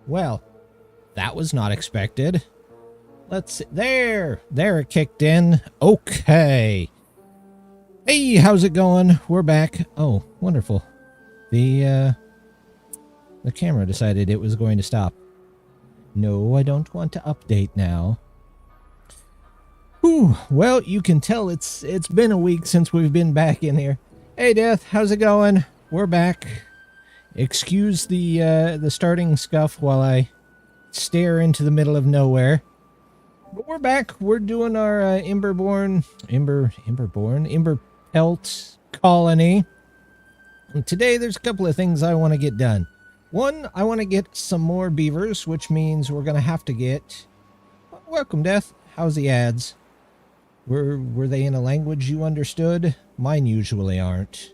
Well, that was not expected. Let's see. There it kicked in. Okay. Hey, how's it going? We're back. Oh, wonderful. The camera decided it was going to stop. No, I don't want to update now. Whew, well, you can tell it's been a week since we've been back in here. Hey, Death, how's it going? We're back. Excuse the starting scuff while I stare into the middle of nowhere. But we're back. We're doing our Emberpelts colony. And today there's a couple of things I want to get done. One, I want to get some more beavers, which means we're going to have to get... Welcome, Death. How's the ads? Were they in a language you understood? Mine usually aren't.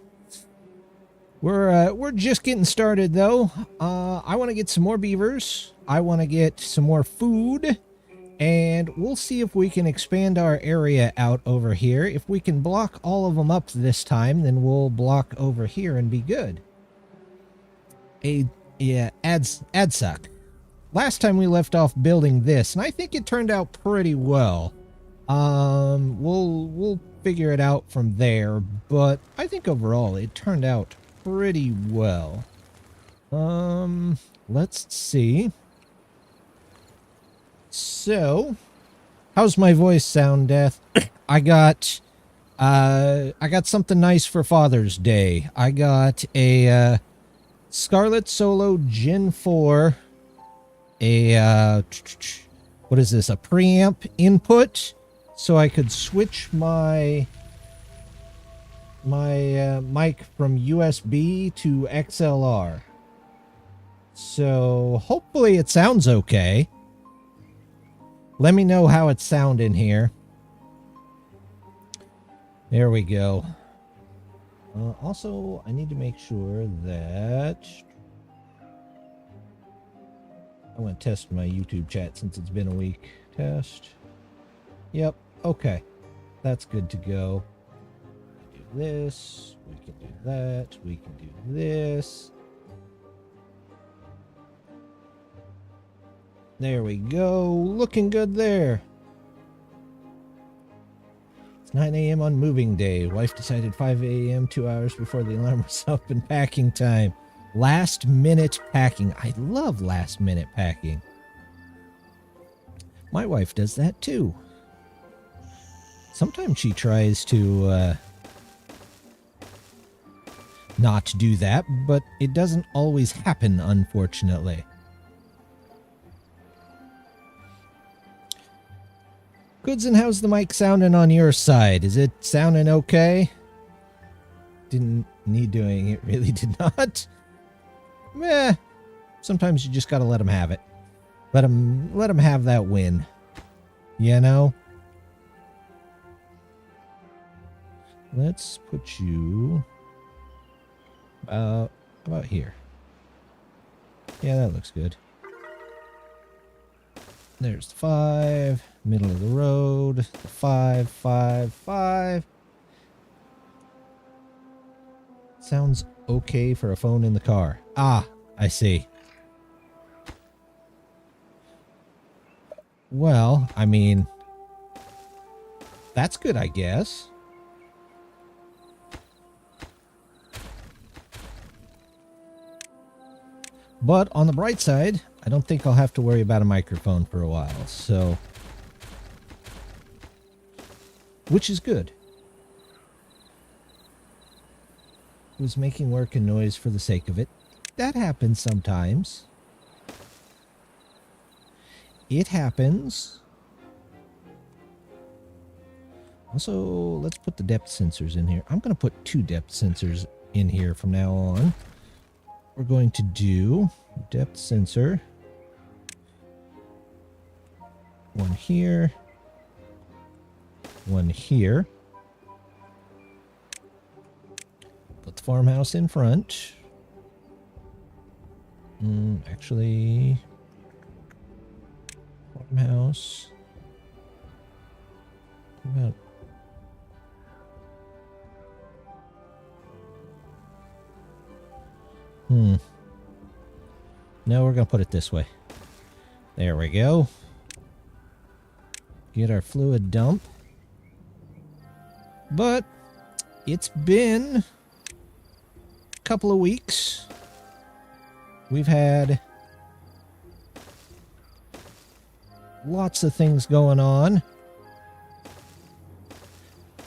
We're just getting started, though. I want to get some more beavers. I want to get some more food. And we'll see if we can expand our area out over here. If we can block all of them up this time, then we'll block over here and be good. Yeah, ads suck. Last time we left off building this, and I think it turned out pretty well. We'll figure it out from there, but I think overall it turned out pretty well. Let's see. So, how's my voice sound, Death? I got something nice for Father's Day. I got a Scarlet Solo Gen 4, what is this? A preamp input, so I could switch my mic from USB to XLR. So hopefully it sounds okay. Let me know how it sounds in here. There we go. Also, I need to make sure that... I want to test my YouTube chat since it's been a week. Test. Yep, okay. That's good to go. Do this. We can do that. We can do this. There we go. Looking good there. It's 9 a.m. on moving day. Wife decided 5 a.m. 2 hours before the alarm was up and packing time. Last minute packing. I love last minute packing. My wife does that too. Sometimes she tries to not do that, but it doesn't always happen, unfortunately. Goods, and how's the mic sounding on your side? Is it sounding okay? Didn't need doing, it really did not. Meh. Sometimes you just gotta let them have it. Let them have that win. You know? Let's put you about here. Yeah, that looks good. There's the 5, middle of the road, the 5, 5, 5. Sounds okay for a phone in the car. Ah, I see. Well, I mean, that's good, I guess. But on the bright side, I don't think I'll have to worry about a microphone for a while, so... Which is good. Was making work and noise for the sake of it. That happens sometimes. It happens. Also, let's put the depth sensors in here. I'm going to put 2 depth sensors in here from now on. We're going to do depth sensor. One here. One here. Put the farmhouse in front. Actually, farmhouse. What about... No, we're going to put it this way. There we go. Get our fluid dump. But it's been a couple of weeks. We've had lots of things going on.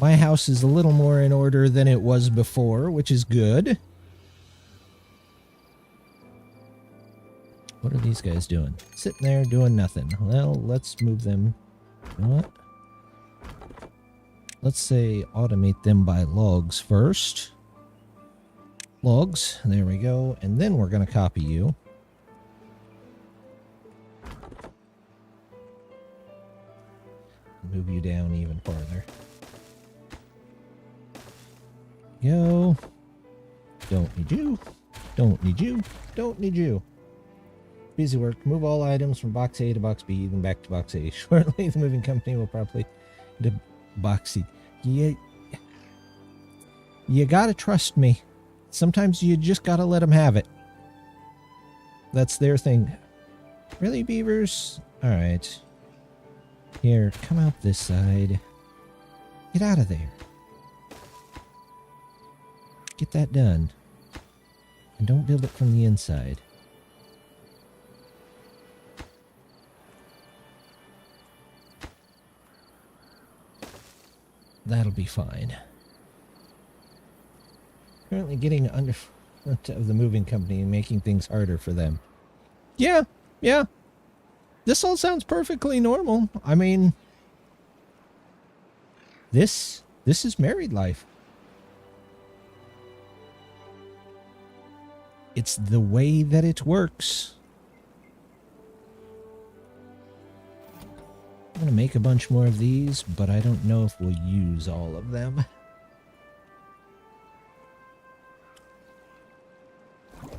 My house is a little more in order than it was before, which is good. What are these guys doing? Sitting there doing nothing. Well, let's move them. You know what? Let's say automate them by logs first. Logs. There we go. And then we're going to copy you. Move you down even farther. Go. Don't need you. Don't need you. Don't need you. Busy work. Move all items from box A to box B, then back to box A. Shortly, the moving company will probably to box C. You gotta trust me. Sometimes you just gotta let them have it. That's their thing. Really, beavers? Alright. Here, come out this side. Get out of there. Get that done. And don't build it from the inside. That'll be fine. Currently getting under front of the moving company and making things harder for them. Yeah. This all sounds perfectly normal. I mean, this is married life. It's the way that it works. I'm going to make a bunch more of these, but I don't know if we'll use all of them.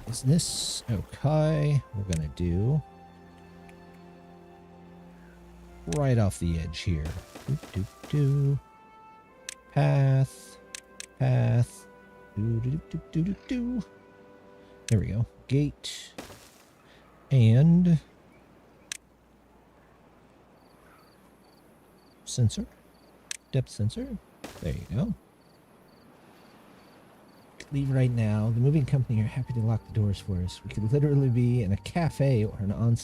Is this okay? We're going to do right off the edge here. Path. There we go. Gate. And sensor. Depth sensor. There you go. Leave right now. The moving company are happy to lock the doors for us. We could literally be in a cafe or an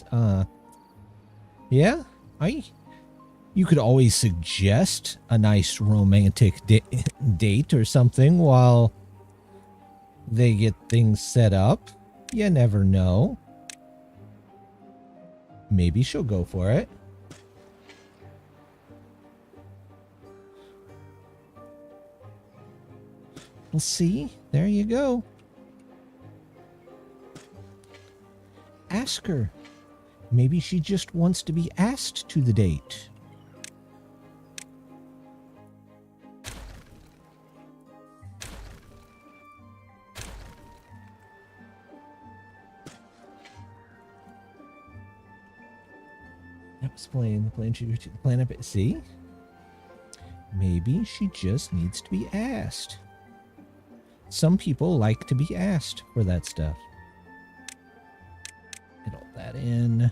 yeah? You could always suggest a nice romantic date or something while they get things set up. You never know. Maybe she'll go for it. We'll see. There you go. Ask her. Maybe she just wants to be asked to the date. That was playing the plan to the planet. See? Maybe she just needs to be asked. Some people like to be asked for that stuff. Get all that in.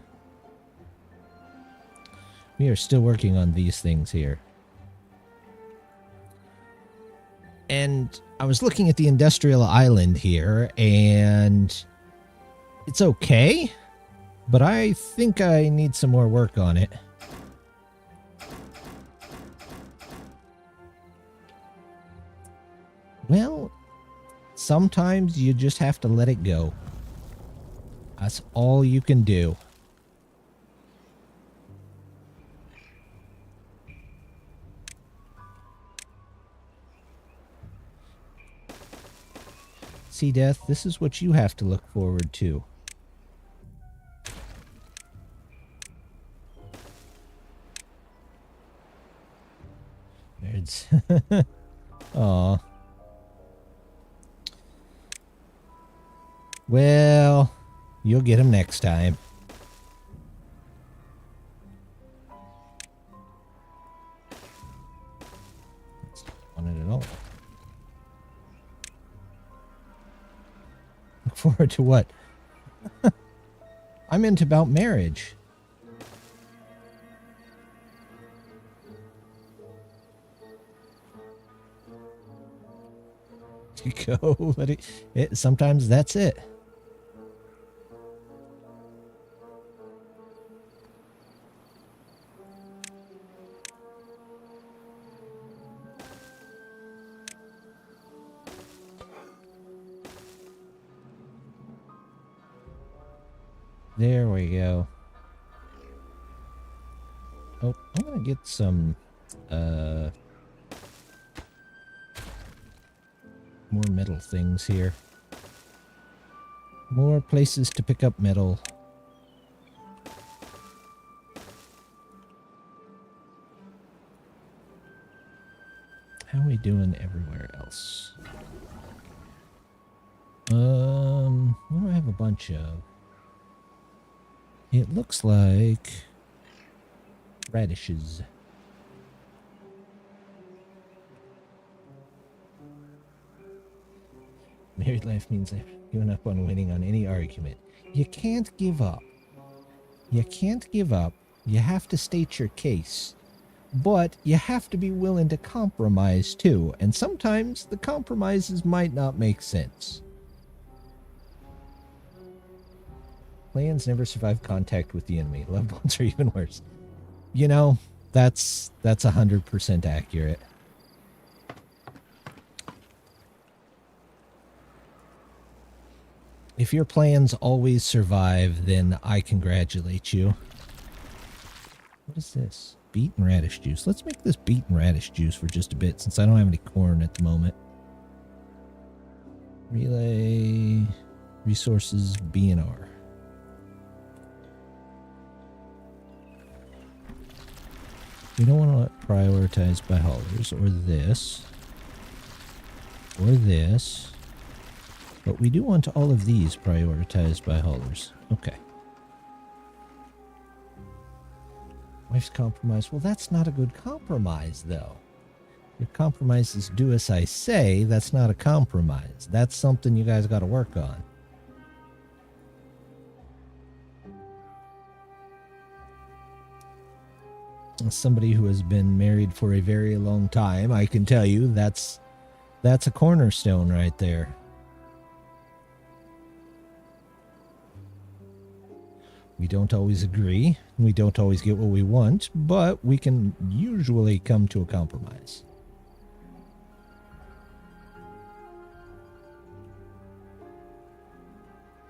We are still working on these things here. And I was looking at the industrial island here, and it's okay, but I think I need some more work on it. Well, sometimes you just have to let it go. That's all you can do. See, Death, this is what you have to look forward to. Nerds. Aw. Well, you'll get him next time. That's not want it at all. Look forward to what? I meant about marriage. you go. Let it sometimes that's it. There we go. Oh, I'm gonna get some more metal things here. More places to pick up metal. How are we doing everywhere else? What do I have a bunch of? It looks like radishes. Married life means I've given up on winning on any argument. You can't give up. You can't give up. You have to state your case. But you have to be willing to compromise too. And sometimes the compromises might not make sense. Plans never survive contact with the enemy. Loved ones are even worse. You know, that's 100% accurate. If your plans always survive, then I congratulate you. What is this? Beet and radish juice. Let's make this beet and radish juice for just a bit, since I don't have any corn at the moment. Relay resources B and R. We don't want to prioritize by haulers, or this, or this. But we do want all of these prioritized by haulers. Okay. Wife's compromise. Well, that's not a good compromise, though. Your compromise is do as I say. That's not a compromise. That's something you guys got to work on. As somebody who has been married for a very long time, I can tell you that's a cornerstone right there. We don't always agree. We don't always get what we want, but we can usually come to a compromise.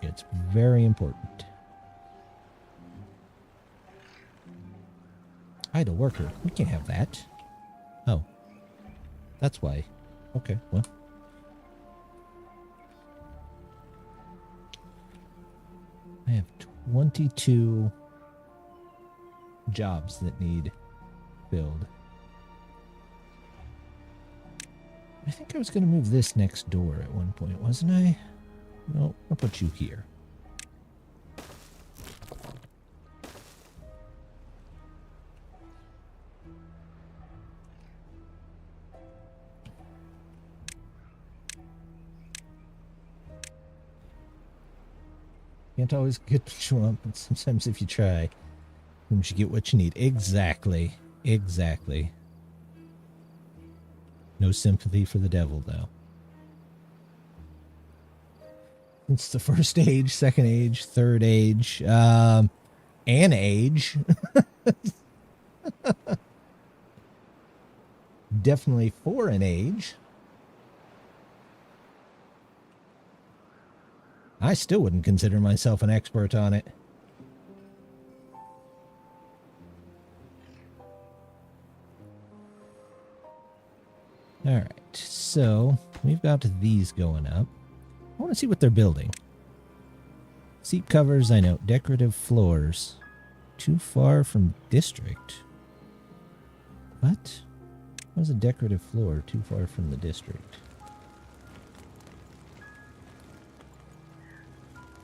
It's very important. Idle worker. We can't have that. Oh. That's why. Okay, well. I have 22 jobs that need filled. I think I was going to move this next door at one point, wasn't I? No, I'll put you here. Can't always get what you want, but sometimes if you try, you get what you need. Exactly. Exactly. No sympathy for the devil, though. It's the first age, second age, third age, an age. Definitely for an age. I still wouldn't consider myself an expert on it. Alright, so we've got these going up. I want to see what they're building. Seat covers, I know. Decorative floors. Too far from district. What? How's a decorative floor too far from the district?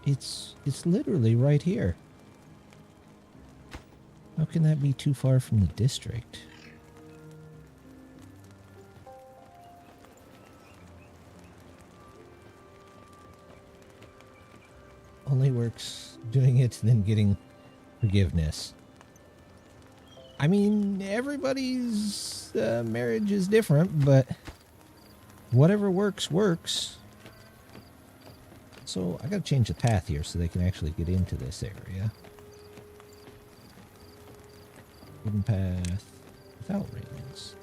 It's literally right here. How can that be too far from the district? Only works doing it and then getting forgiveness. I mean, everybody's marriage is different, but Whatever works, works. So I gotta change the path here so they can actually get into this area. Wooden path without railings.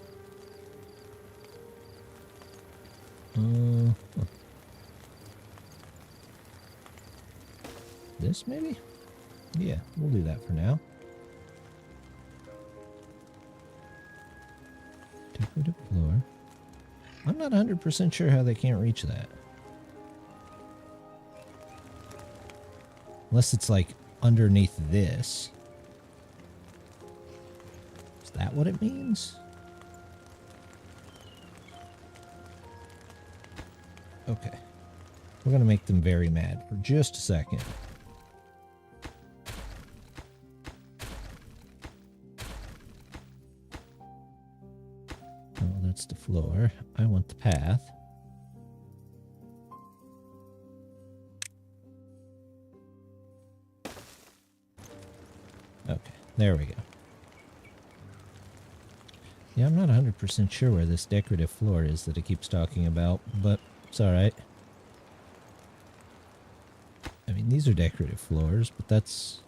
Huh. This maybe? Yeah, we'll do that for now. Decorative floor. I'm not 100% sure how they can't reach that. Unless it's like underneath this. Is that what it means? Okay. We're going to make them very mad for just a second. Oh, that's the floor. I want the path. Okay, there we go. Yeah, I'm not 100% sure where this decorative floor is that it keeps talking about, but it's alright. I mean, these are decorative floors, but that's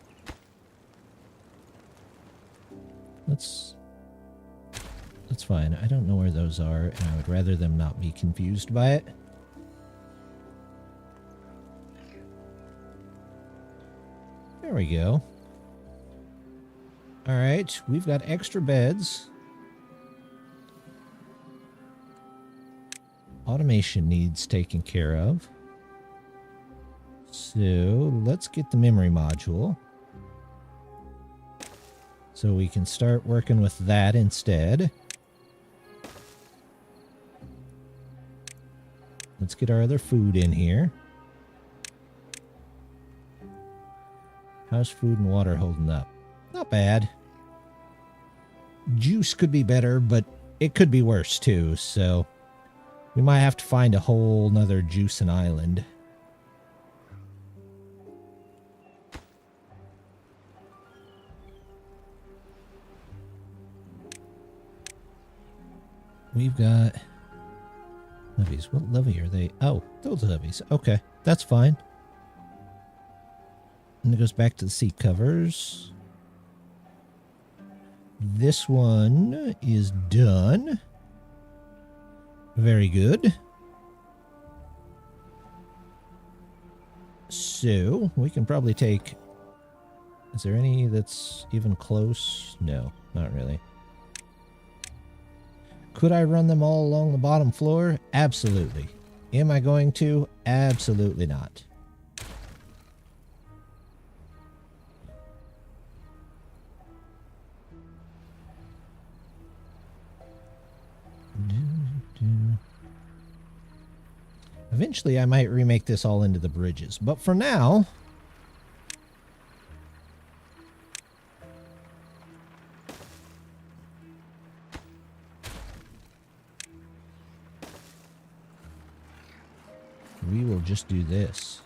fine. I don't know where those are, and I would rather them not be confused by it. There we go. Alright, we've got extra beds. Automation needs taken care of. So, let's get the memory module. So we can start working with that instead. Let's get our other food in here. How's food and water holding up? Not bad. Juice could be better, but it could be worse too, so we might have to find a whole nother juicing island. We've got levies. What levy are they? Oh, those levies. Okay, that's fine. And it goes back to the seat covers. This one is done. Very good. So, we can probably take... Is there any that's even close? No, not really. Could I run them all along the bottom floor? Absolutely. Am I going to? Absolutely not. Eventually, I might remake this all into the bridges. But for now... we will just do this.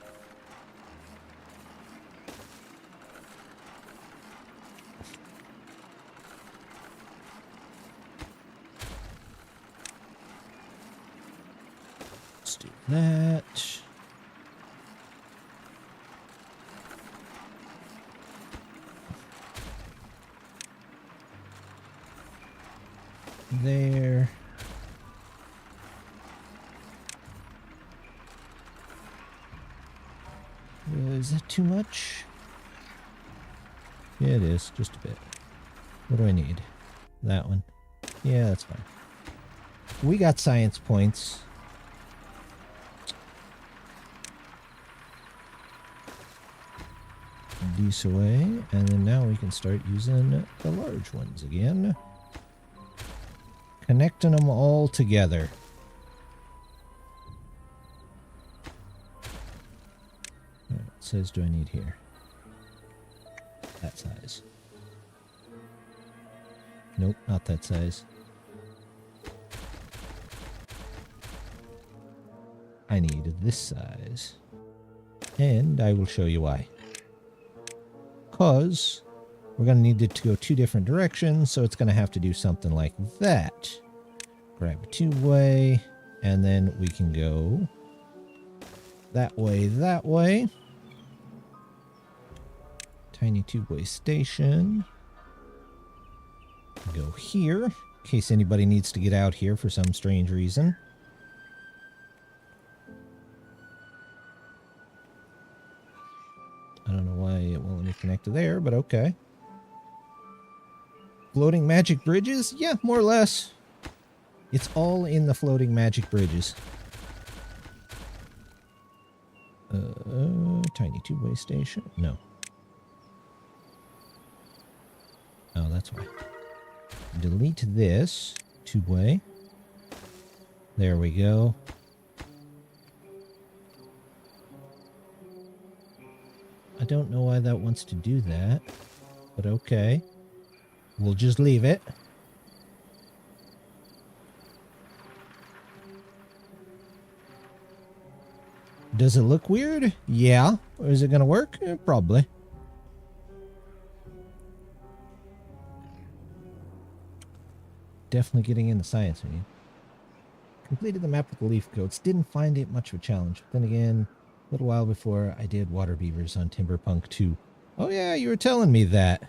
Let's do that. There. Is that too much? Yeah, it is. Just a bit. What do I need? That one. Yeah, that's fine. We got science points. These away, and then now we can start using the large ones again. Connecting them all together. What size do I need here? That size. Nope, not that size. I need this size. And I will show you why. Because we're going to need it to go two different directions, so it's going to have to do something like that. Grab a two-way. And then we can go that way, that way. Tiny two-way station. Go here, in case anybody needs to get out here for some strange reason. I don't know why it won't let me connect to there, but okay. Floating magic bridges? Yeah, more or less. It's all in the floating magic bridges. Tiny two-way station? No. Oh, that's why. Delete this. Two-way. There we go. I don't know why that wants to do that, but okay. We'll just leave it. Does it look weird? Yeah. Or is it going to work? Probably. Definitely getting into science. I mean. Completed the map with the leaf coats. Didn't find it much of a challenge. Then again, a little while before, I did water beavers on Timberpunk 2. Oh yeah, you were telling me that.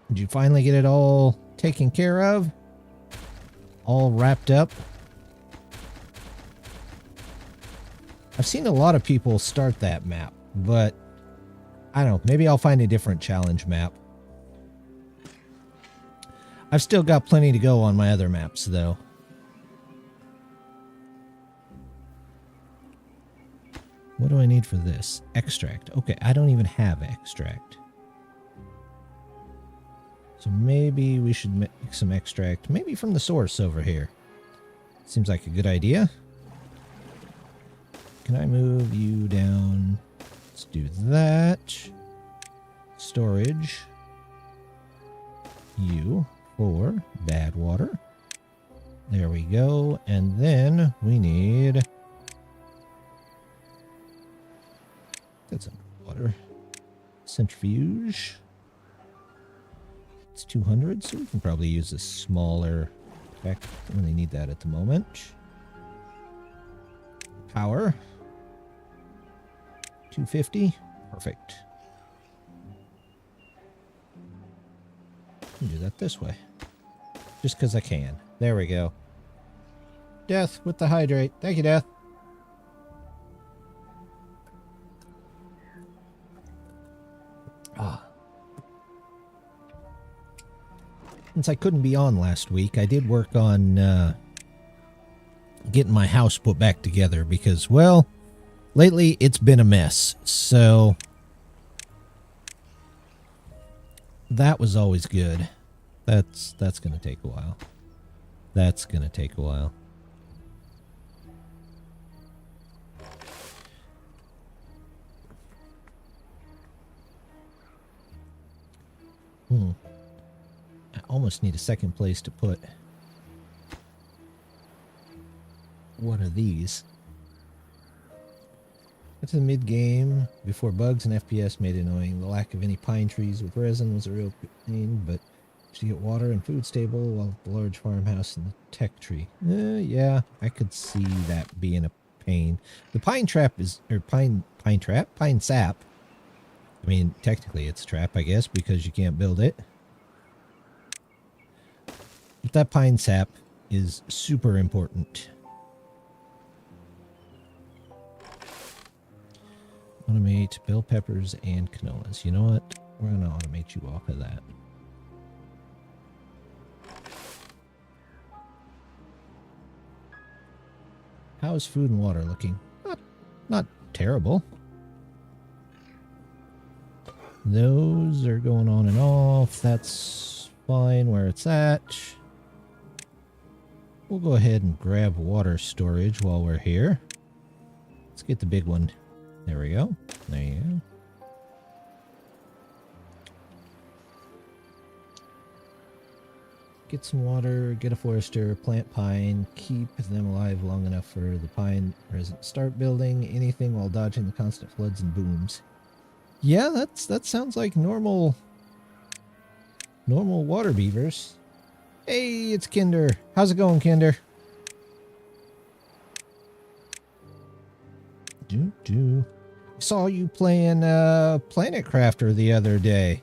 Did you finally get it all taken care of? All wrapped up? I've seen a lot of people start that map, but I don't know. Maybe I'll find a different challenge map. I've still got plenty to go on my other maps, though. What do I need for this? Extract. Okay, I don't even have extract. So maybe we should make some extract. Maybe from the source over here. Seems like a good idea. Can I move you down? Let's do that. Storage. You for bad water. There we go. And then we need... That's water. Centrifuge. It's 200, so we can probably use a smaller pack. Don't really need that at the moment. Power. 250. Perfect. Can do that this way. Just because I can. There we go. Death with the hydrate. Thank you, Death. Since I couldn't be on last week, I did work on getting my house put back together because, well, lately it's been a mess. So that was always good. That's going to take a while. That's going to take a while. I almost need a second place to put one of these. Got to the mid-game before bugs and FPS made it annoying. The lack of any pine trees with resin was a real pain, but to get water and food stable while the large farmhouse and the tech tree. Yeah, I could see that being a pain. The pine trap is, or pine sap. I mean, technically it's a trap, I guess, because you can't build it. But that pine sap is super important. Automate bell peppers and canolas. You know what? We're going to automate you off of that. How's food and water looking? Not terrible. Those are going on and off. That's fine where it's at. We'll go ahead and grab water storage while we're here. Let's get the big one. There we go. There you go. Get some water, get a forester, plant pine, keep them alive long enough for the pine residents. Start building anything while dodging the constant floods and booms. Yeah, that sounds like normal water beavers. Hey, it's Kinder. How's it going, Kinder? Saw you playing Planet Crafter the other day.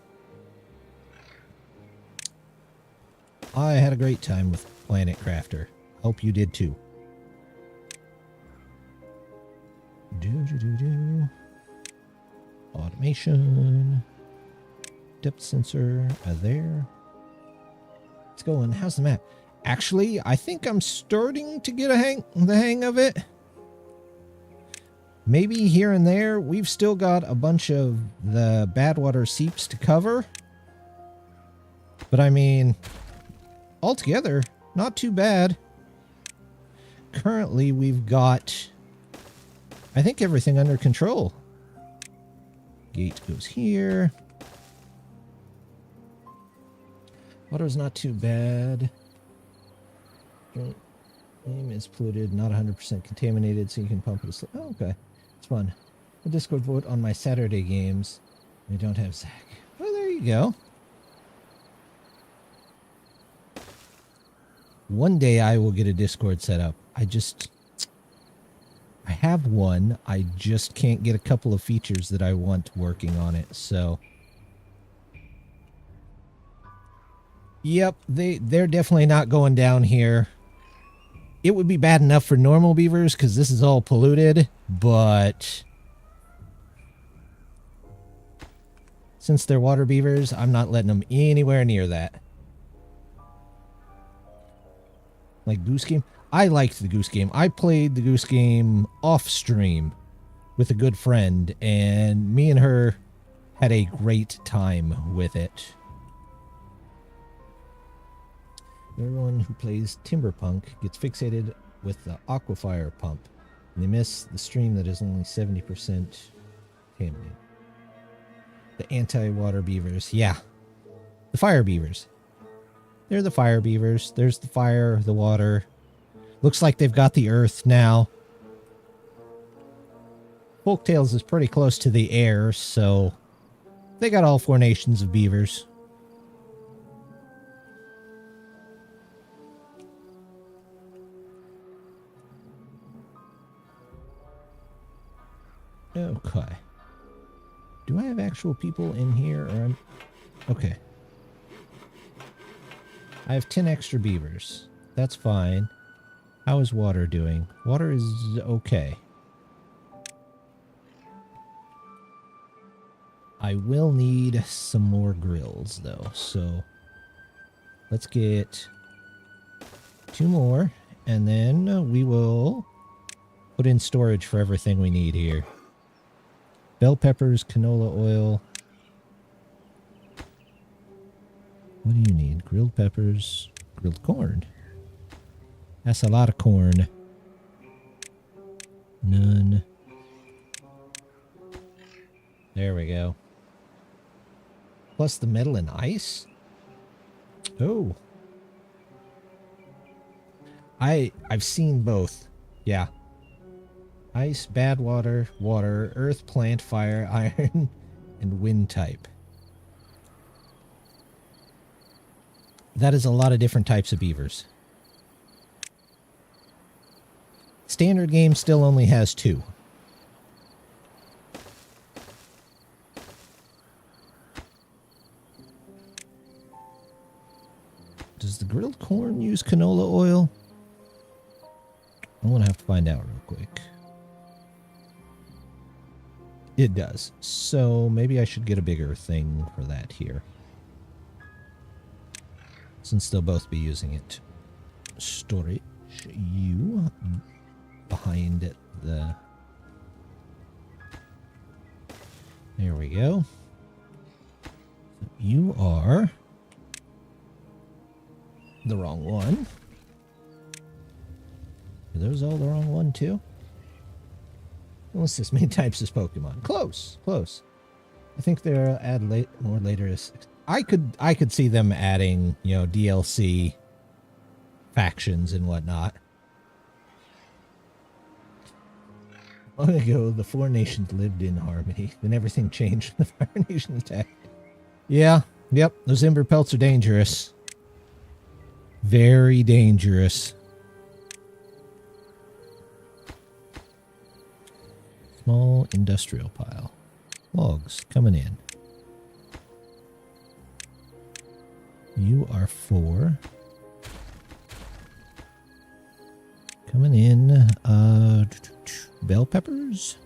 I had a great time with Planet Crafter. Hope you did too. Automation. Depth sensor there. It's going. How's the map? Actually, I think I'm starting to get the hang of it. Maybe here and there, we've still got a bunch of the Badwater seeps to cover. But I mean, altogether, not too bad. Currently, we've got, I think, everything under control. Gate goes here. Water's not too bad. Name is polluted, not 100% contaminated, so you can pump it. Oh, okay. It's fun. A Discord vote on my Saturday games. I don't have Zach. Well, there you go. One day I will get a Discord set up. I have one. I just can't get a couple of features that I want working on it, so. Yep, they're definitely not going down here. It would be bad enough for normal beavers because this is all polluted, but since they're water beavers, I'm not letting them anywhere near that. Like Goose Game? I liked the Goose Game. I played the Goose Game off stream with a good friend, and me and her had a great time with it. Everyone who plays Timberpunk gets fixated with the Aquafire pump, and they miss the stream that is only 70% contaminated. The anti-water beavers. Yeah. The fire beavers. They're the fire beavers. There's the fire, the water. Looks like they've got the earth now. Folktales is pretty close to the air, so they got all 4 nations of beavers. Okay. Do I have actual people in here, or I'm... Okay. I have 10 extra beavers. That's fine. How is water doing? Water is okay. I will need some more grills, though, so let's get 2 more, and then we will put in storage for everything we need here. Bell peppers, canola oil. What do you need? Grilled peppers, grilled corn. That's a lot of corn. None. There we go. Plus the metal and ice? Oh. I've seen both. Yeah. Ice, bad water, water, earth, plant, fire, iron, and wind type. That is a lot of different types of beavers. Standard game still only has 2. Does the grilled corn use canola oil? I'm going to have to find out real quick. It does. So maybe I should get a bigger thing for that here. Since they'll both be using it. Storage. You behind it. There we go. So you are the wrong one. Are those all the wrong one too? Unless this many types of Pokemon. Close, close. I think they'll add more later. I could see them adding, you know, DLC factions and whatnot. Long ago, the 4 nations lived in harmony. Then everything changed when the Fire Nation attacked. Yeah, yep. Those Emberpelts are dangerous. Very dangerous. Small industrial pile. Logs coming in. You are 4. Coming in. Bell peppers?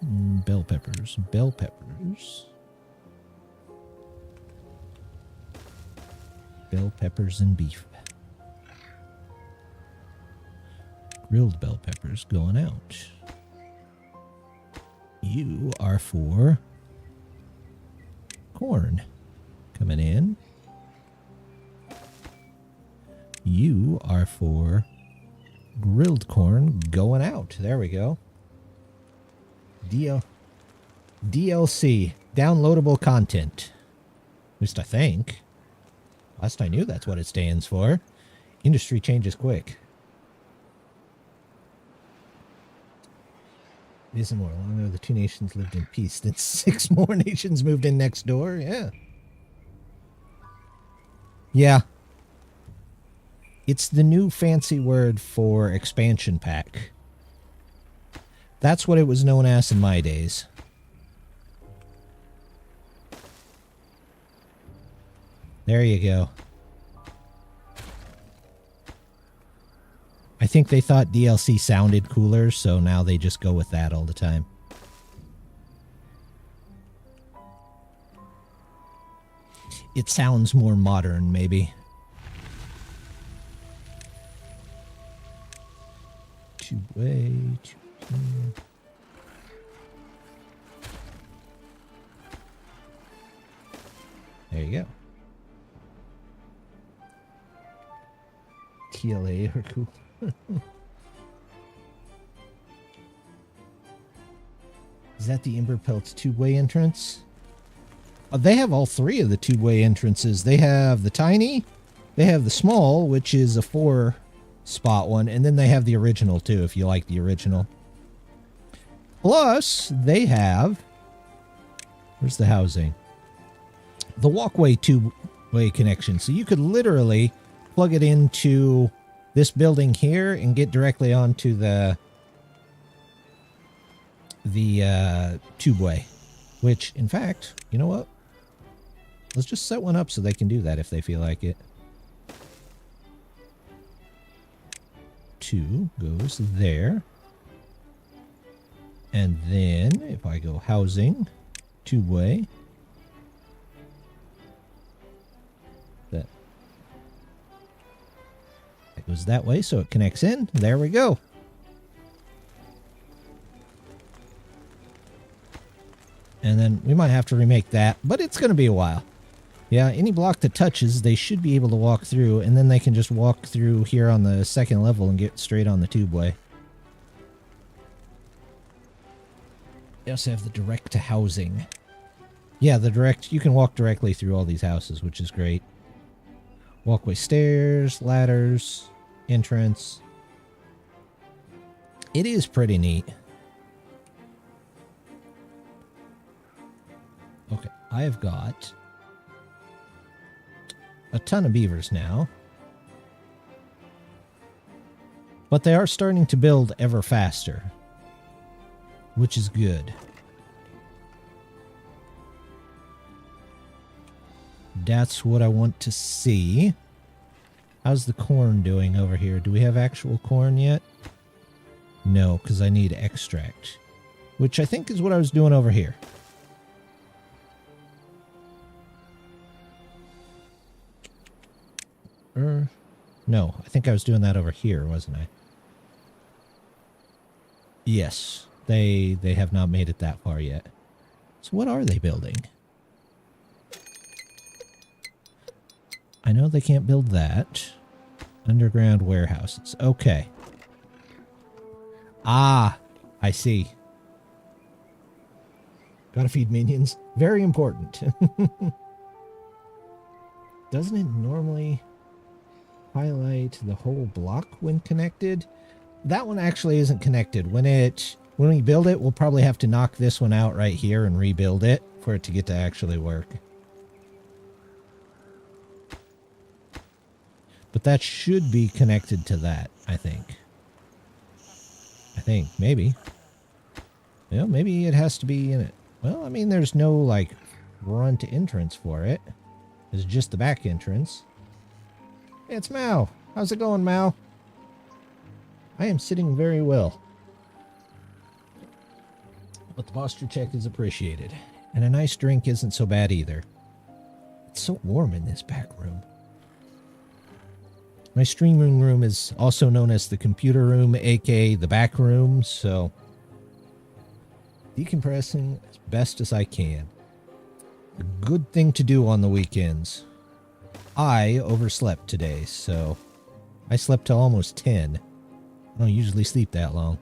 Bell peppers. Bell peppers. Bell peppers and beef. Grilled bell peppers going out. You are for corn coming in. You are for grilled corn going out. There we go. DLC, downloadable content. At least I think. Last I knew, that's what it stands for. Industry changes quick. It isn't more long ago the 2 nations lived in peace. Then 6 more nations moved in next door. Yeah. Yeah. It's the new fancy word for expansion pack. That's what it was known as in my days. There you go. I think they thought DLC sounded cooler, so now they just go with that all the time. It sounds more modern, maybe. Two-way, two-way. There you go. TLA are cool. Is that the Emberpelts tube-way entrance? They have all 3 of the tube-way entrances. They have the tiny, they have the small, which is a 4-spot one, and then they have the original too, if you like the original. Plus, they have... Where's the housing? The walkway tube-way connection. So you could literally plug it into this building here and get directly onto the tubeway. Which, in fact, you know what? Let's just set one up so they can do that if they feel like it. 2 goes there. And then, if I go housing, tubeway. That goes that way, so it connects in. There we go. And then we might have to remake that, but it's going to be a while. Yeah, any block that touches, they should be able to walk through, and then they can just walk through here on the 2nd level and get straight on the tubeway. They also have the direct to housing. Yeah, the direct, you can walk directly through all these houses, which is great. Walkway stairs, ladders, entrance. It is pretty neat. Okay, I have got a ton of beavers now. But they are starting to build ever faster, which is good. That's what I want to see. How's the corn doing over here? Do we have actual corn yet? No, because I need extract, which I think is what I was doing over here. No, I think I was doing that over here, wasn't I? Yes, they have not made it that far yet. So what are they building? I know they can't build that. Underground warehouses. Okay. Ah, I see. Gotta feed minions. Very important. Doesn't it normally highlight the whole block when connected? That one actually isn't connected. When we build it, we'll probably have to knock this one out right here and rebuild it for it to get to actually work. But that should be connected to that, I think. Maybe. Well, maybe it has to be in it. Well, I mean, there's no, like, front entrance for it. It's just the back entrance. Hey, it's Mao. How's it going, Mao? I am sitting very well. But the posture check is appreciated. And a nice drink isn't so bad either. It's so warm in this back room. My streaming room is also known as the computer room, aka the back room, so decompressing as best as I can. A good thing to do on the weekends. I overslept today, so I slept till almost 10. I don't usually sleep that long.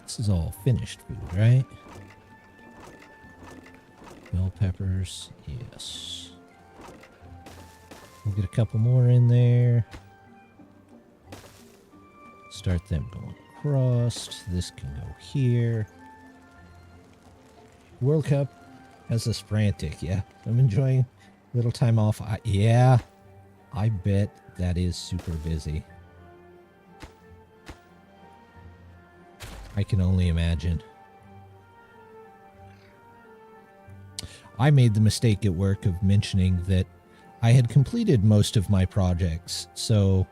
This is all finished food, right? Bell peppers, yes. We'll get a couple more in there. Start them going across. This can go here. World Cup has us frantic, yeah. I'm enjoying a little time off. Yeah, I bet that is super busy. I can only imagine. I made the mistake at work of mentioning that I had completed most of my projects. So,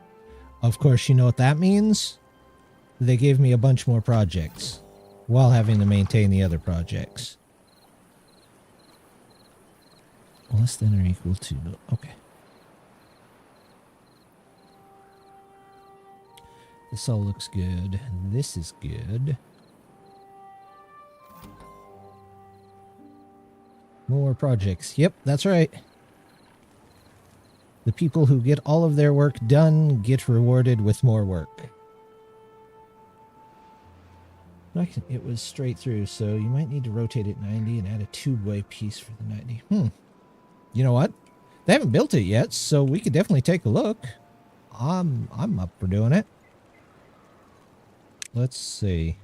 of course, you know what that means? They gave me a bunch more projects while having to maintain the other projects. Less than or equal to... Okay. This all looks good. This is good. More projects. Yep, that's right. The people who get all of their work done get rewarded with more work. It was straight through, so you might need to rotate it 90 and add a tube-way piece for the 90. You know what? They haven't built it yet, so we could definitely take a look. I'm up for doing it. Let's see.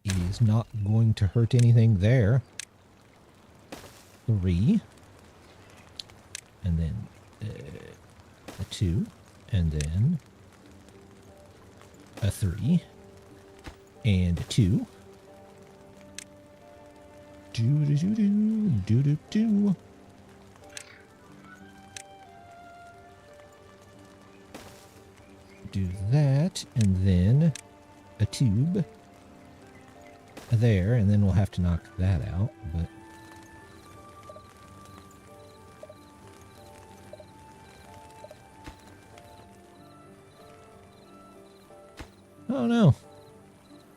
Is not going to hurt anything there. 3. And then a 2. And then a 3. And a 2. Do. Do that, and then a tube there, and then we'll have to knock that out, but oh no,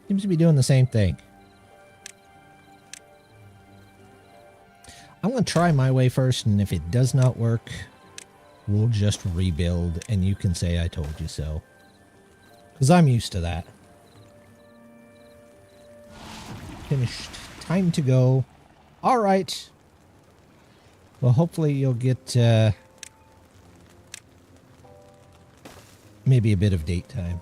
seems to be doing the same thing. I'm going to try my way first, and if it does not work, we'll just rebuild, and you can say I told you so. Because I'm used to that. Finished. Time to go. Alright. Well, hopefully you'll get maybe a bit of date time.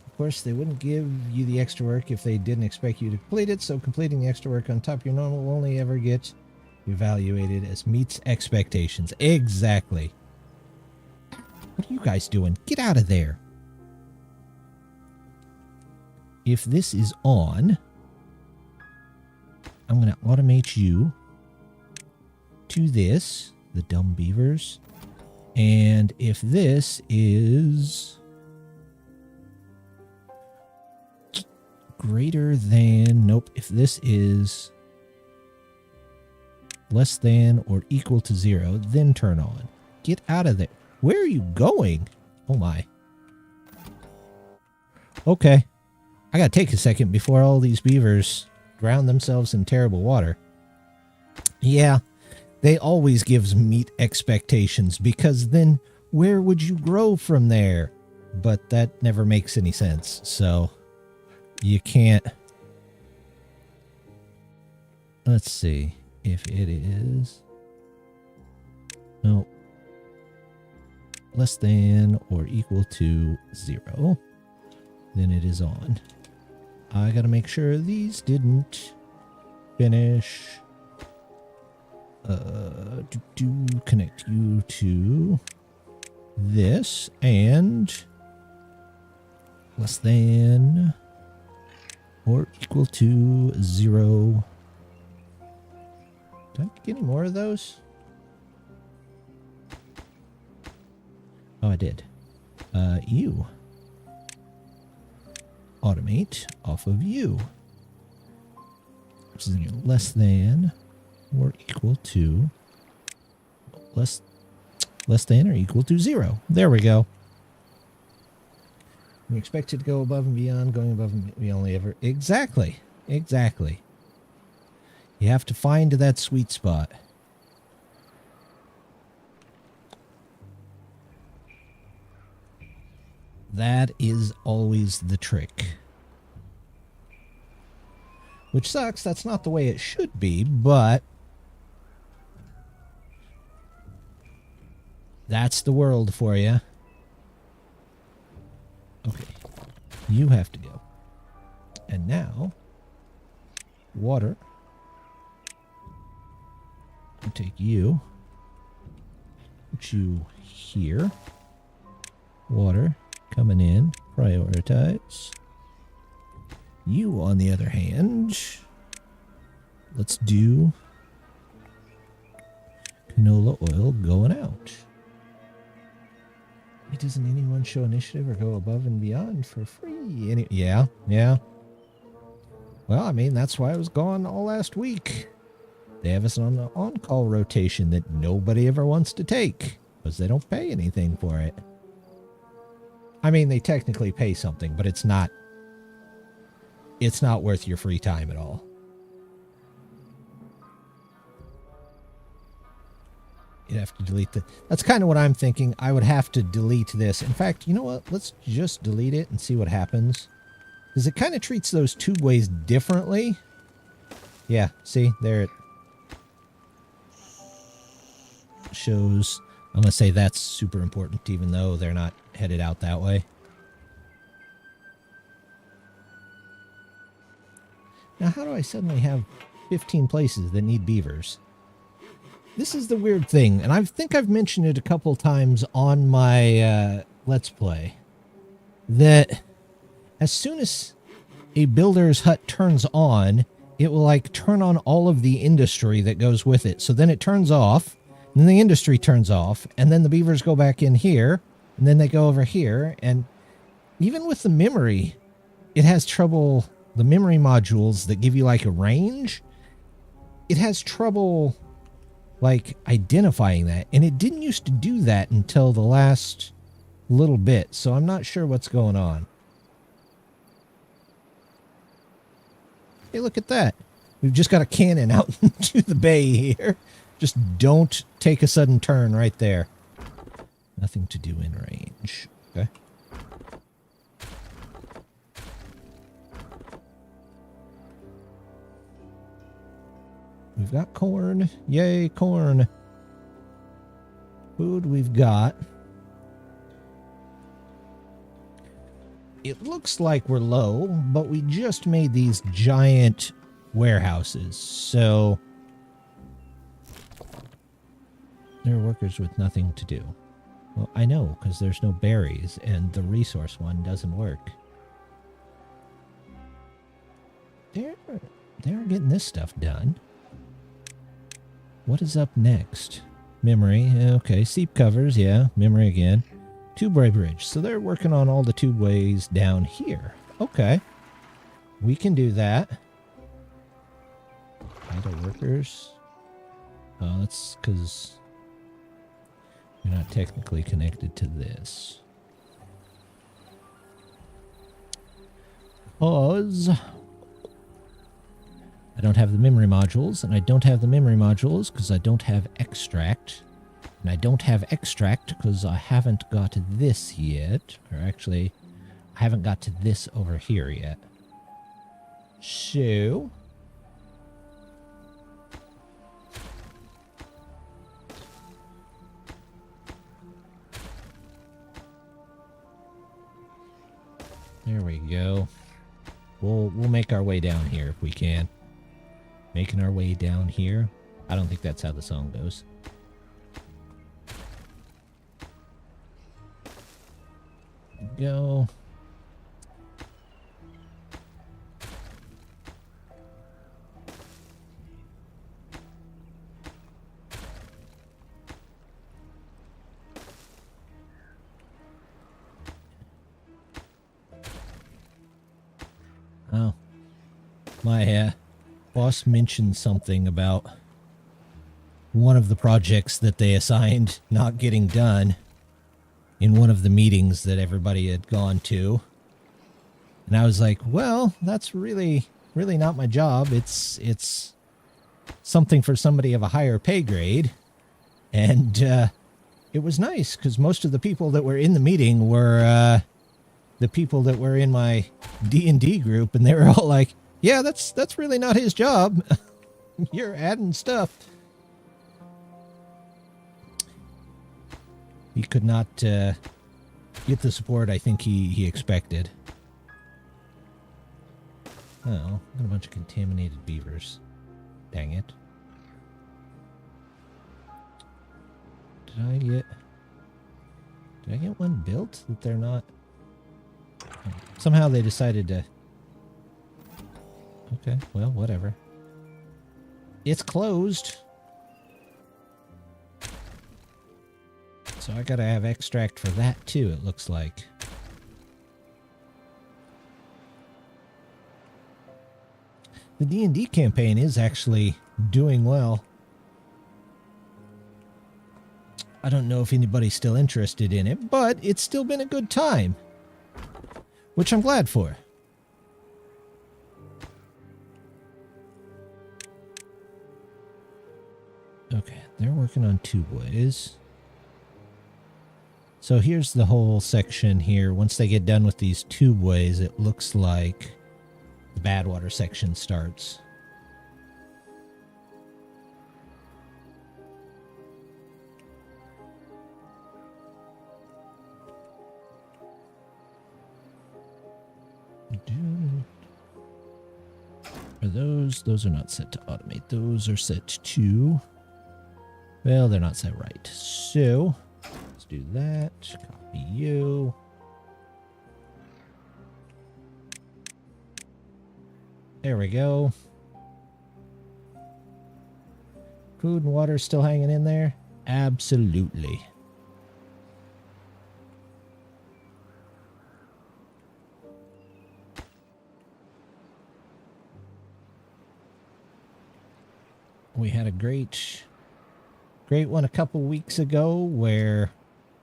Of course, they wouldn't give you the extra work if they didn't expect you to complete it, so completing the extra work on top of your normal will only ever get evaluated as meets expectations. Exactly. What are you guys doing? Get out of there. If this is on, I'm going to automate you to this, the dumb beavers. And if this is greater than, nope, if this is less than or equal to 0, then turn on. Get out of there. Where are you going? Oh my. Okay. I gotta take a second before all these beavers drown themselves in terrible water. Yeah, they always gives meet expectations, because then where would you grow from there? But that never makes any sense, so you can't. Let's see if it is. Nope. Less than or equal to 0. Then it is on. I gotta make sure these didn't finish. Connect you to this and less than or equal to 0. Did I get any more of those? Oh, I did. You. Automate off of you. Which is less than or equal to less than or equal to 0. There we go. We expect it to go above and beyond, going above and beyond only ever. Exactly. Exactly. You have to find that sweet spot. That is always the trick. Which sucks, that's not the way it should be, but that's the world for you. Okay, you have to go. And now, water. I'll take you. Put you here. Water. Coming in, prioritize. You, on the other hand, let's do canola oil going out. Hey, doesn't anyone show initiative or go above and beyond for free? Yeah. Well, I mean, that's why I was gone all last week. They have us on the on-call rotation that nobody ever wants to take because they don't pay anything for it. I mean, they technically pay something, but it's not worth your free time at all. You'd have to delete that's kind of what I'm thinking. I would have to delete this. In fact, you know what? Let's just delete it and see what happens. Because it kind of treats those tubeways differently. Yeah, see? There it shows. I'm going to say that's super important, even though they're not headed out that way. Now, how do I suddenly have 15 places that need beavers? This is the weird thing, and I think I've mentioned it a couple times on my Let's Play, that as soon as a builder's hut turns on, it will, like, turn on all of the industry that goes with it. So then it turns off, and then the industry turns off, and then the beavers go back in here, and then they go over here, and even with the memory, it has trouble. The memory modules that give you like a range, it has trouble like identifying that, and it didn't used to do that until the last little bit, so I'm not sure what's going on. Hey, look at that. We've just got a cannon out into the bay here. Just don't take a sudden turn right there. Nothing to do in range. Okay. We've got corn. Yay, corn. Food we've got. It looks like we're low, but we just made these giant warehouses, so there are workers with nothing to do. Well, I know, because there's no berries, and the resource one doesn't work. They're getting this stuff done. What is up next? Memory, okay. Seep covers, yeah. Memory again. Tubeway bridge. So they're working on all the tubeways down here. Okay. We can do that. Idle workers. Oh, that's because you're not technically connected to this. Pause. I don't have the memory modules, and I don't have the memory modules because I don't have extract. And I don't have extract because I haven't got to this yet. Or actually, I haven't got to this over here yet. So there we go. We'll make our way down here if we can. Making our way down here. I don't think that's how the song goes. Go. Oh. My boss mentioned something about one of the projects that they assigned not getting done in one of the meetings that everybody had gone to. And I was like, well, that's really not my job. It's something for somebody of a higher pay grade. And it was nice because most of the people that were in the meeting were the people that were in my D&D group, and they were all like, yeah, that's really not his job. You're adding stuff. He could not get the support I think he expected. Oh, got a bunch of contaminated beavers. Dang it. Did I get one built that they're not? Somehow they decided to... Okay, well, whatever. It's closed. So I gotta have extract for that too, it looks like. The D&D campaign is actually doing well. I don't know if anybody's still interested in it, but it's still been a good time. Which I'm glad for. Okay, they're working on 2 ways. So here's the whole section here. Once they get done with these 2 ways, it looks like the Badwater section starts. Are those are not set to automate. Those are set to, well, they're not set right. So let's do that. Copy you. There we go. Food and water still hanging in there? Absolutely. We had a great one a couple weeks ago where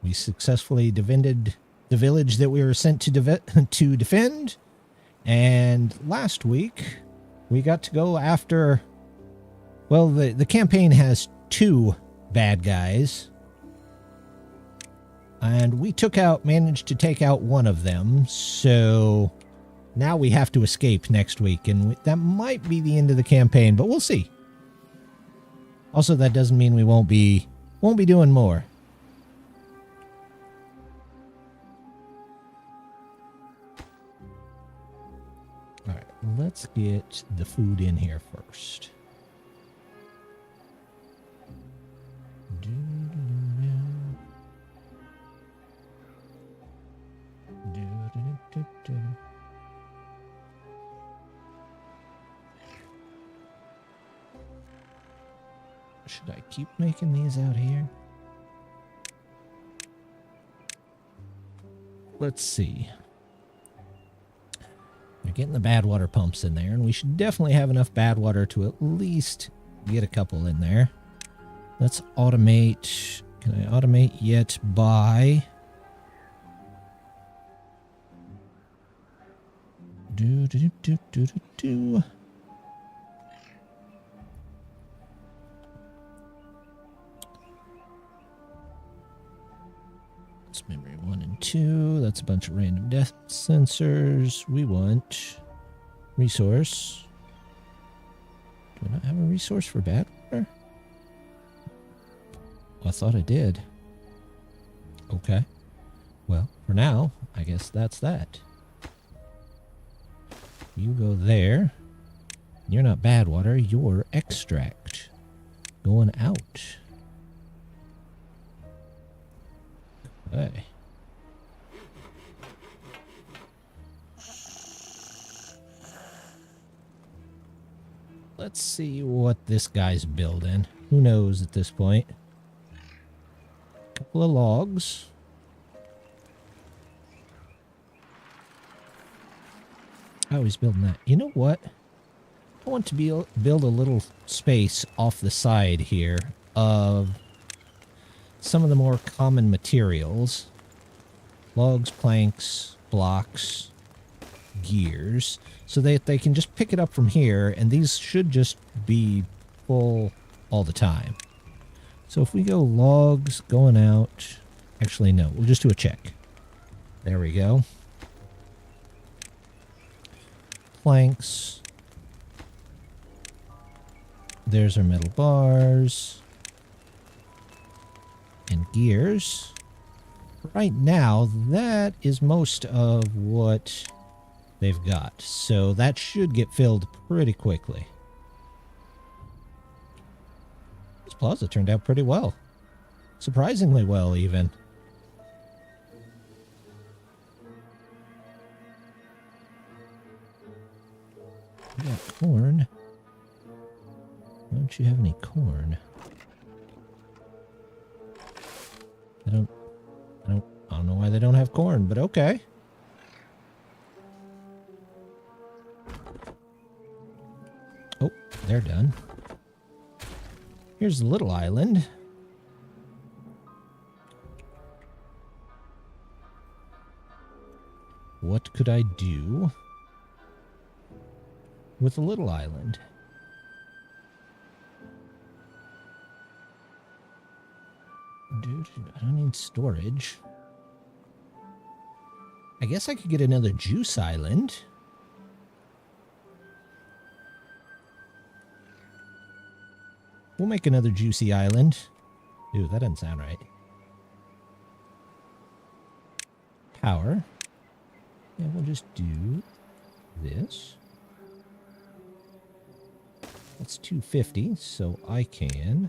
we successfully defended the village that we were sent to defend. And last week we got to go after, well, the campaign has 2 bad guys. And we managed to take out one of them. So now we have to escape next week. And that might be the end of the campaign, but we'll see. Also, that doesn't mean we won't be doing more. All right, let's get the food in here first. Should I keep making these out here? Let's see. We're getting the bad water pumps in there, and we should definitely have enough bad water to at least get a couple in there. Let's automate. Can I automate yet by... Memory 1 and 2. That's a bunch of random depth sensors. We want resource. Do I not have a resource for bad water? Well, I thought I did. Okay. Well, for now, I guess that's that. You go there. You're not bad water, you're extract. Going out. Okay. Let's see what this guy's building. Who knows at this point? Couple of logs. Oh, he's building that. You know what? I want to build a little space off the side here of some of the more common materials. Logs, planks, blocks, gears. So that they can just pick it up from here, and these should just be full all the time. So if we go logs, going out... Actually, no. We'll just do a check. There we go. Planks. There's our metal bars. And gears. Right now, that is most of what they've got. So that should get filled pretty quickly. This plaza turned out pretty well. Surprisingly well, even. We got corn. Why don't you have any corn? I don't know why they don't have corn, but okay. Oh, they're done. Here's the little island. What could I do with a little island? Dude, I don't need storage. I guess I could get another juice island. We'll make another juicy island. Ooh, that doesn't sound right. Power. Yeah, we'll just do this. That's 250, so I can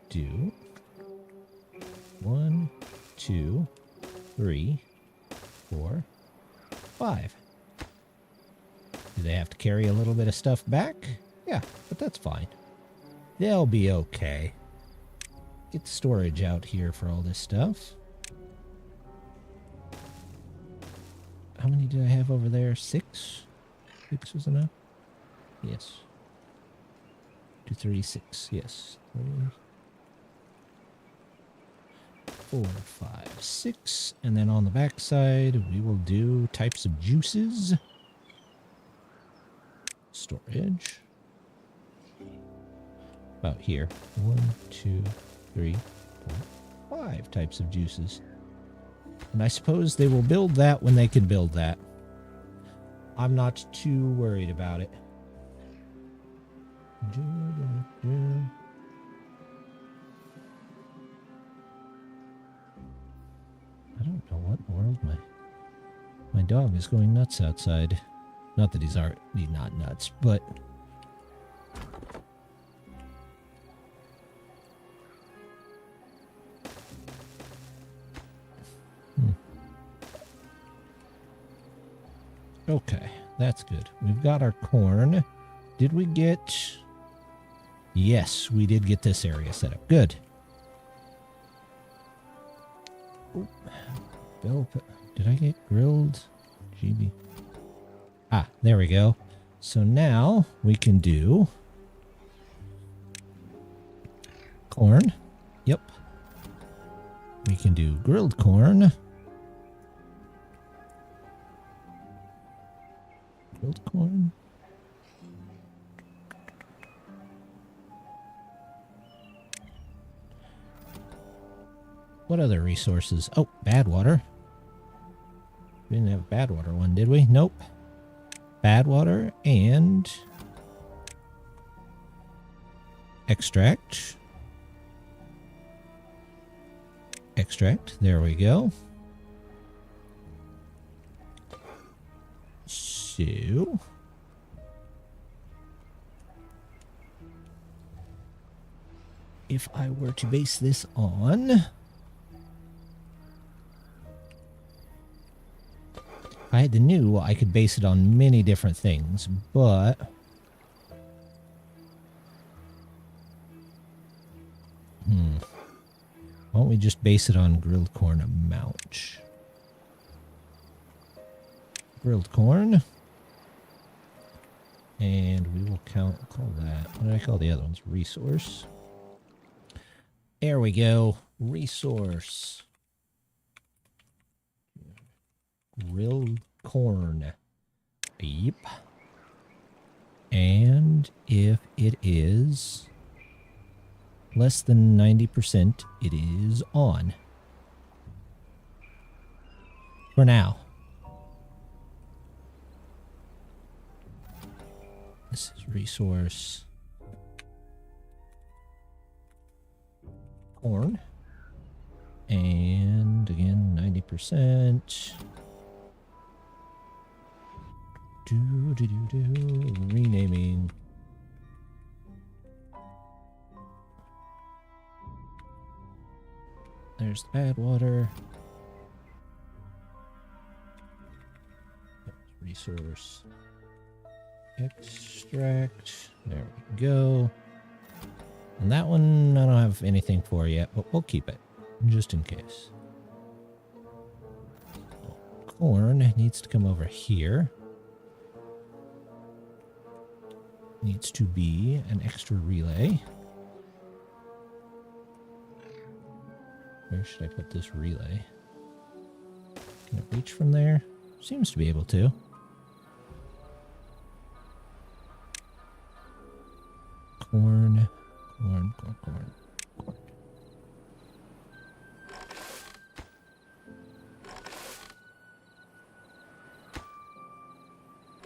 do 1, 2, 3, 4, 5. Do they have to carry a little bit of stuff back? Yeah, but that's fine. They'll be okay. Get the storage out here for all this stuff. How many did I have over there? 6? 6 was enough? Yes. 236, yes. 3, 4, 5, 6. And then on the back side, we will do types of juices. Storage. About here. 1, 2, 3, 4, 5 types of juices. And I suppose they will build that when they can build that. I'm not too worried about it. I don't know what in the world my dog is going nuts outside. Not that he's not nuts, but okay, that's good. We've got our corn. Did we get... Yes, we did get this area set up. Good. Oh, did I get grilled? GB. Ah, there we go. So now we can do corn. Yep. We can do grilled corn. Grilled corn. What other resources? Oh, bad water. We didn't have a bad water one, did we? Nope. Bad water and extract. Extract. There we go. So if I were to base this on... If I had the new, I could base it on many different things, but... Why don't we just base it on grilled corn amount? Grilled corn. And we will call that... What did I call the other ones? Resource. There we go. Resource. Grilled corn. Yep. And if it is less than 90%, it is on. For now. This is resource. Corn. And again, 90%. Renaming. There's the bad water. Resource. Extract. There we go. And that one I don't have anything for yet, but we'll keep it just in case. Corn needs to come over here. Needs to be an extra relay. Where should I put this relay? Can it reach from there? Seems to be able to. Corn, corn, corn, corn, corn.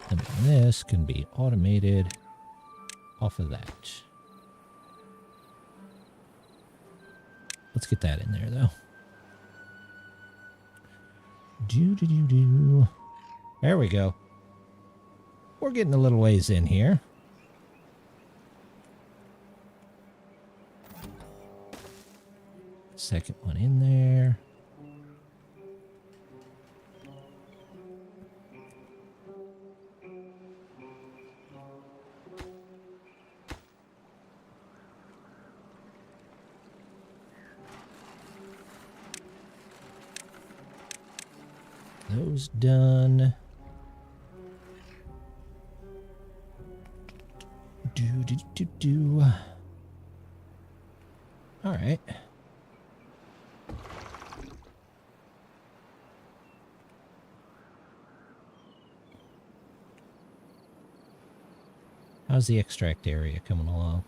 And then this can be automated off of that. Let's get that in there, though. Do. There we go. We're getting a little ways in here. Second one in there. Those done. Do. All right. How's the extract area coming along?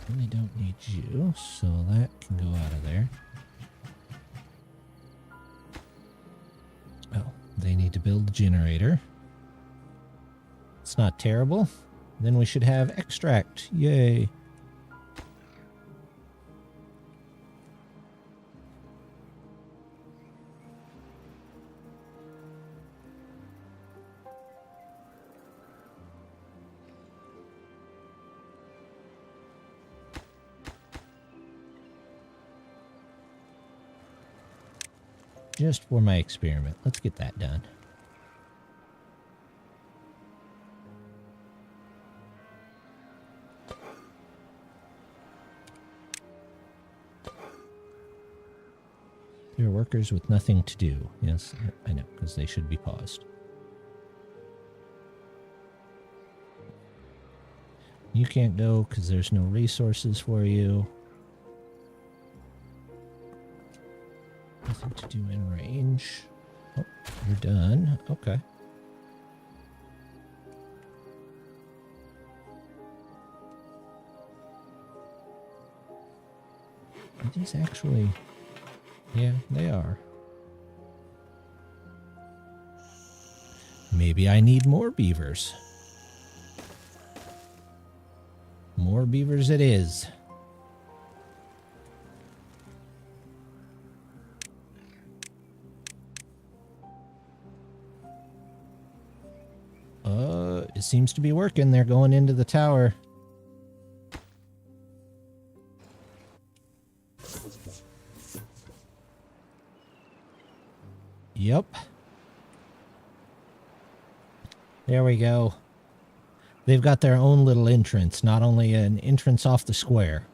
Really don't need you, so that can go out of there. Oh, they need to build the generator. It's not terrible. Then we should have extract. Yay. Just for my experiment. Let's get that done. There are workers with nothing to do. Yes, I know, because they should be paused. You can't go because there's no resources for you. Nothing to do in range. Oh, you're done. Okay. Are these actually... Yeah, they are. Maybe I need more beavers. More beavers it is. It seems to be working. They're going into the tower. Yep. There we go. They've got their own little entrance, not only an entrance off the square.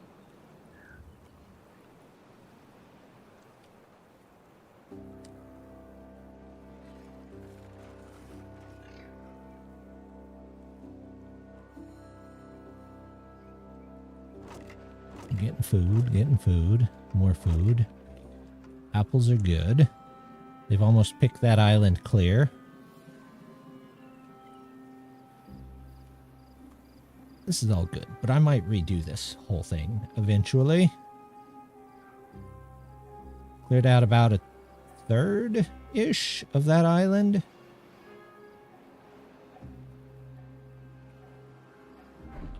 Getting food, more food. Apples are good. They've almost picked that island clear. This is all good, but I might redo this whole thing eventually. Cleared out about a third-ish of that island.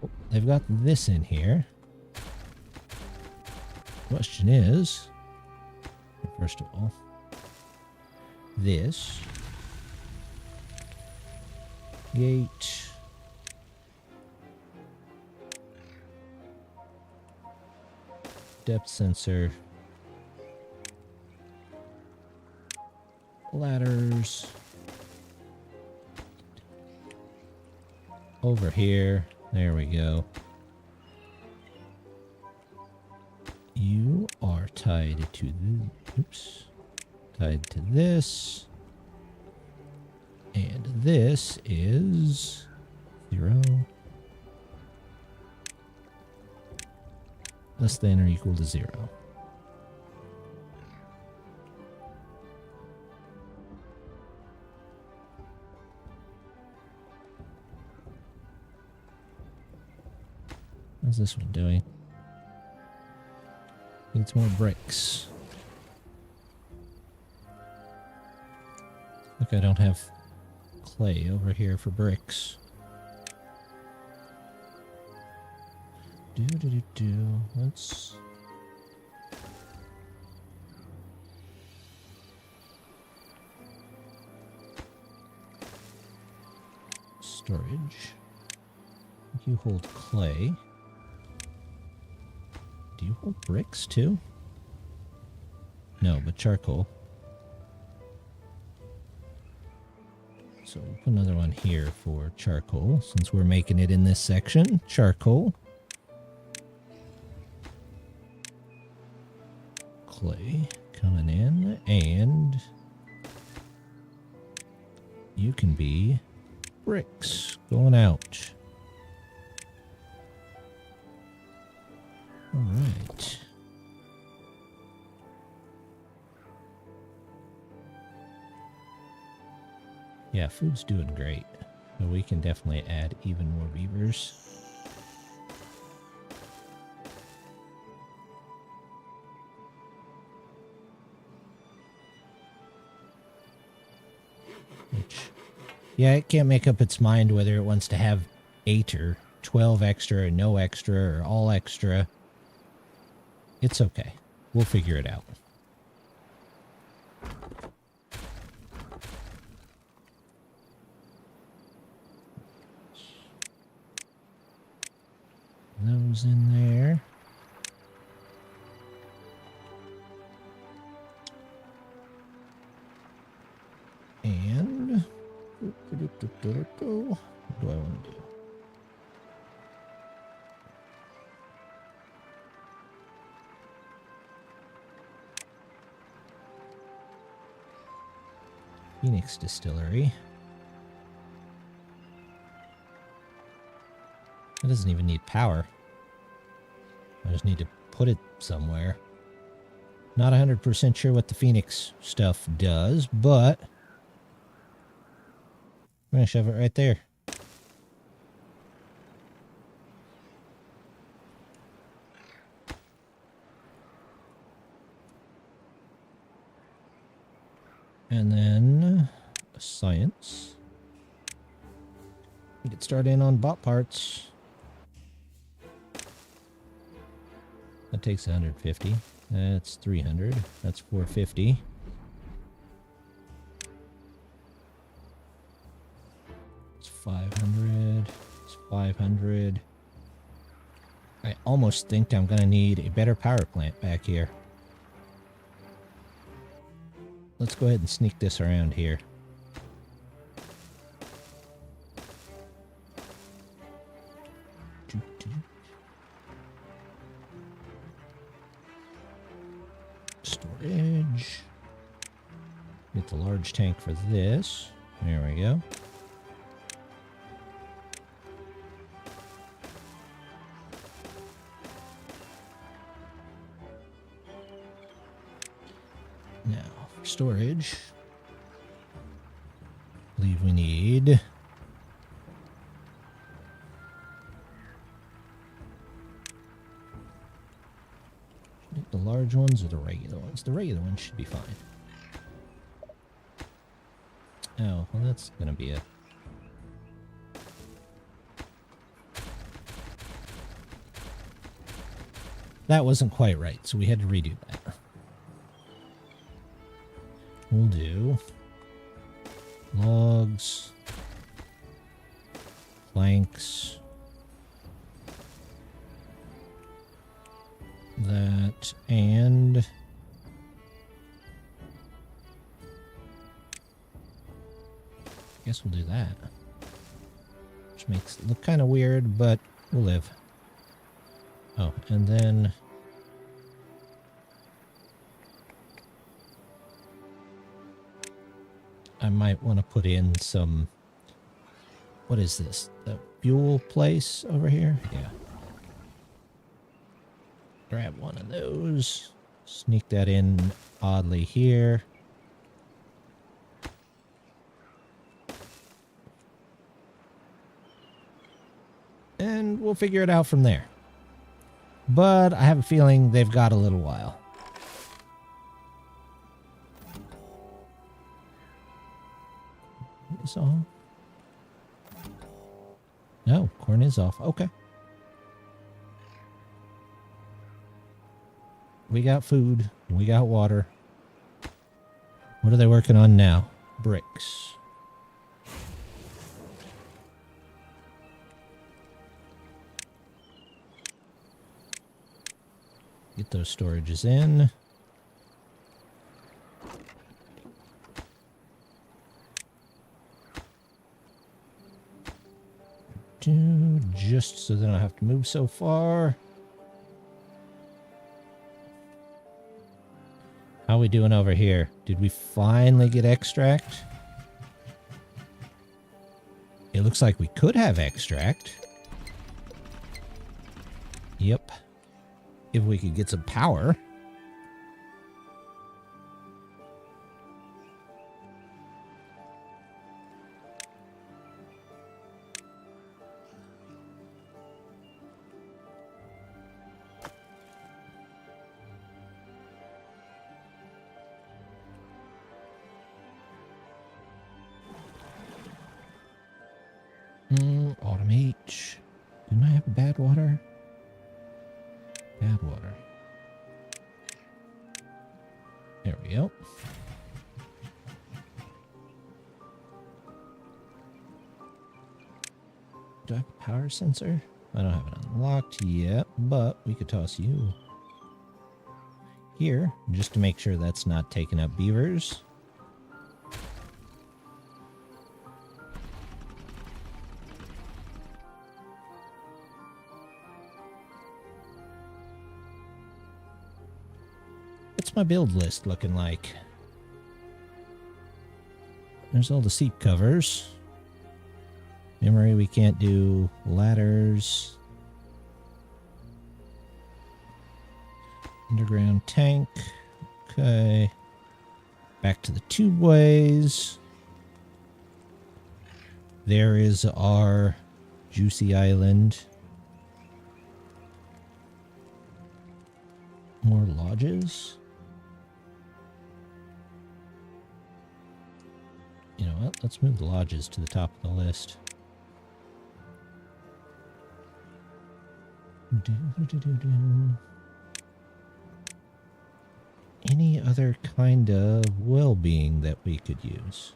Oh, they've got this in here. Question is, first of all, this gate. Depth sensor. Ladders. Over here. There we go. You are tied to tied to this. And this is 0. Less than or equal to 0. How's this one doing? Needs more bricks. Look, I don't have clay over here for bricks. Let's... Storage. You hold clay. Do you hold bricks too? No, but charcoal. So we'll put another one here for charcoal, since we're making it in this section. Charcoal. Clay coming in, and you can be bricks going out. All right. Yeah, food's doing great. So we can definitely add even more beavers. Yeah, it can't make up its mind whether it wants to have 8 or 12 extra or no extra or all extra. It's okay. We'll figure it out. Those in there. And what do I want to do? Phoenix Distillery. It doesn't even need power. I just need to put it somewhere. Not 100% sure what the Phoenix stuff does, but I'm going to shove it right there. And then science. Get started in on bot parts. That takes 150. That's 300. That's 450. It's 500. It's 500. I almost think I'm going to need a better power plant back here. Let's go ahead and sneak this around here. Storage. Get the large tank for this. There we go. Now, for storage, I believe we need the large ones or the regular ones. The regular ones should be fine. Oh, well, that's gonna be a... That wasn't quite right, so we had to redo that. We'll do logs, planks, that, and I guess we'll do that. Which makes it look kind of weird, but we'll live. Oh, and then I might want to put in some, what is this? The fuel place over here? Yeah. Grab one of those. Sneak that in oddly here. And we'll figure it out from there. But I have a feeling they've got a little while. Is off? No, corn is off. Okay. We got food. We got water. What are they working on now? Bricks. Get those storages in. Just so they don't have to move so far. How are we doing over here? Did we finally get extract? It looks like we could have extract. Yep. If we could get some power. Automate. Didn't I have a bad water? Bad water. There we go. Do I have a power sensor? I don't have it unlocked yet, but we could toss you here just to make sure that's not taking up beavers. What's my build list looking like? There's all the seat covers. Memory, we can't do ladders. Underground tank. Okay. Back to the tubeways. There is our juicy island. More lodges. You know what? Let's move the lodges to the top of the list. Any other kind of well-being that we could use?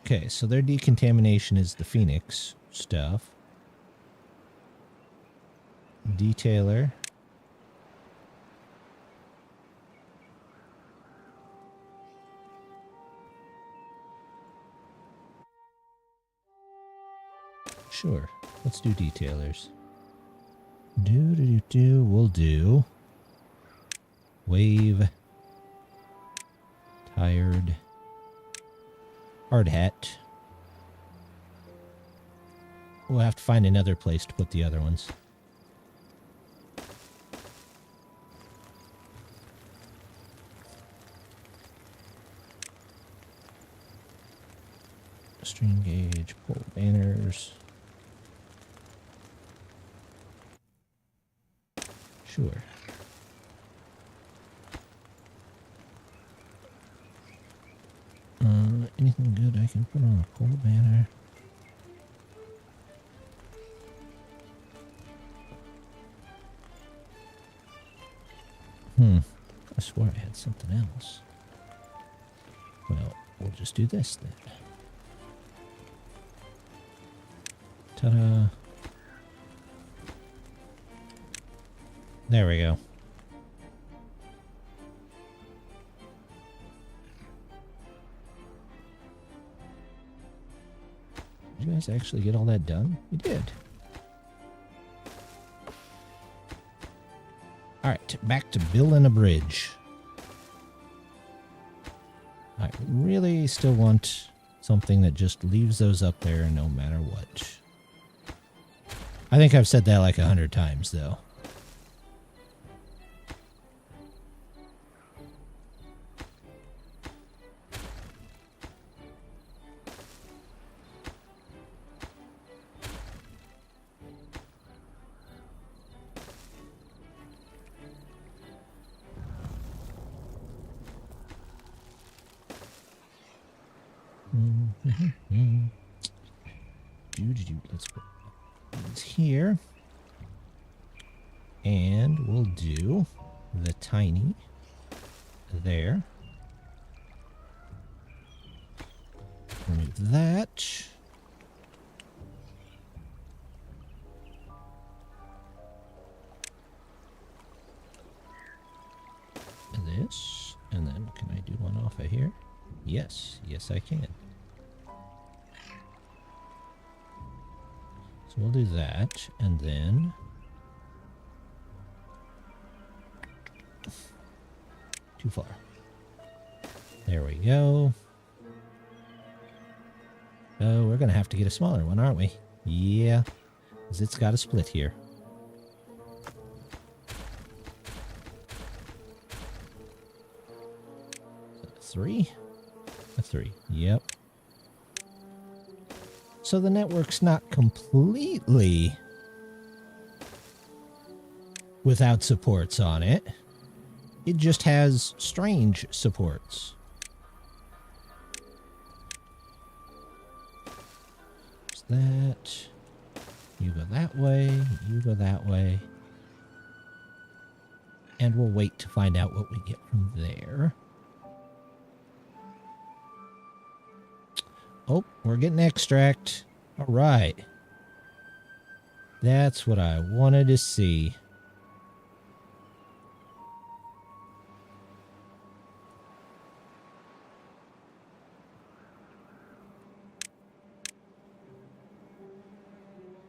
Okay, so their decontamination is the Phoenix stuff. Detailer. Sure, let's do detailers. We'll do wave, tired, hard hat. We'll have to find another place to put the other ones. String gauge, pole banners. Sure. Anything good I can put on a pole banner? I swear I had something else. Well, we'll just do this then. Ta-da. There we go. Did you guys actually get all that done? You did. Alright, back to building a bridge. I really still want something that just leaves those up there no matter what. I think I've said that like 100 times, though. Let's put these here. And we'll do the tiny there. Remove that. And this. And then can I do one off of here? Yes. Yes, I can. So we'll do that, and then too far. There we go. Oh, we're gonna have to get a smaller one, aren't we? Yeah, because it's got a split here. Three? A three. Yep. So the network's not completely without supports on it. It just has strange supports. There's that. You go that way. You go that way. And we'll wait to find out what we get from there. Oh, we're getting extract. All right. That's what I wanted to see.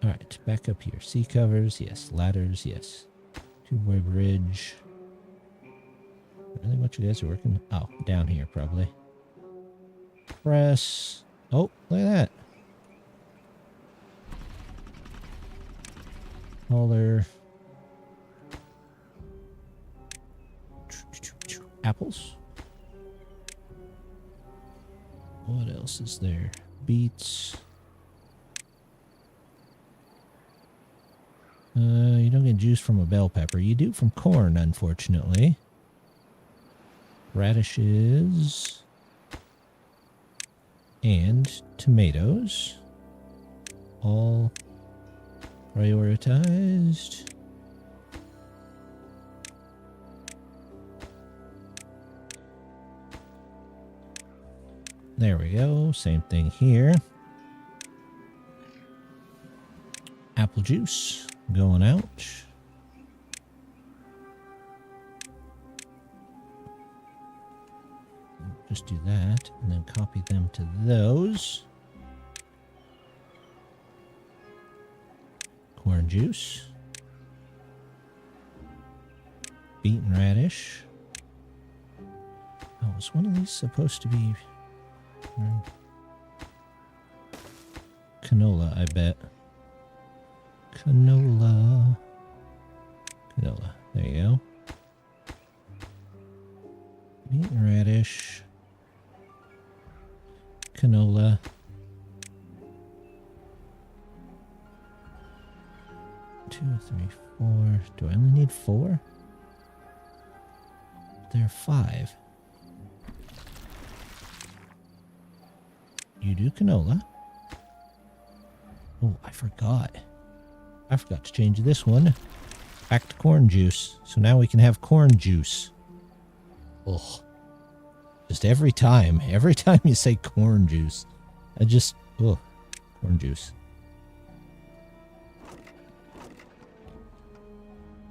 All right, back up here. Sea covers, yes. Ladders, yes. Two-way bridge. Really what you guys are working? Oh, down here probably. Press. Oh, look at that. Hauler. Apples. What else is there? Beets. You don't get juice from a bell pepper. You do from corn, unfortunately. Radishes. And tomatoes. All prioritized. There we go. Same thing here. Apple juice going out. Just do that and then copy them to those. Corn juice. Beet and radish. Oh, is one of these supposed to be canola, I bet. Canola. Canola. There you go. Beet and radish. Canola. Two, three, four. Do I only need 4? There are 5. You do canola. Oh, I forgot. I forgot to change this one back to corn juice. So now we can have corn juice. Oh, just every time you say corn juice, corn juice.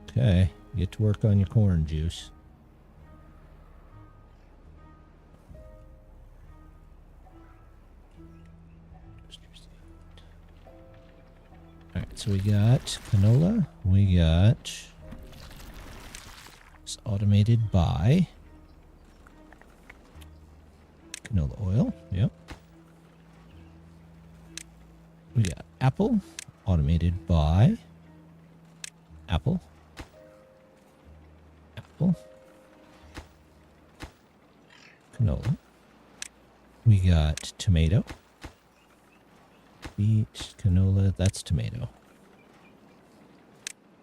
Okay, get to work on your corn juice. Alright, so we got canola. We got it's automated by canola oil. Yep. We got apple. Automated by apple. Apple. Canola. We got tomato. Beet, canola, that's tomato.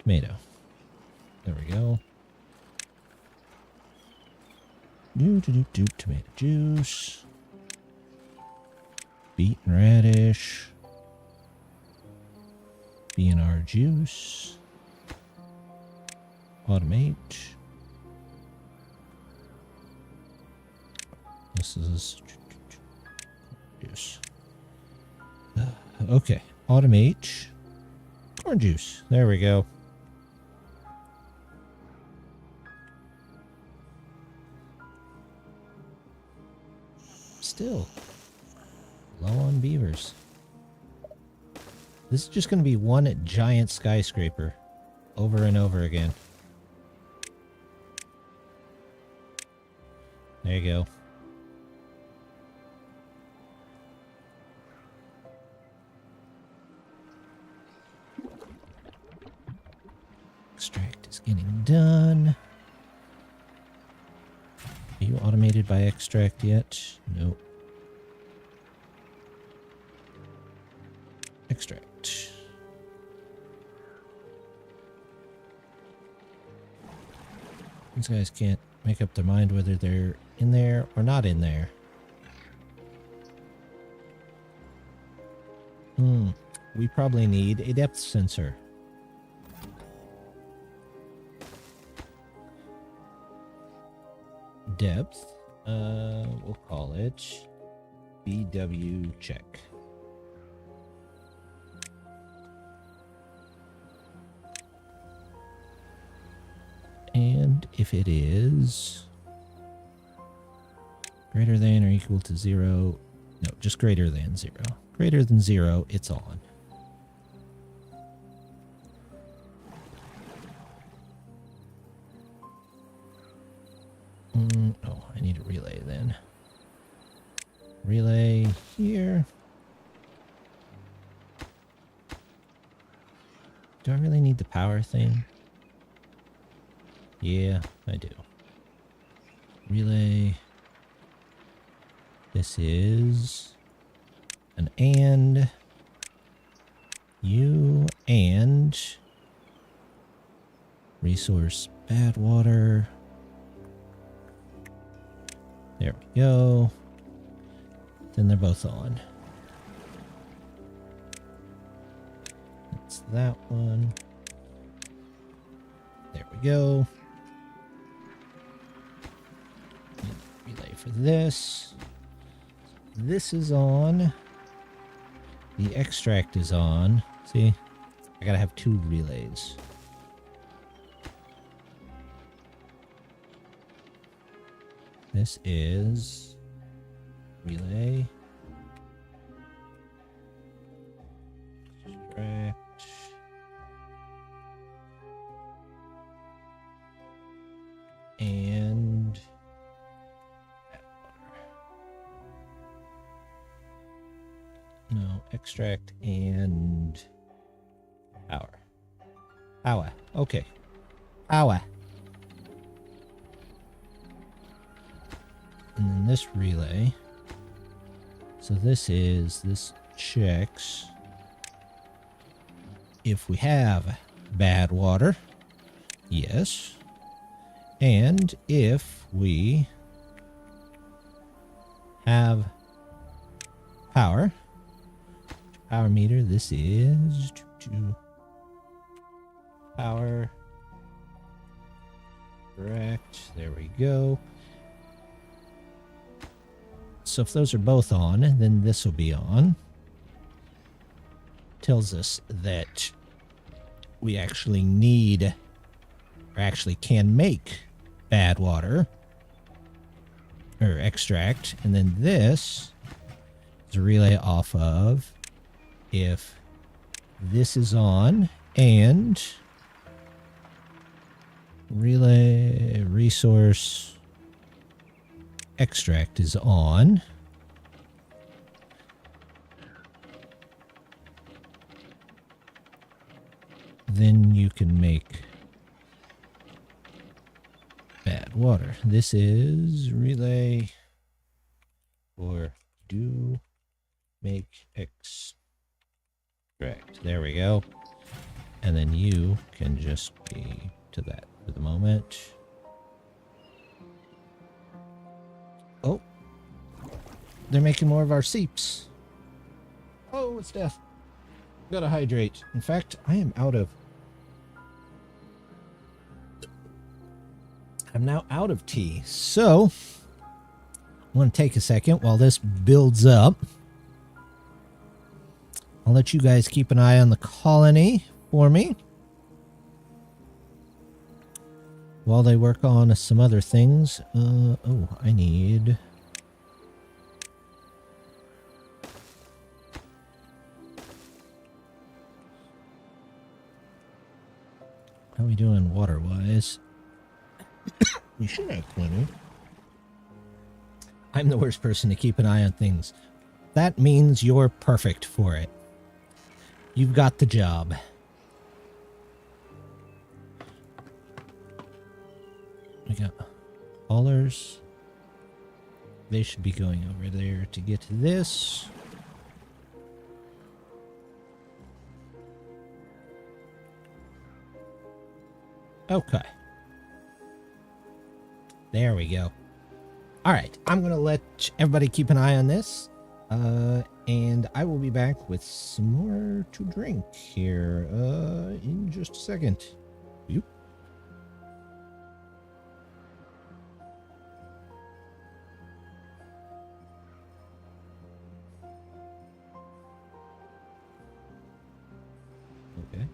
Tomato. There we go. Tomato juice. Beet and radish. BNR juice. Automate. This is juice. Okay, automate corn juice. There we go. Still low on beavers. This is just going to be one giant skyscraper over and over again. There you go. Extract is getting done. Are you automated by extract yet? Nope. Extract. These guys can't make up their mind whether they're in there or not in there. We probably need a depth sensor. Depth, we'll call it BW check. And if it is greater than or equal to 0, no, just greater than 0. Greater than 0, it's on. Oh, I need a relay then. Relay here. Do I really need the power thing? Yeah, I do. Relay. This is an and. You and. Resource bad water. There we go. Then they're both on. That's that one. There we go. Relay for this. this is on. The extract is on. See? I gotta have 2 relays. This is relay. Extract. And no, extract and power. Power. Okay. Power. And then this relay. So this checks if we have bad water. Yes. And if we have power meter, this is power. Correct. There we go. So if those are both on, then this will be on. Tells us that we actually need, or actually can make, bad water or extract. And then this is a relay off of if this is on and relay resource extract is on. Then you can make bad water. This is relay or do make extract. There we go. And then you can just be to that for the moment. Oh, they're making more of our seeps. Oh, it's death. Gotta hydrate. In fact, I am out of... I'm now out of tea. So, I want to take a second while this builds up. I'll let you guys keep an eye on the colony for me while they work on some other things. Oh, I need... How are we doing water-wise? We should have plenty. I'm the worst person to keep an eye on things. That means you're perfect for it. You've got the job. We got haulers. They should be going over there to get to this. Okay. There we go. All right. I'm going to let everybody keep an eye on this. And I will be back with some more to drink here in just a second. Yep. Okay.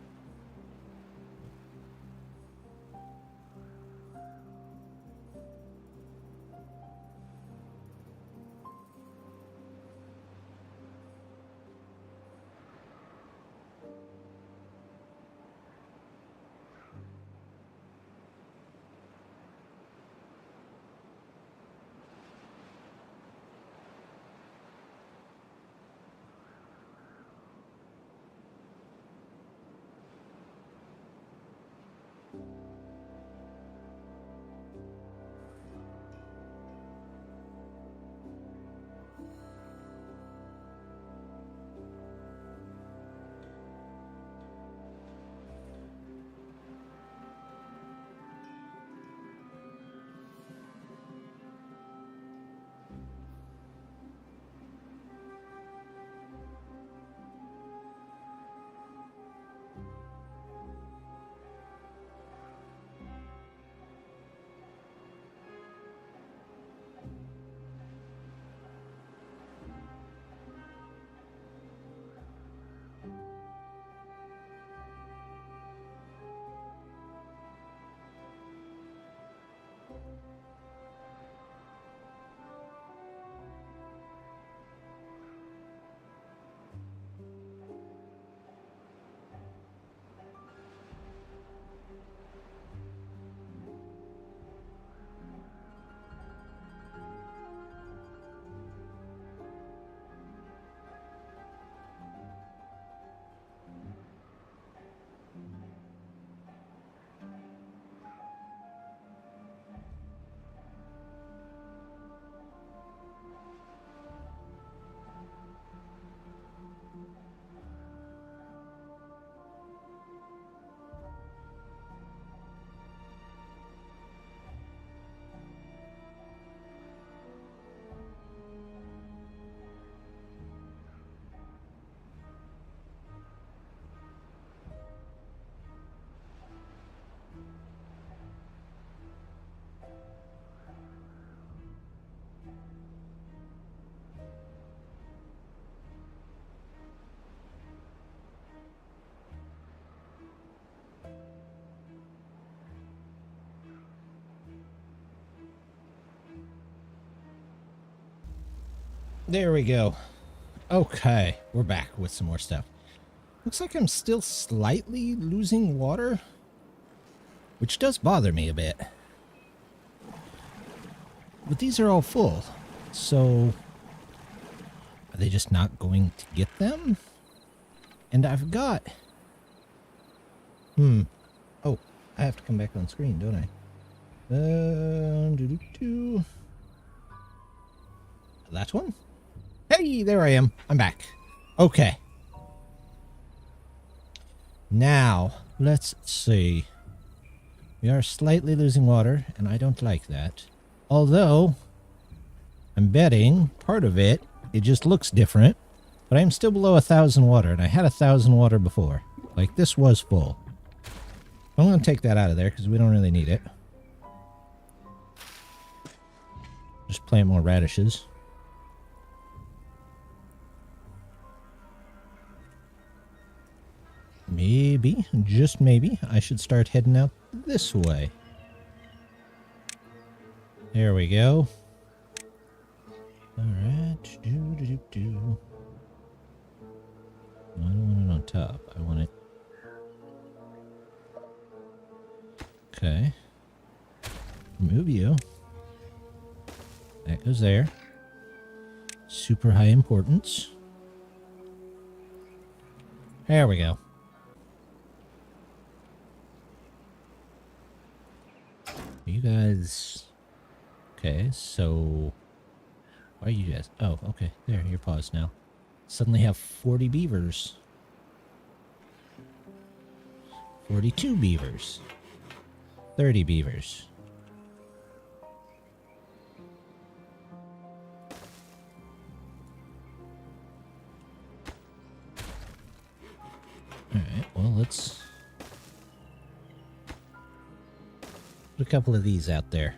There we go. Okay, we're back with some more stuff. Looks like I'm still slightly losing water, which does bother me a bit. But these are all full, so are they just not going to get them? And I've got... Oh, I have to come back on screen, don't I? That one? Hey, there I am. I'm back. Okay. Now, let's see. We are slightly losing water, and I don't like that. Although, I'm betting part of it just looks different, but I'm still below 1,000 water, and I had 1,000 water before. Like, this was full. I'm going to take that out of there, because we don't really need it. Just plant more radishes. Maybe, just maybe, I should start heading out this way. There we go. Alright. I don't want it on top. I want it... Okay. Move you. That goes there. Super high importance. There we go. You guys... Okay, so... Why are you guys... Oh, okay. There, you're paused now. Suddenly have 40 beavers. 42 beavers. 30 beavers. Alright, well, let's... put a couple of these out there.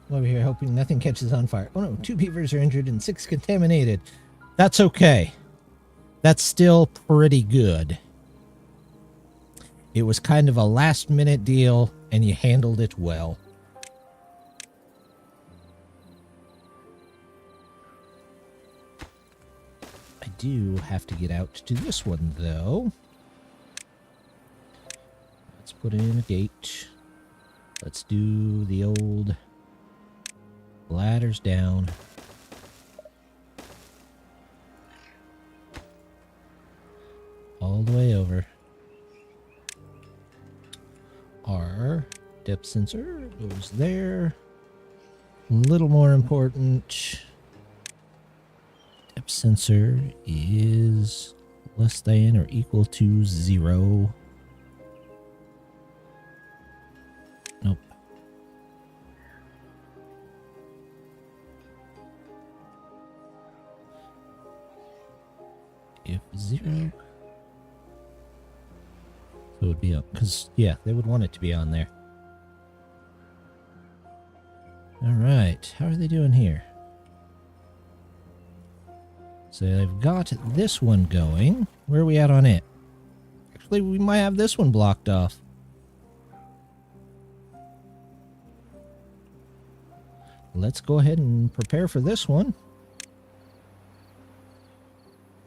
I'm over here hoping nothing catches on fire. Oh no, 2 beavers are injured and 6 contaminated. That's okay. That's still pretty good. It was kind of a last-minute deal, and you handled it well. I do have to get out to this one, though. Let's put in a gate. Let's do the old ladders down. All the way over. Our depth sensor goes there. A little more important. Depth sensor is less than or equal to 0. Nope. If 0. So it would be up, because, yeah, they would want it to be on there. Alright, how are they doing here? So they've got this one going. Where are we at on it? Actually, we might have this one blocked off. Let's go ahead and prepare for this one.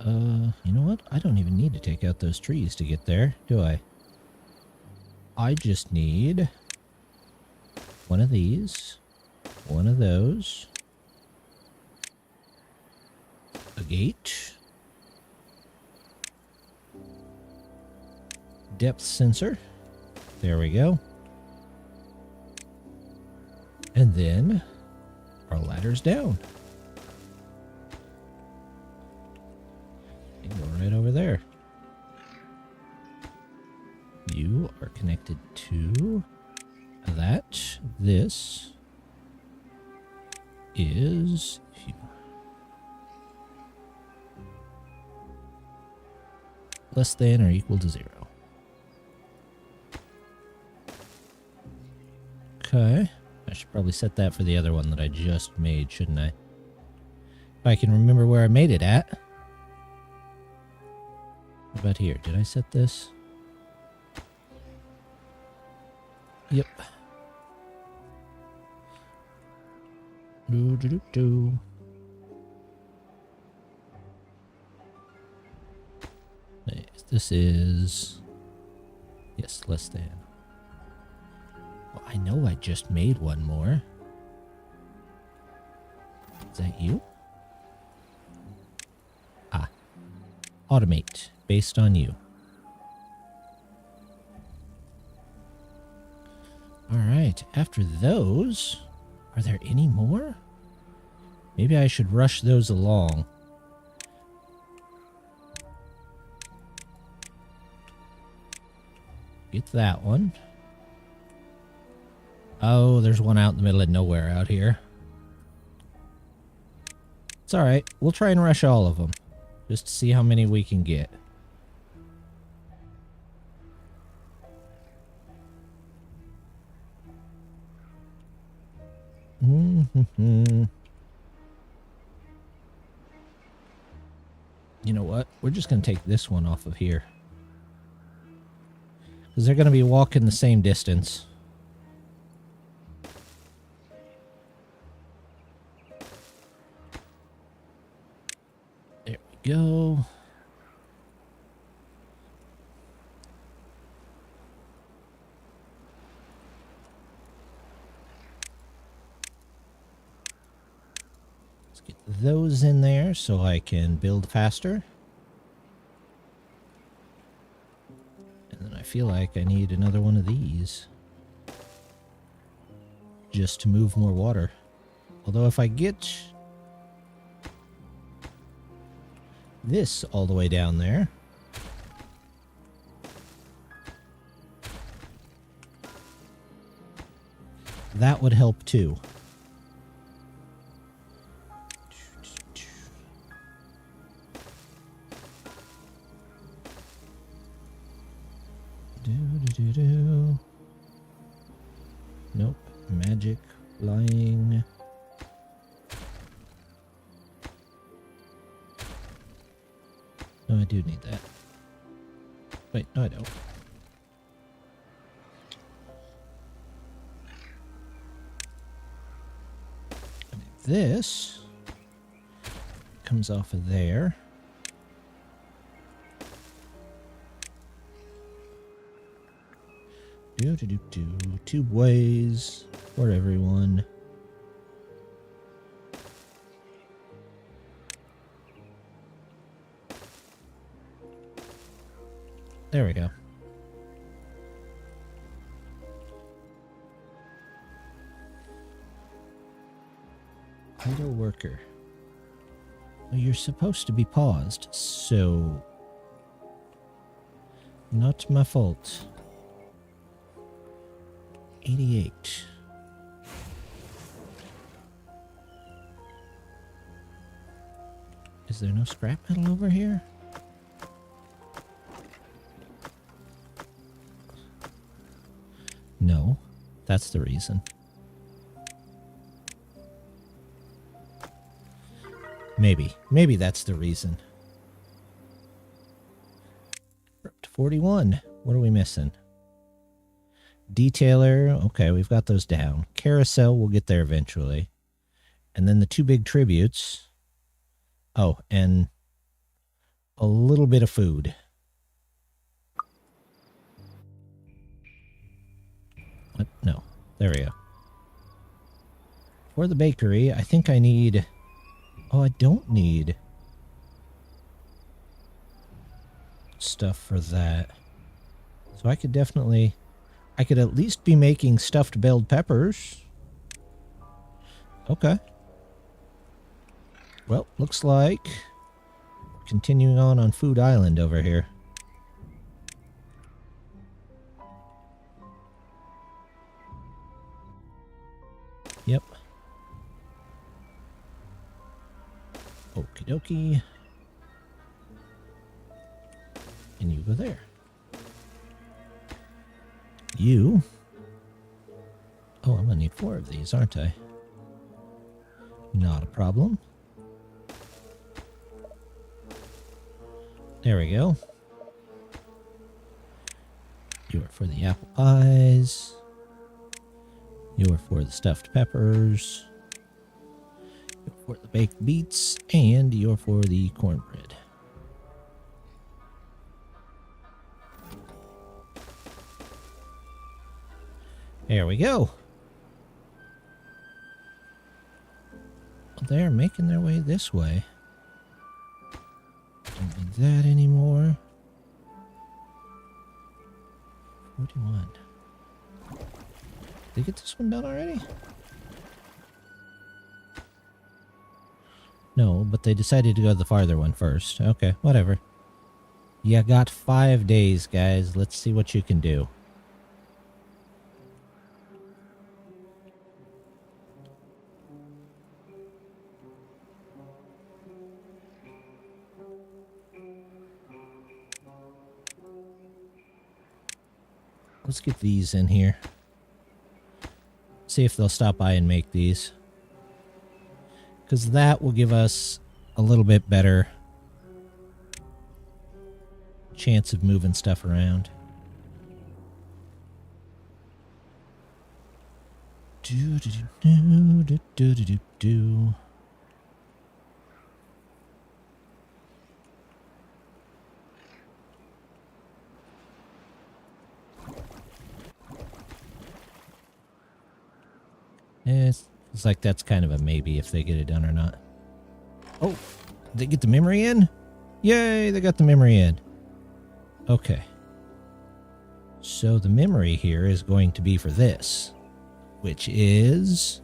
You know what? I don't even need to take out those trees to get there, do I? I just need one of these, one of those, a gate, depth sensor, there we go, and then our ladders down. And go right over there. You are connected to that. This is less than or equal to 0. Okay. I should probably set that for the other one that I just made, shouldn't I? If I can remember where I made it at. What about here? Did I set this? Yep. Do, do, do, do. This is... Yes, less than. Well, I know I just made one more. Is that you? Ah. Automate. Based on you. Alright, after those... Are there any more? Maybe I should rush those along. Get that one. Oh, there's one out in the middle of nowhere out here. It's alright. We'll try and rush all of them. Just to see how many we can get. You know what? We're just going to take this one off of here. Because they're going to be walking the same distance. There we go. Let's get those in there so I can build faster. I feel like I need another one of these just to move more water. Although if I get this all the way down there, that would help too. Nope. Magic. Flying. No, I do need that. Wait, no I don't. And this comes off of there. Tube ways for everyone. There we go. Idle worker. Well, you're supposed to be paused, so not my fault. 88. Is there no scrap metal over here? No, that's the reason. Maybe that's the reason. We're up to 41. What are we missing? Detailer, okay, we've got those down. Carousel, we'll get there eventually. And then the two big tributes. Oh, and a little bit of food. What? No, there we go. For the bakery, I think I need... Oh, I don't need stuff for that. So I could definitely... I could at least be making stuffed bell peppers. Okay. Well, looks like we're continuing on Food Island over here. Yep. Okie dokie. And you go there. You... Oh, I'm gonna need 4 of these, aren't I? Not a problem. There we go. You are for the apple pies. You are for the stuffed peppers. for the baked beets, and you're for the cornbread. There we go. They're making their way this way. Don't need that anymore. 41. Did they get this one done already? No, but they decided to go the farther one first. Okay, whatever. You got 5 days, guys. Let's see what you can do. Let's get these in here. See if they'll stop by and make these. Because that will give us a little bit better chance of moving stuff around. Do do do do do do do do. It's like that's kind of a maybe if they get it done or not. Oh, they get the memory in? Yay, they got the memory in. Okay. So the memory here is going to be for this, which is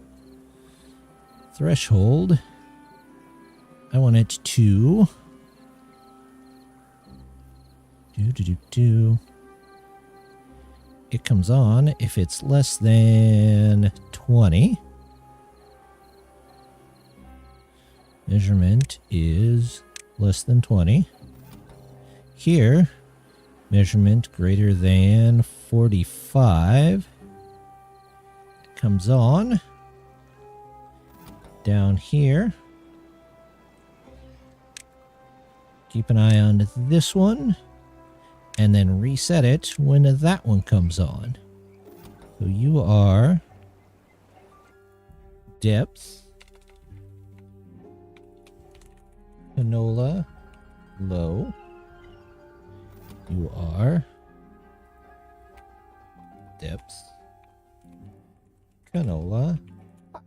threshold. I want it to It comes on if it's less than 20. Measurement is less than 20. Here, measurement greater than 45. It comes on. Down here. Keep an eye on this one. And then reset it when that one comes on. So you are depth. Canola low. You are depth. Canola high.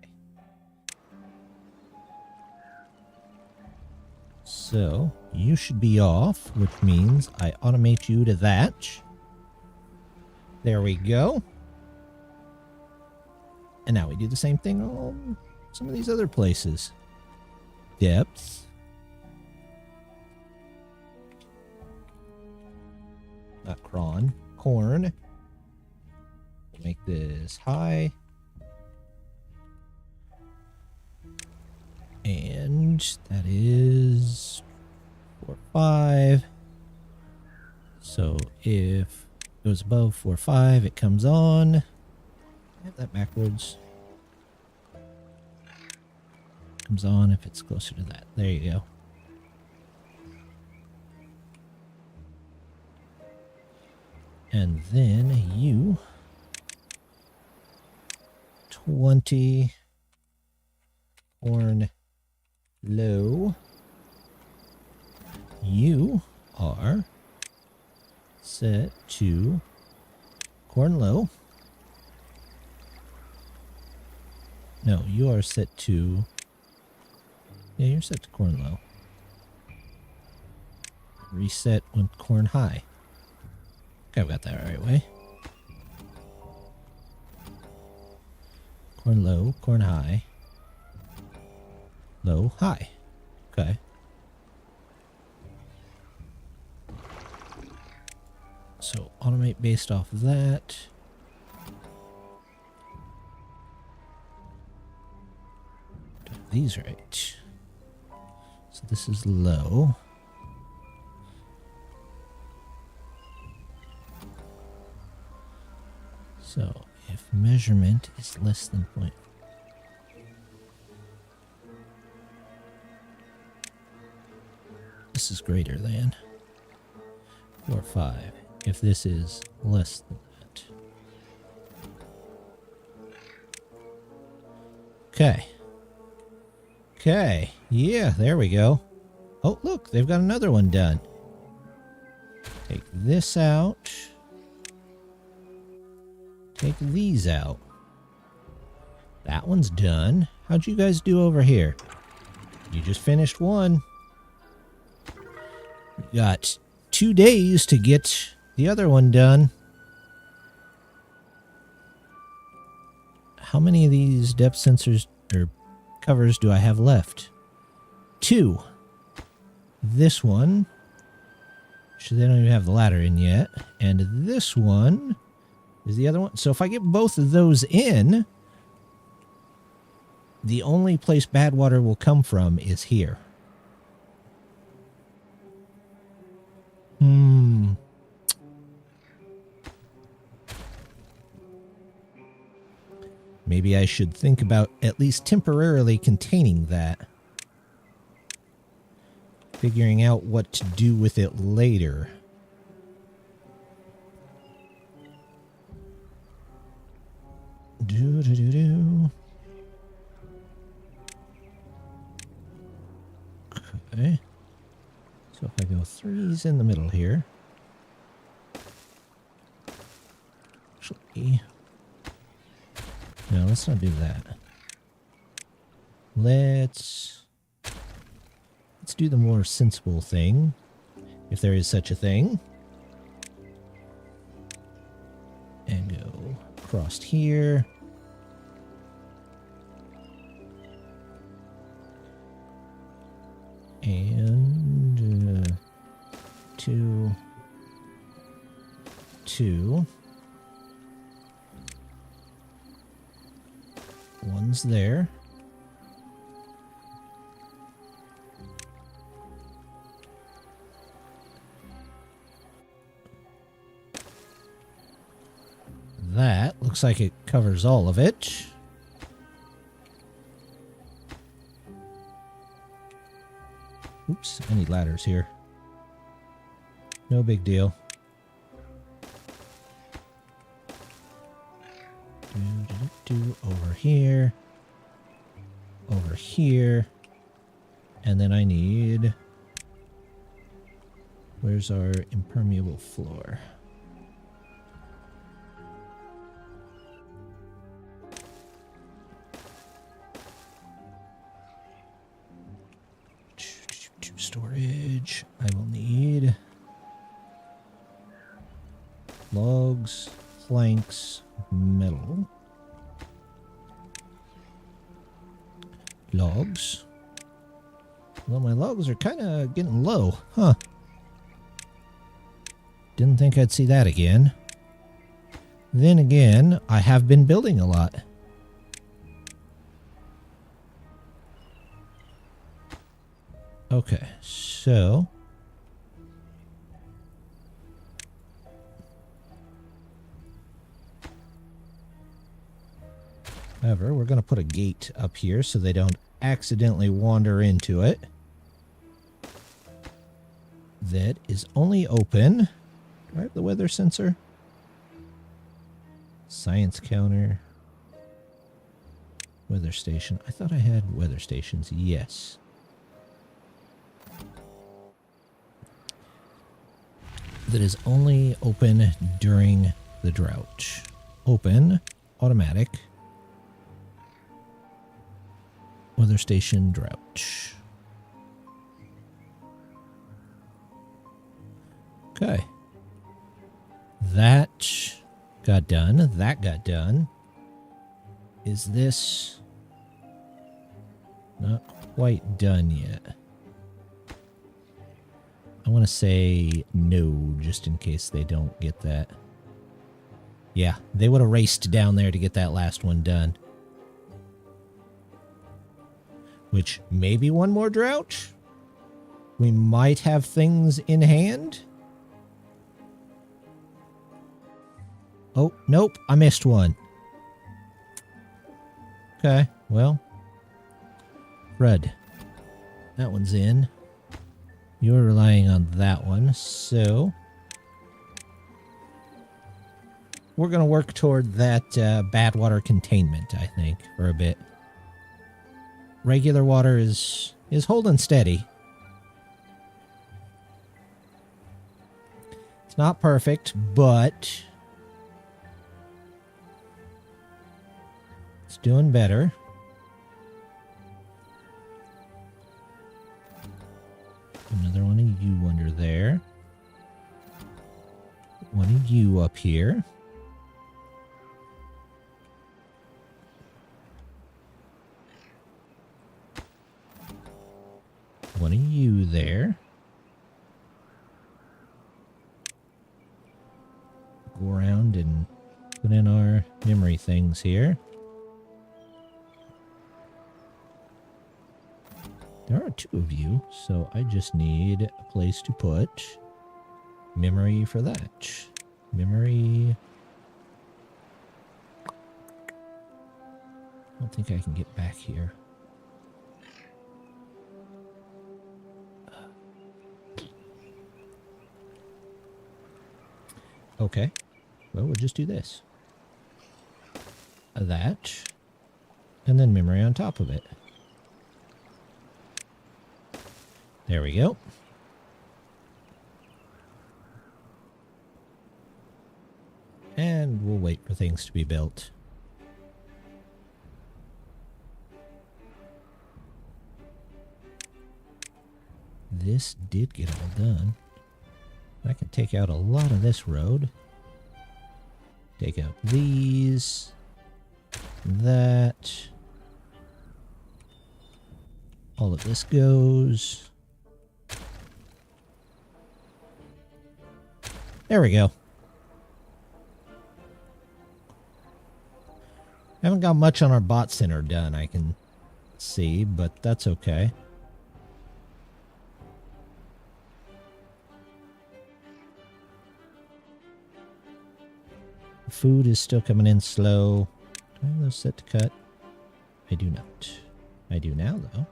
So you should be off, which means I automate you to that. There we go. And now we do the same thing on some of these other places. Depth. Not cron. Corn. We'll make this high. And that is 4, 5. So if it goes above 4, 5, it comes on. I have that backwards. Comes on if it's closer to that. There you go. And then you 20 corn low. You are set to corn low. No, you are set to... Yeah, you're set to corn low. Reset when corn high. Okay, I've got that right way. Corn low, corn high. Low, high. Okay. So automate based off of that. Do these right. So this is low. So if measurement is less than point. This is greater than 4, 5. If this is less than that. Okay. Okay. Yeah, there we go. Oh, look, they've got another one done. Take this out. Take these out. That one's done. How'd you guys do over here? You just finished one. You got 2 days to get the other one done. How many of these depth sensors or covers do I have left? 2. This one. They don't even have the ladder in yet. And this one is the other one. So if I get both of those in, the only place bad water will come from is here. Maybe I should think about at least temporarily containing that. Figuring out what to do with it later. Okay. So if I go 3s in the middle here. Actually, no, let's not do that. Let's do the more sensible thing, if there is such a thing. And go across here. And 2, 2. One's there. That looks like it covers all of it. Oops, I need ladders here. No big deal. Over here. Over here. And then I need... Where's our impermeable floor? Storage. I will need logs, planks, metal. Logs. Well, my logs are kind of getting low. Huh. Didn't think I'd see that again. Then again, I have been building a lot. Okay, so... However, we're going to put a gate up here so they don't accidentally wander into it. That is only open... Do I have the weather sensor? Science counter. Weather station. I thought I had weather stations. Yes. That is only open during the drought. Open, automatic, weather station, drought. Okay. That got done. That got done. Is this not quite done yet? I want to say no, just in case they don't get that. Yeah, they would have raced down there to get that last one done. Which, maybe one more drought? We might have things in hand? Oh, nope, I missed one. Okay, well. Fred. That one's in. You're relying on that one, so... We're going to work toward that bad water containment, I think, for a bit. regular water is holding steady. It's not perfect, but it's doing better. Another one of you under there. One of you up here. One of you there. Go around and put in our memory things here. There are two of you, so I just need a place to put memory for that. Memory. I don't think I can get back here. Okay. Well, we'll just do this. That. And then memory on top of it. There we go. And we'll wait for things to be built. This did get all done. I can take out a lot of this road. Take out these. That. All of this goes. There we go. Haven't got much on our bot center done, I can see, but that's okay. Food is still coming in slow. Do I have those set to cut? I do not. I do now, though.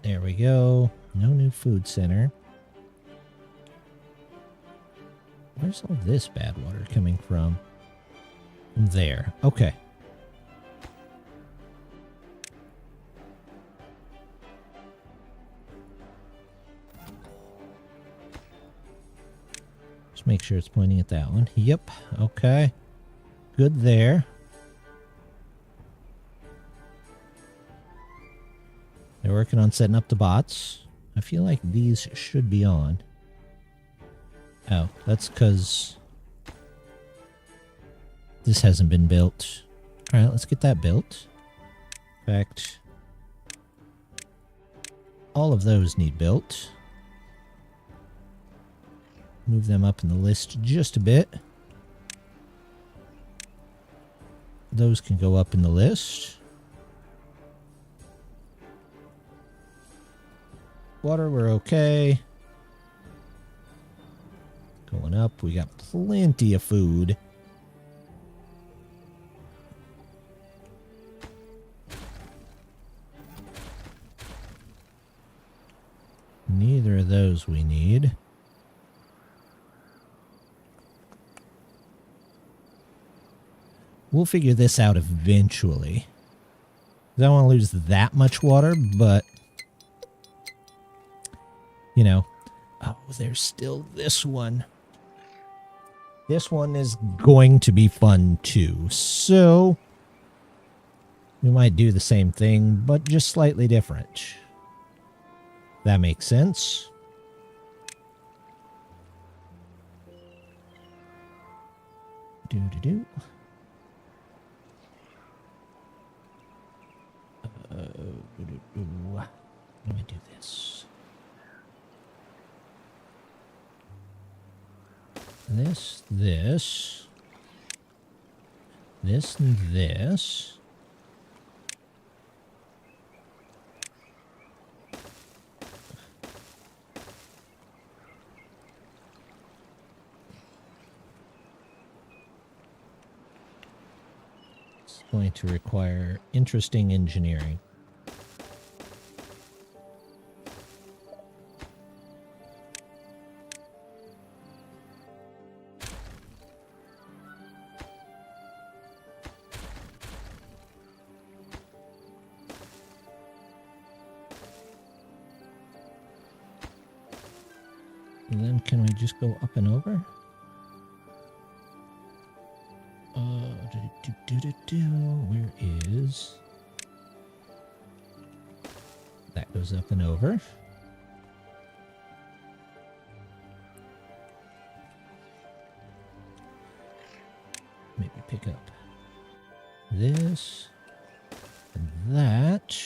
There we go. No new food center. Where's all this bad water coming from? There. Okay. Just make sure it's pointing at that one. Yep. Okay. Good there. They're working on setting up the bots. I feel like these should be on. Oh, that's because this hasn't been built. Alright, let's get that built. In fact, all of those need built. Move them up in the list just a bit. Those can go up in the list. Water, we're okay. Going up, we got plenty of food. Neither of those we need. We'll figure this out eventually. I don't want to lose that much water, but you know. Oh, there's still this one. This one is going to be fun too. So we might do the same thing, but just slightly different. That makes sense. Do. Let me do this. This, and this. It's going to require interesting engineering. And then can we just go up and over? Where is... That goes up and over. Maybe pick up this and that.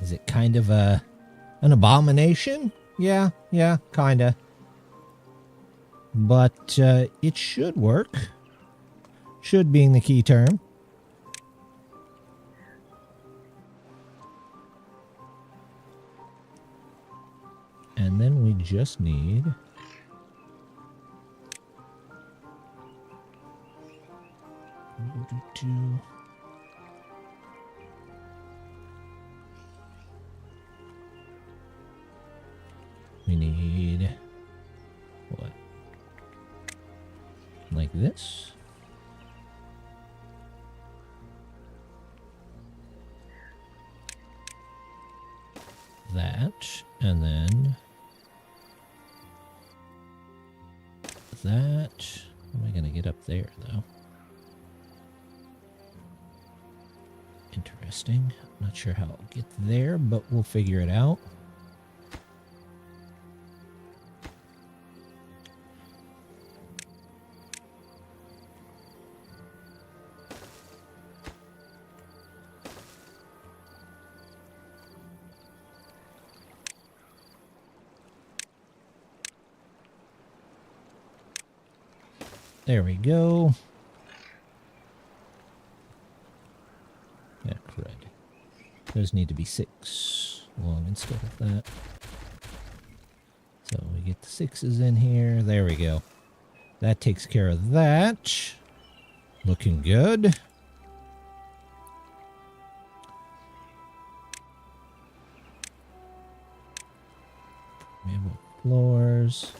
Is it kind of an abomination? Yeah, kinda. But it should work. Should being the key term. And then we just need... We need... What? Like this? That, and then... That... How am I going to get up there, though? Interesting. Not sure how I'll get there, but we'll figure it out. There we go. Yeah, correct. Those need to be 6 long instead of that. So we get the 6s in here. There we go. That takes care of that. Looking good. Floors.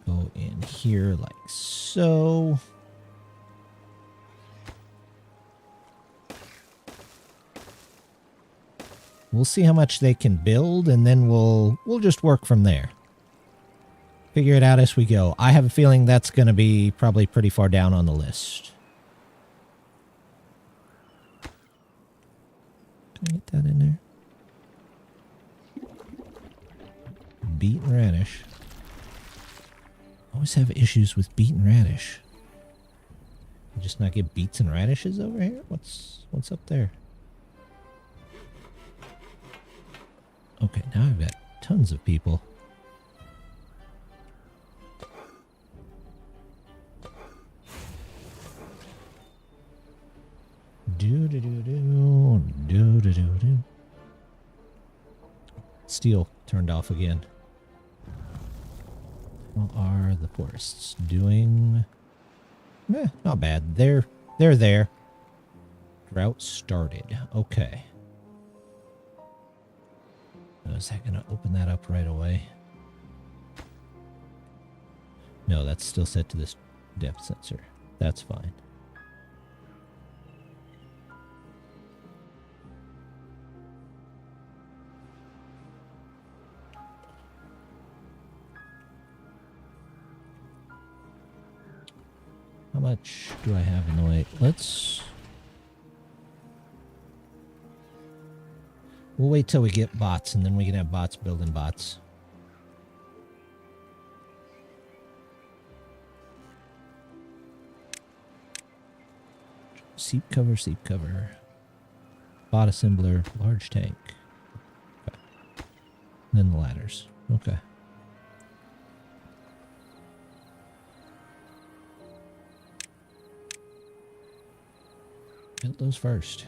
Go in here like so. We'll see how much they can build, and then we'll just work from there. Figure it out as we go. I have a feeling that's going to be probably pretty far down on the list. Can I get that in there? Beaten radish. Always have issues with beaten radish. You just not get beets and radishes over here? What's up there? Okay, now I've got tons of people. Do. Steel turned off again. How are the forests doing? Not bad. They're there. Drought started. Okay. Is that going to open that up right away? No, that's still set to this depth sensor. That's fine. How much do I have in the way? We'll wait till we get bots, and then we can have bots building bots. Seep cover. Bot assembler, large tank. Okay. Then the ladders. Okay. Build those first.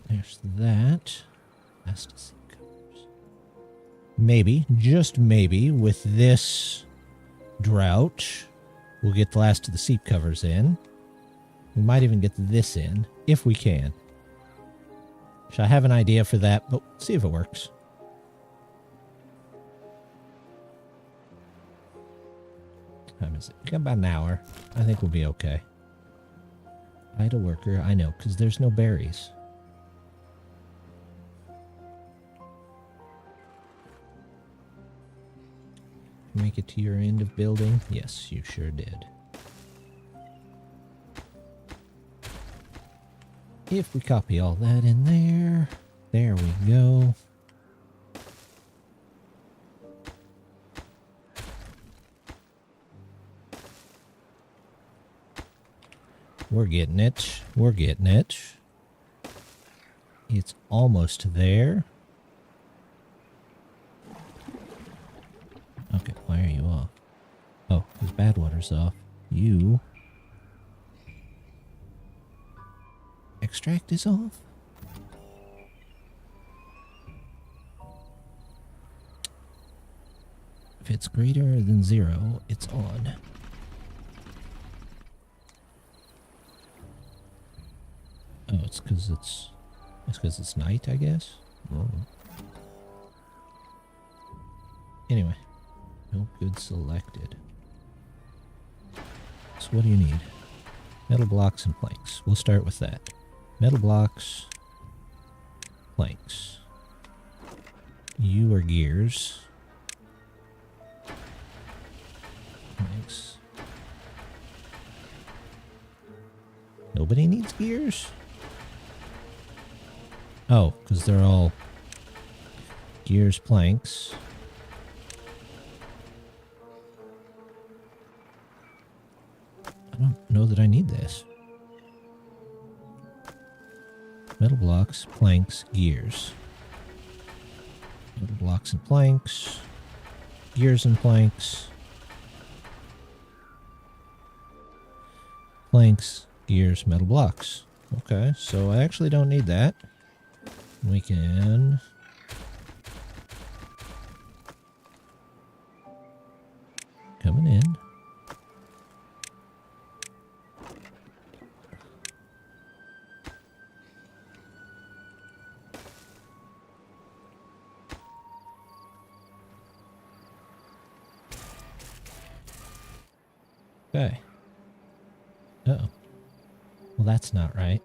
There's that. Last seep covers. Maybe, just maybe, with this drought, we'll get the last of the seep covers in. We might even get this in, if we can. I have an idea for that, but see if it works. time is it? We got about an hour. I think we'll be okay. Idle worker, I know, because there's no berries. Make it to your end of building? Yes, you sure did. If we copy all that in there, there we go. We're getting it. We're getting it. It's almost there. Okay, why are you off? Oh, his bad water's off. You. Extract is off. If it's greater than 0, it's on. Oh, it's because it's night, I guess. Oh. Anyway, no goods selected. So what do you need? Metal blocks and planks. We'll start with that. Metal blocks, planks. You are gears. Planks. Nobody needs gears? Oh, because they're all gears, planks. I don't know that I need this. Metal blocks, planks, gears. Metal blocks and planks. Gears and planks. Planks, gears, metal blocks. Okay, so I actually don't need that. We can... Coming in. Okay. Uh-oh. Well, that's not right.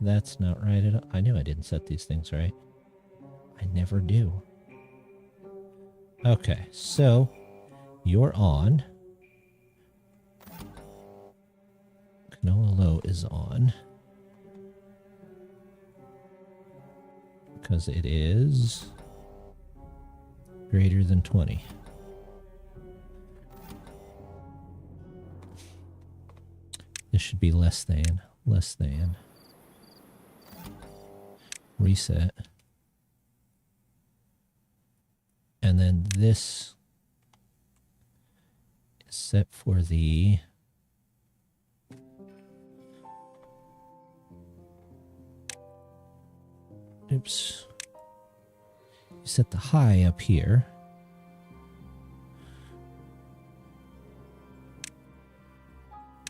That's not right at all. I knew I didn't set these things right. I never do. Okay, so you're on. Canola low is on. Because it is greater than 20. This should be less than. Reset. And then this is set for the oops. You set the high up here.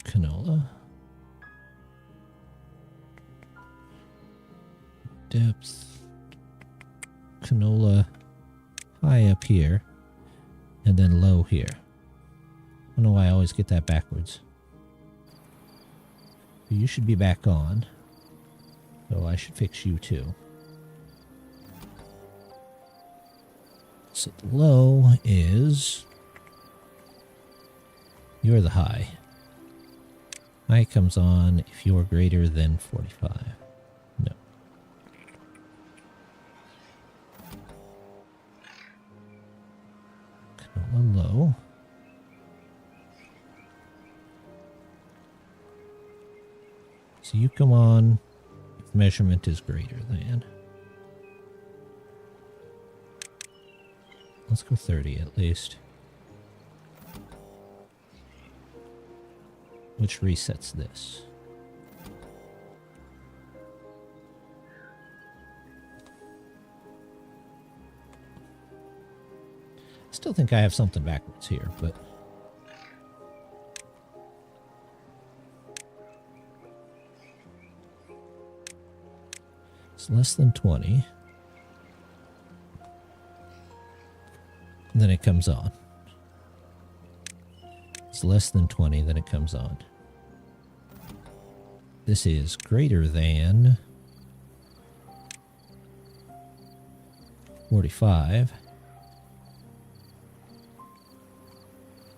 Canola. Depth. Canola high up here. And then low here. I don't know why I always get that backwards. You should be back on. So I should fix you too. So the low is... You're the high. High comes on if you're greater than 45. No. Canola low. So you come on if measurement is greater than. Let's go 30 at least. Which resets this. Still think I have something backwards here, but... It's less than 20. Then it comes on. it's less than 20, then it comes on. This is greater than 45.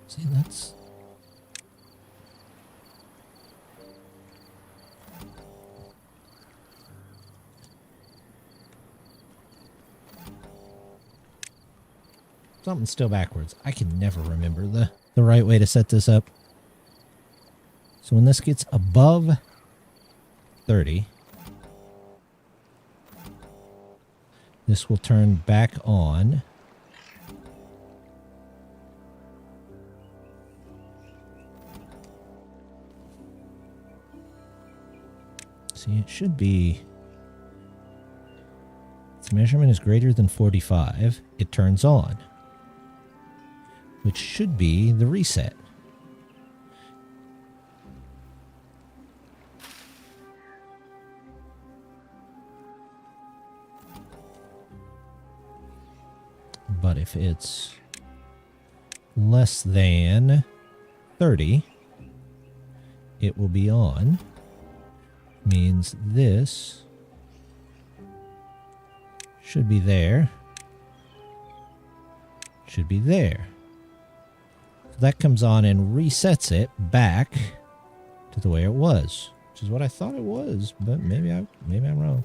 See, that's... Something's still backwards. I can never remember the right way to set this up. So when this gets above 30, this will turn back on. See, it should be... Its measurement is greater than 45. It turns on, which should be the reset. But if it's less than 30, it will be on. Means this should be there. Should be there. So that comes on and resets it back to the way it was, which is what I thought it was, but maybe I'm wrong.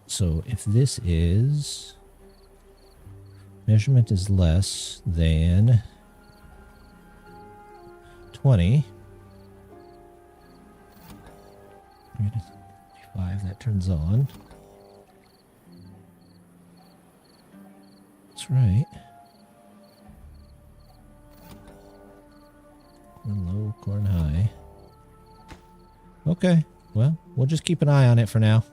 So if this is... measurement is less than 20. 5, that turns on. That's right. Corn low, corn high. Okay, well, we'll just keep an eye on it for now.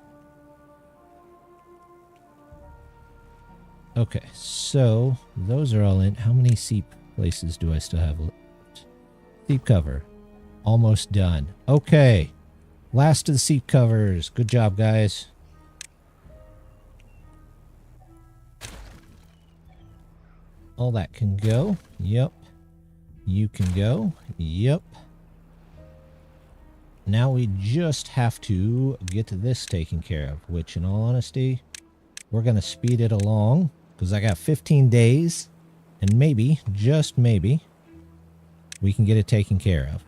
Okay, so those are all in. How many seep places do I still have left? Seep cover. Almost done. Okay. Last of the seep covers. Good job, guys. All that can go. Yep. You can go. Yep. Now we just have to get this taken care of, which in all honesty, we're going to speed it along because I got 15 days and maybe, just maybe, we can get it taken care of.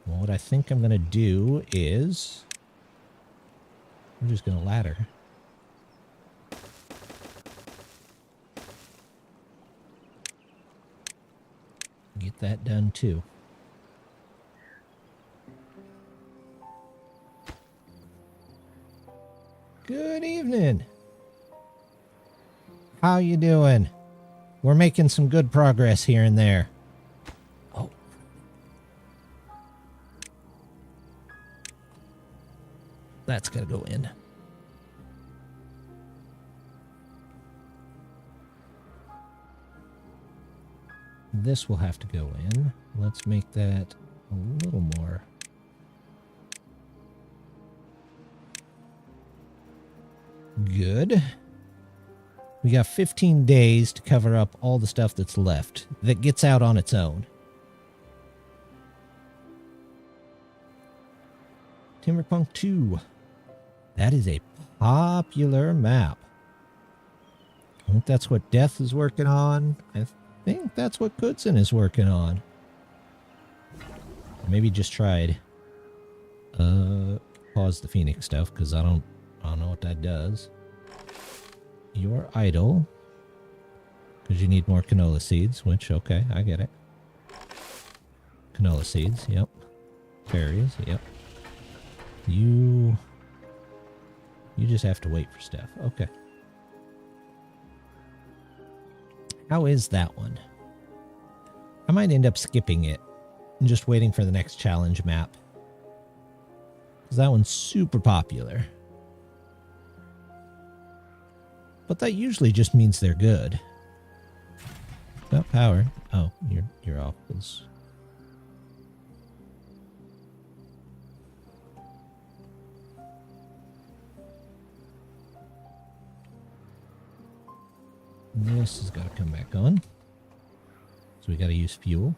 Well, what I think I'm going to do is... we're just going to ladder. Get that done too. Good evening. How you doing? We're making some good progress here and there. Oh. That's got to go in. This will have to go in. Let's make that a little more. Good. We got 15 days to cover up all the stuff that's left that gets out on its own. Timberpunk 2. That is a popular map. I think that's what Death is working on. I think that's what Goodson is working on. Maybe just tried pause the Phoenix stuff because I don't know what that does. You're idle because you need more canola seeds, which okay, I get it. Canola seeds, yep. Berries, yep. You just have to wait for stuff. Okay. How is that one? I might end up skipping it and just waiting for the next challenge map. Because that one's super popular. But that usually just means they're good. Not power. Oh, you're off. This has got to come back on. So we got to use fuel.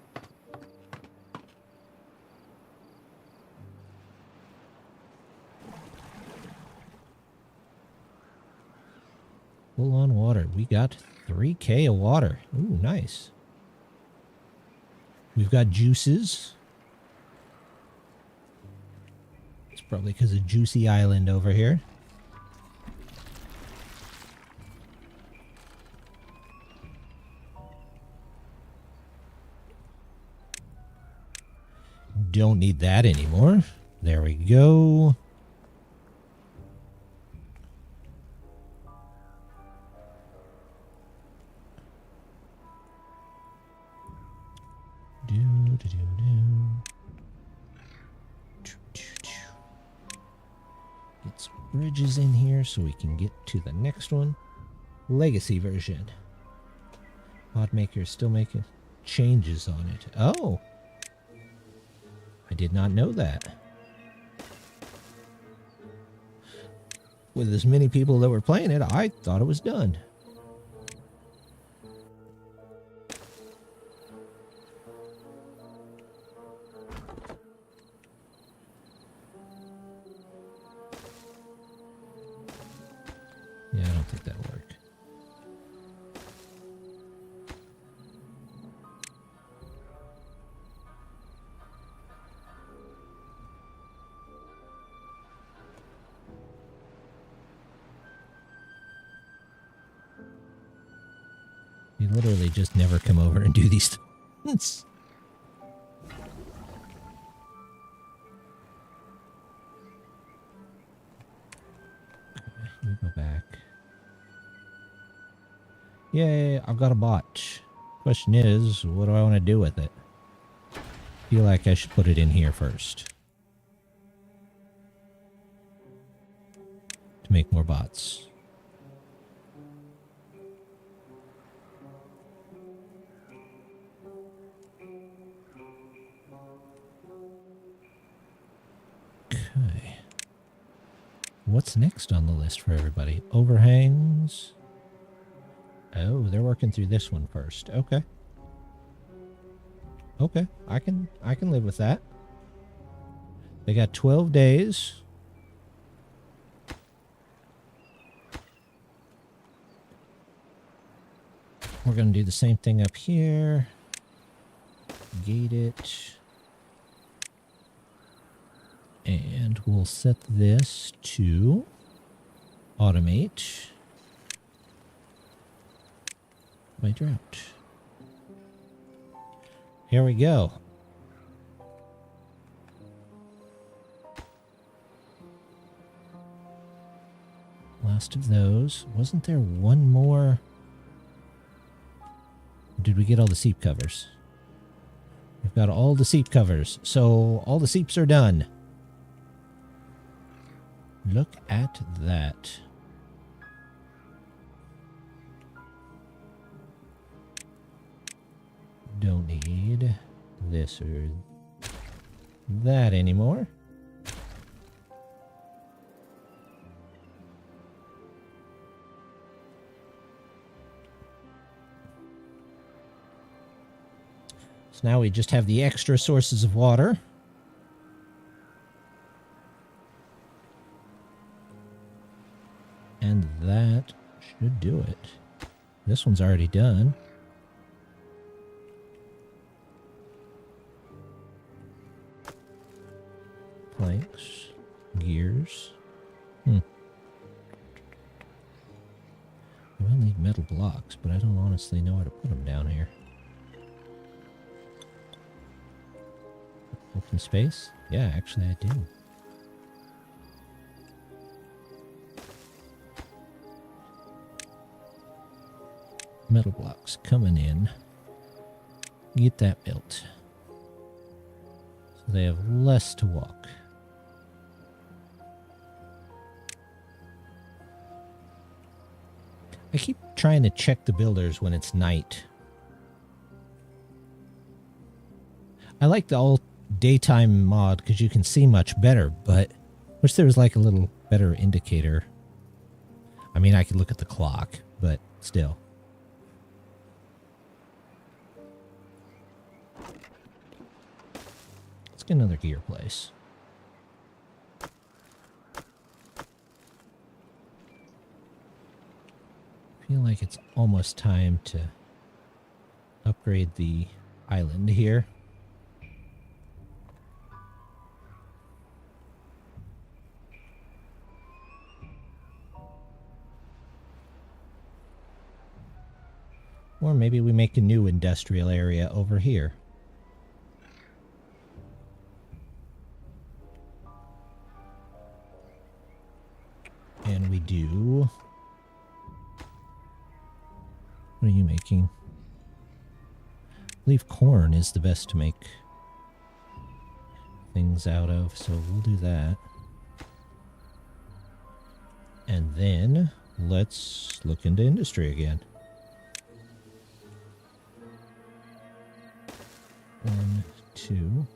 Full on water. We got 3K of water. Ooh, nice. We've got juices. It's probably because of Juicy Island over here. Don't need that anymore. There we go. Get some bridges in here so we can get to the next one. Legacy version. Mod Maker is still making changes on it. Oh! I did not know that. With as many people that were playing it, I thought it was done. Yeah, I don't think that'll work. You literally just never come over and do these things. You go back. Yay, I've got a botch. Question is, what do I want to do with it? Feel like I should put it in here first. To make more bots. Okay. What's next on the list for everybody? Overhangs. Oh, they're working through this one first. Okay. Okay, I can live with that. They got 12 days. We're going to do the same thing up here. Gate it. And we'll set this to automate by drought. Here we go. Last of those. Wasn't there one more? Did we get all the seep covers? We've got all the seep covers. So all the seeps are done. Look at that. Don't need this or that anymore. So now we just have the extra sources of water. And that should do it. This one's already done. Planks, gears. I will need metal blocks, but I don't honestly know how to put them down here. Open space? Yeah, actually I do. Metal blocks coming in. Get that built. So they have less to walk. I keep trying to check the builders when it's night. I like the all daytime mod because you can see much better, but wish there was like a little better indicator. I mean, I could look at the clock, but still. get another gear place. I feel like it's almost time to upgrade the island here. Or maybe we make a new industrial area over here. And we do... What are you making? I believe corn is the best to make things out of, so we'll do that. And then let's look into industry again. 1, 2.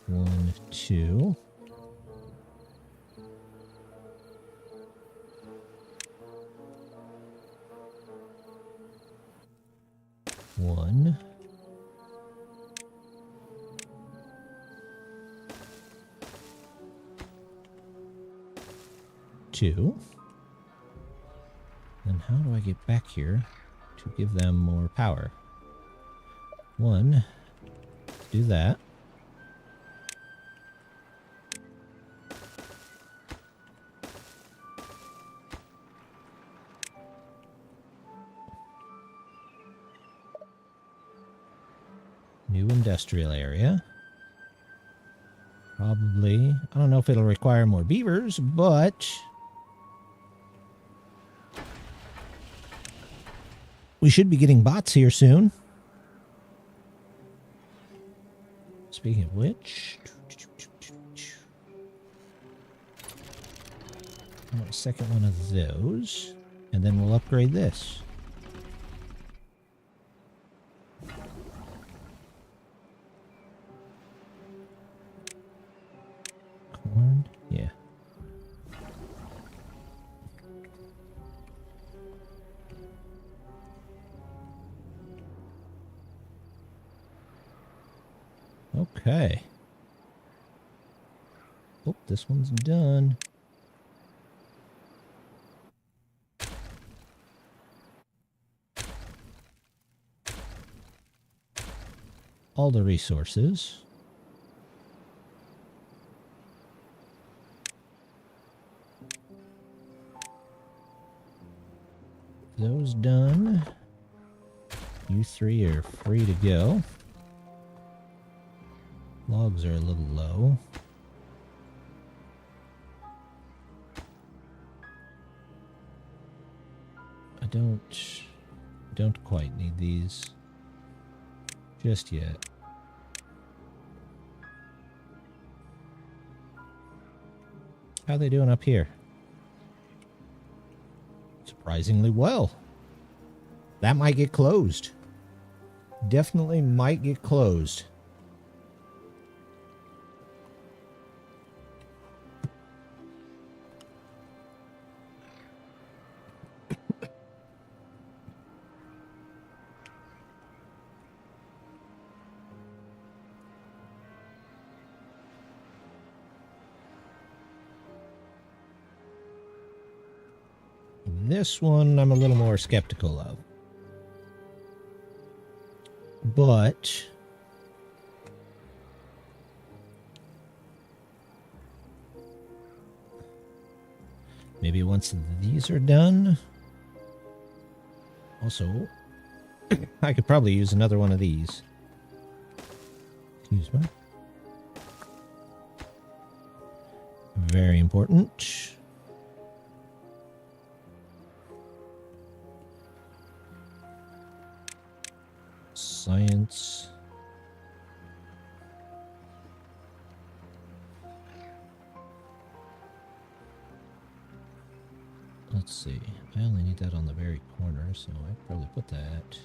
1, 2. One. Two. Then how do I get back here to give them more power? 1. Do that. New industrial area. Probably, I don't know if it'll require more beavers, but we should be getting bots here soon. Speaking of which, I want a second one of those, and then we'll upgrade this. Corn, yeah. Okay. Oh, this one's done. All the resources. Those done. You three are free to go. Logs are a little low. I don't quite need these just yet. How are they doing up here? Surprisingly well. That might get closed. Definitely might get closed. This one I'm a little more skeptical of. But maybe once these are done. Also, I could probably use another one of these. Excuse me. Very important. Science. Let's see. I only need that on the very corner, so I'd probably put that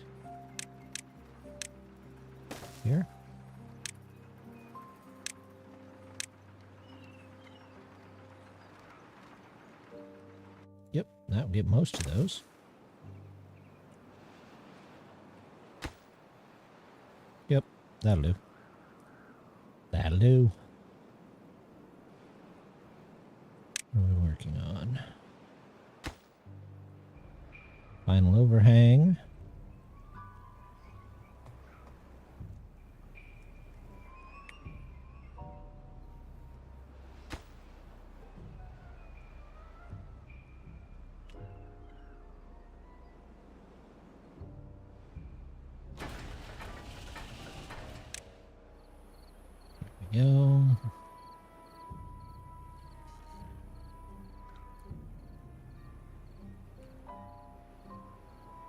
here. Yep, that'll get most of those. Yep, that'll do. That'll do. What are we working on? Final overhang. There we go.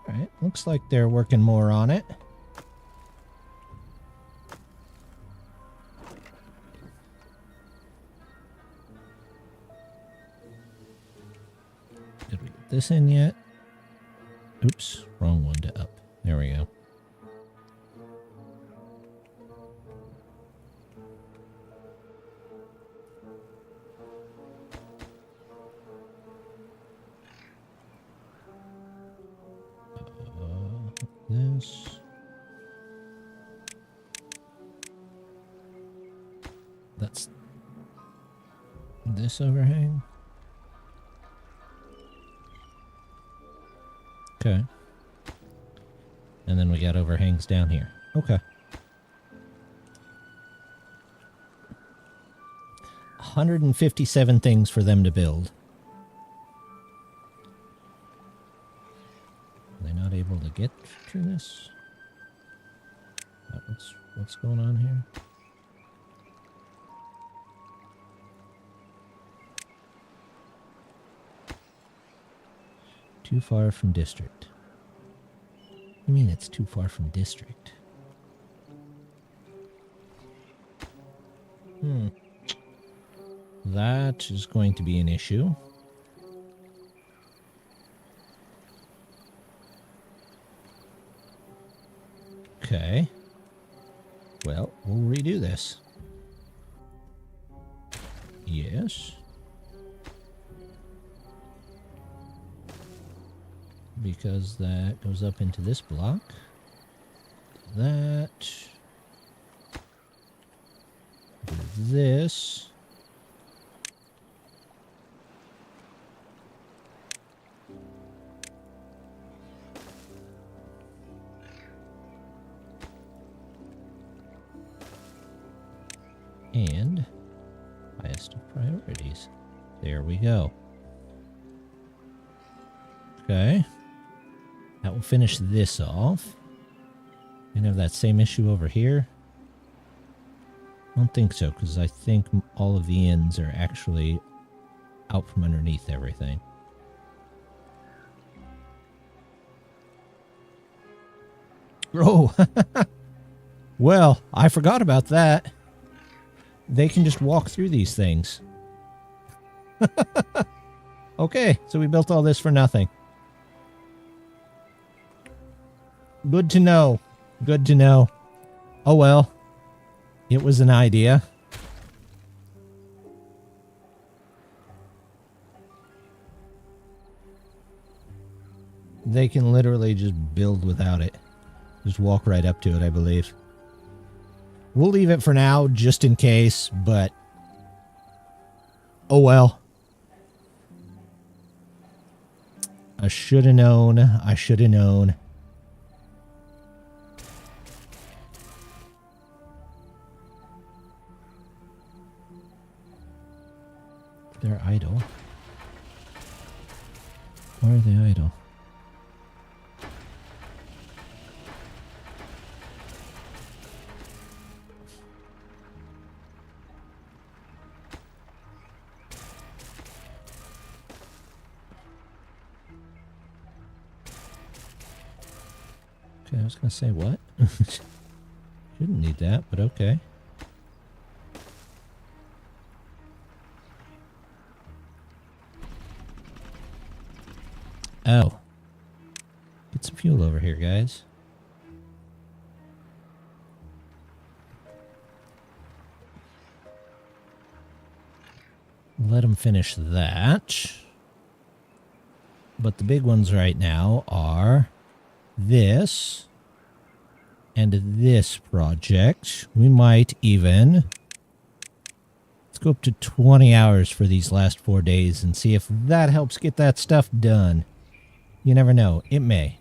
Alright, looks like they're working more on it. Did we get this in yet? Oops, wrong one to up. There we go. This. That's this overhang. Okay. And then we got overhangs down here. Okay. 157 things for them to build. Are they not able to get through this? What's going on here? Too far from district. What do you mean it's too far from district? That is going to be an issue. Okay. Well, we'll redo this. Yes. Because that goes up into this block. That. Do this. And highest of priorities. There we go. Okay. That will finish this off. And have that same issue over here. I don't think so, because I think all of the ends are actually out from underneath everything. Oh! Well, I forgot about that. They can just walk through these things. Okay, so we built all this for nothing. Good to know. Good to know. Oh well. It was an idea. They can literally just build without it. Just walk right up to it, I believe. We'll leave it for now, just in case, but... oh well. I should have known. I should have known. They're idle. Why are they idle? Okay, I was gonna say what? Shouldn't need that, but okay. Oh. Get some fuel over here, guys. Let them finish that. But the big ones right now are this and this project. We might even go up to 20 hours for these last 4 days and see if that helps get that stuff done. You never know. It may.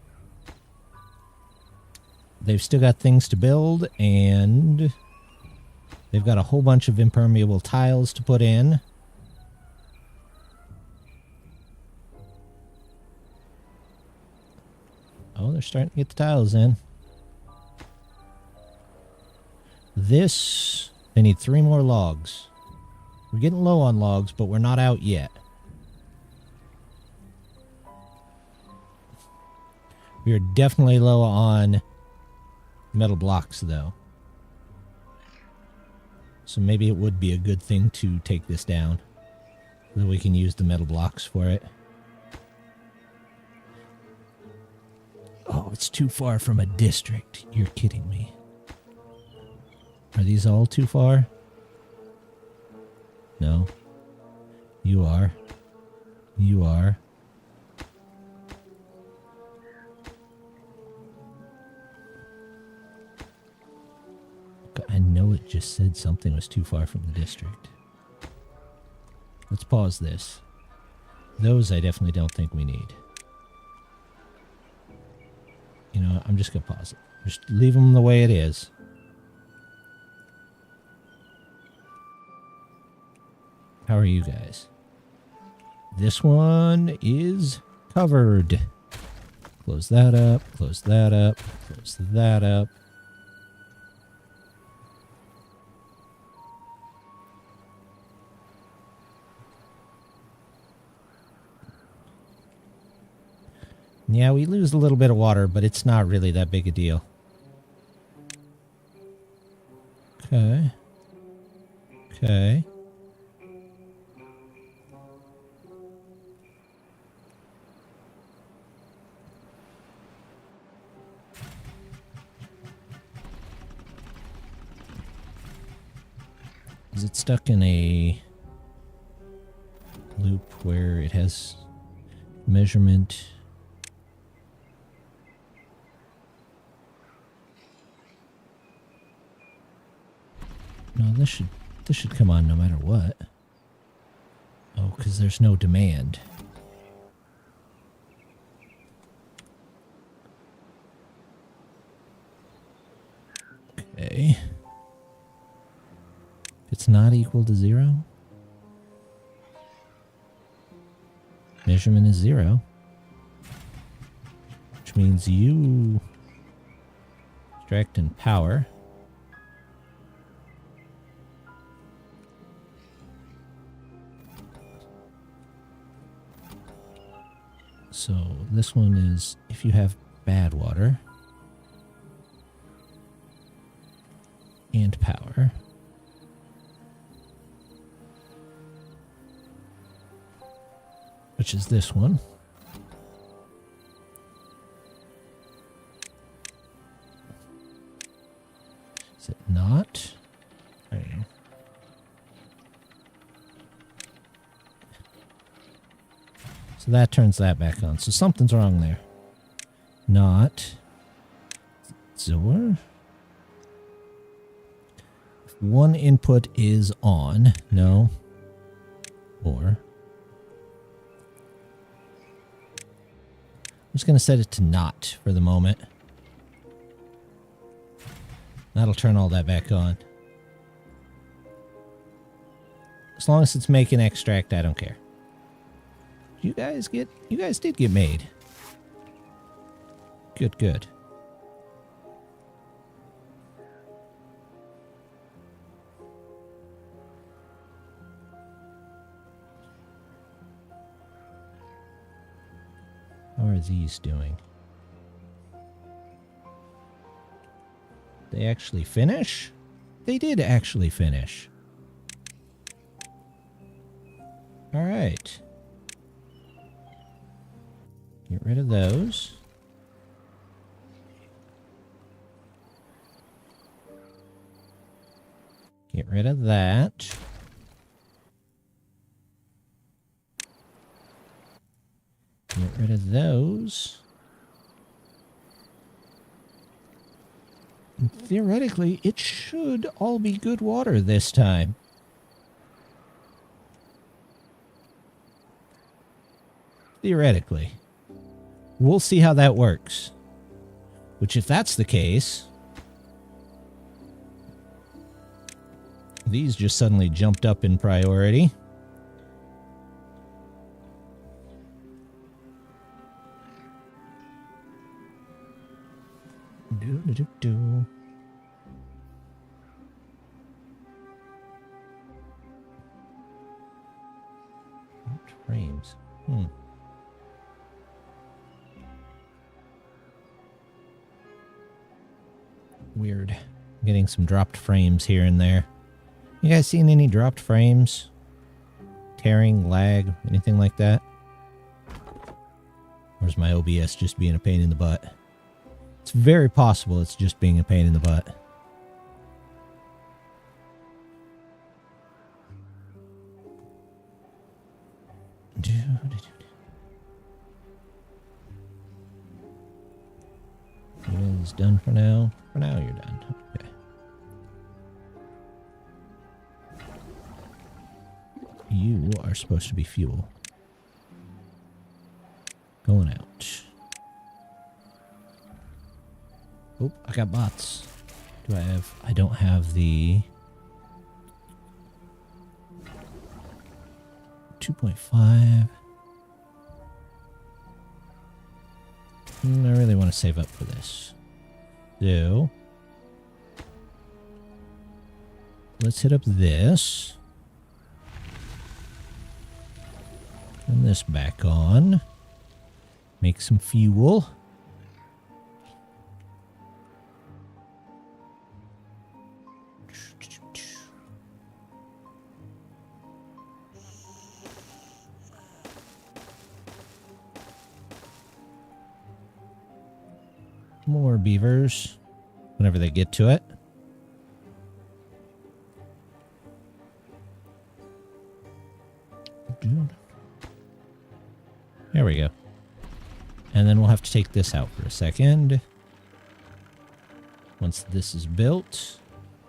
They've still got things to build, and they've got a whole bunch of impermeable tiles to put in. Oh, they're starting to get the tiles in. This, they need 3 more logs. We're getting low on logs, but we're not out yet. We are definitely low on metal blocks, though. So maybe it would be a good thing to take this down, so that we can use the metal blocks for it. Oh, it's too far from a district. You're kidding me. Are these all too far? No. You are. You are. I know it just said something was too far from the district. Let's pause this. Those I definitely don't think we need. You know, I'm just going to pause it. Just leave them the way it is. How are you guys? This one is covered. Close that up, close that up, close that up. Yeah, we lose a little bit of water, but it's not really that big a deal. Okay. Okay. Is it stuck in a loop where it has measurement? No, this should come on no matter what. Oh, because there's no demand. Okay. It's not equal to 0. Measurement is 0. Which means you extract in power. So this one is if you have bad water and power. Which is this one. Is it not? I don't know. So that turns that back on. So something's wrong there. Not. Zor. One input is on. No. Or. I'm just going to set it to not for the moment. That'll turn all that back on. As long as it's making extract, I don't care. You guys did get made. Good, good. How are these doing? They actually finish? They did actually finish. All right. Get rid of those. Get rid of that. Get rid of those. And theoretically, it should all be good water this time. Theoretically. We'll see how that works. Which, if that's the case, these just suddenly jumped up in priority. Do. Frames. Weird. Getting some dropped frames here and there. You guys seen any dropped frames? Tearing, lag, anything like that? Or is my OBS just being a pain in the butt? It's very possible it's just being a pain in the butt. Fuel's done for now. For now, you're done. Okay. You are supposed to be fuel. Going out. Oh, I got bots. Do I have... I don't have the... 2.5. I really want to save up for this. So, let's hit up this. Turn this back on. Make some fuel. More beavers whenever they get to it. There we go. And then we'll have to take this out for a second. Once this is built,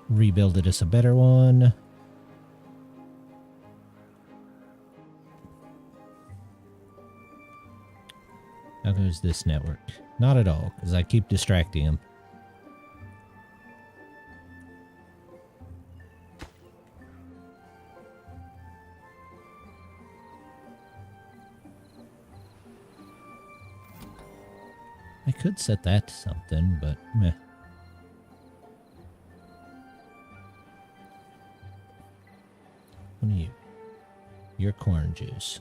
rebuild it as a better one. How goes this network? Not at all, because I keep distracting him. I could set that to something, but meh. What are you? You're corn juice.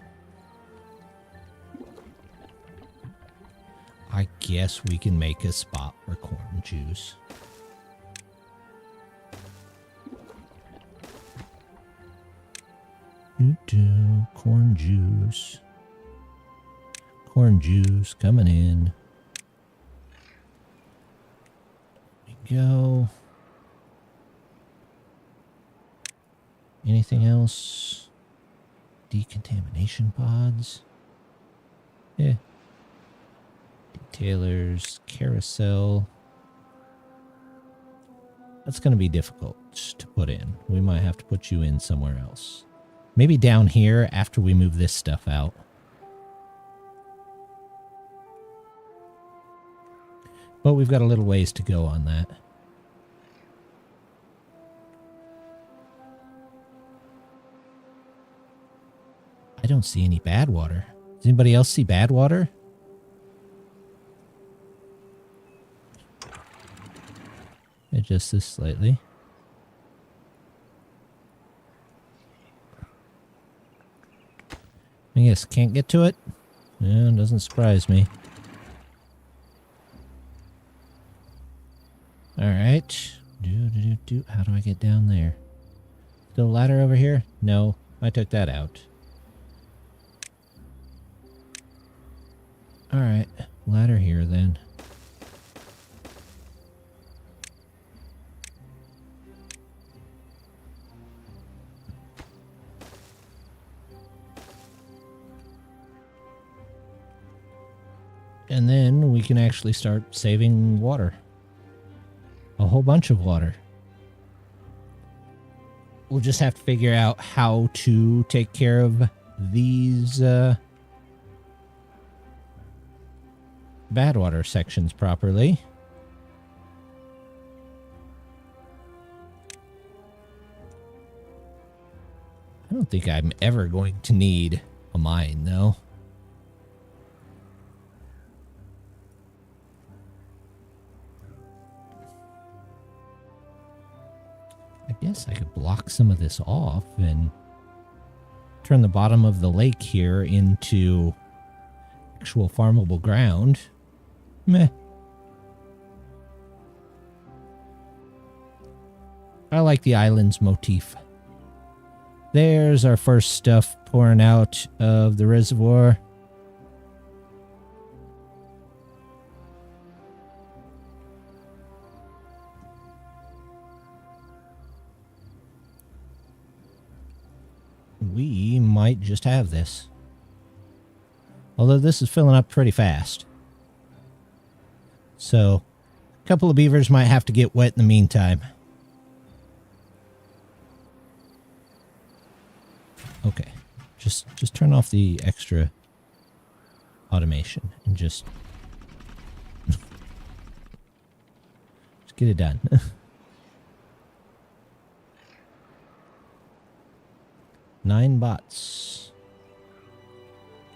I guess we can make a spot for corn juice. Corn juice. Corn juice coming in. There we go. Anything else? Decontamination pods. Yeah. Detailers, carousel. That's going to be difficult to put in. We might have to put you in somewhere else. Maybe down here after we move this stuff out. But we've got a little ways to go on that. I don't see any bad water. Does anybody else see bad water? Adjust this slightly. I guess can't get to it? Yeah, doesn't surprise me. Alright. How do I get down there? Still a ladder over here? No, I took that out. Alright, ladder here then. And then we can actually start saving water. A whole bunch of water. We'll just have to figure out how to take care of these bad water sections properly. I don't think I'm ever going to need a mine, though. I guess I could block some of this off and turn the bottom of the lake here into actual farmable ground. Meh. I like the island's motif. There's our first stuff pouring out of the reservoir. We might just have this. Although this is filling up pretty fast. So, a couple of beavers might have to get wet in the meantime. Okay, just turn off the extra automation and just get it done. 9 bots.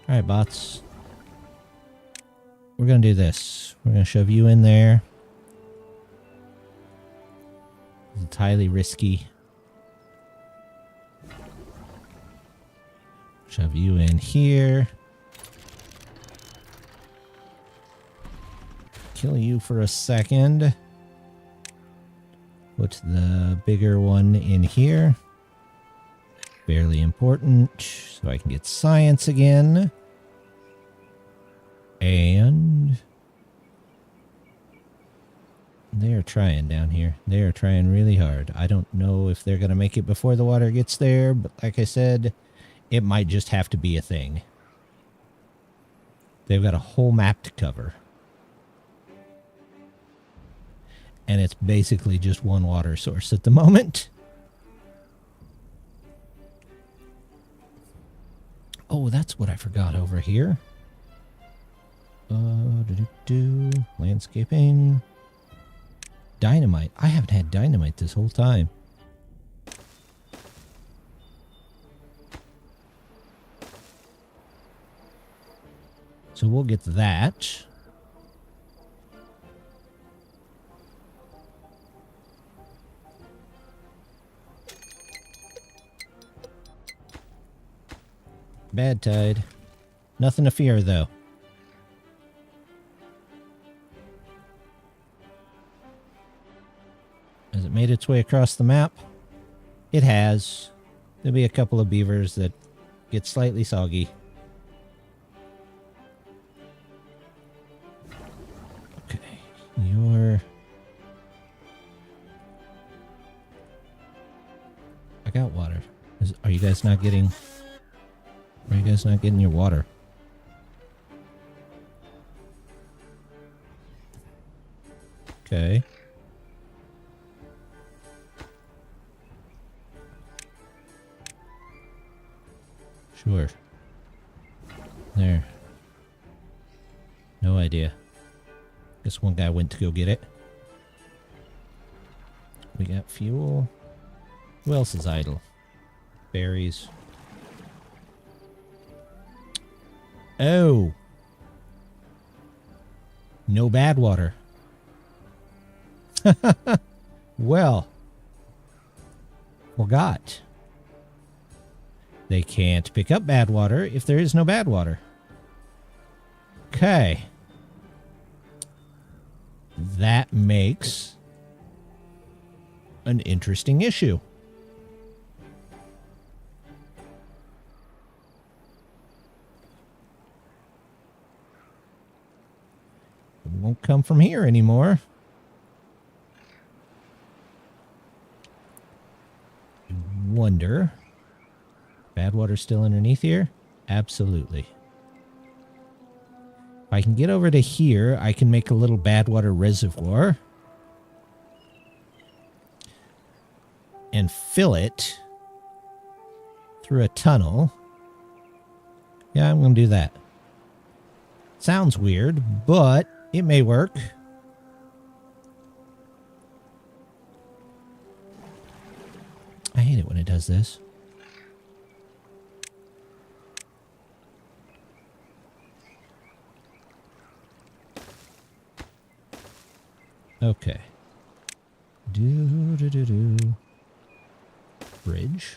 All right, bots. We're gonna do this. We're gonna shove you in there. It's highly risky. Shove you in here. Kill you for a second. Put the bigger one in here. Barely important, so I can get science again. And they are trying down here. They are trying really hard. I don't know if they're going to make it before the water gets there, but like I said, it might just have to be a thing. They've got a whole map to cover. And it's basically just one water source at the moment. Oh, that's what I forgot over here. Landscaping. Dynamite. I haven't had dynamite this whole time. So we'll get that. Bad tide. Nothing to fear, though. Has it made its way across the map? It has. There'll be a couple of beavers that get slightly soggy. Okay, you're... I got water. Are you guys not getting... Are you guys not getting your water? Okay. Sure. There. No idea. Guess one guy went to go get it. We got fuel. Who else is idle? Berries. Oh. No bad water. Well. Forgot. They can't pick up bad water if there is no bad water. Okay. That makes an interesting issue. It won't come from here anymore. I wonder. Bad water still underneath here? Absolutely. If I can get over to here, I can make a little bad water reservoir. And fill it through a tunnel. Yeah, I'm going to do that. Sounds weird, but it may work. I hate it when it does this. Okay. Do. Bridge.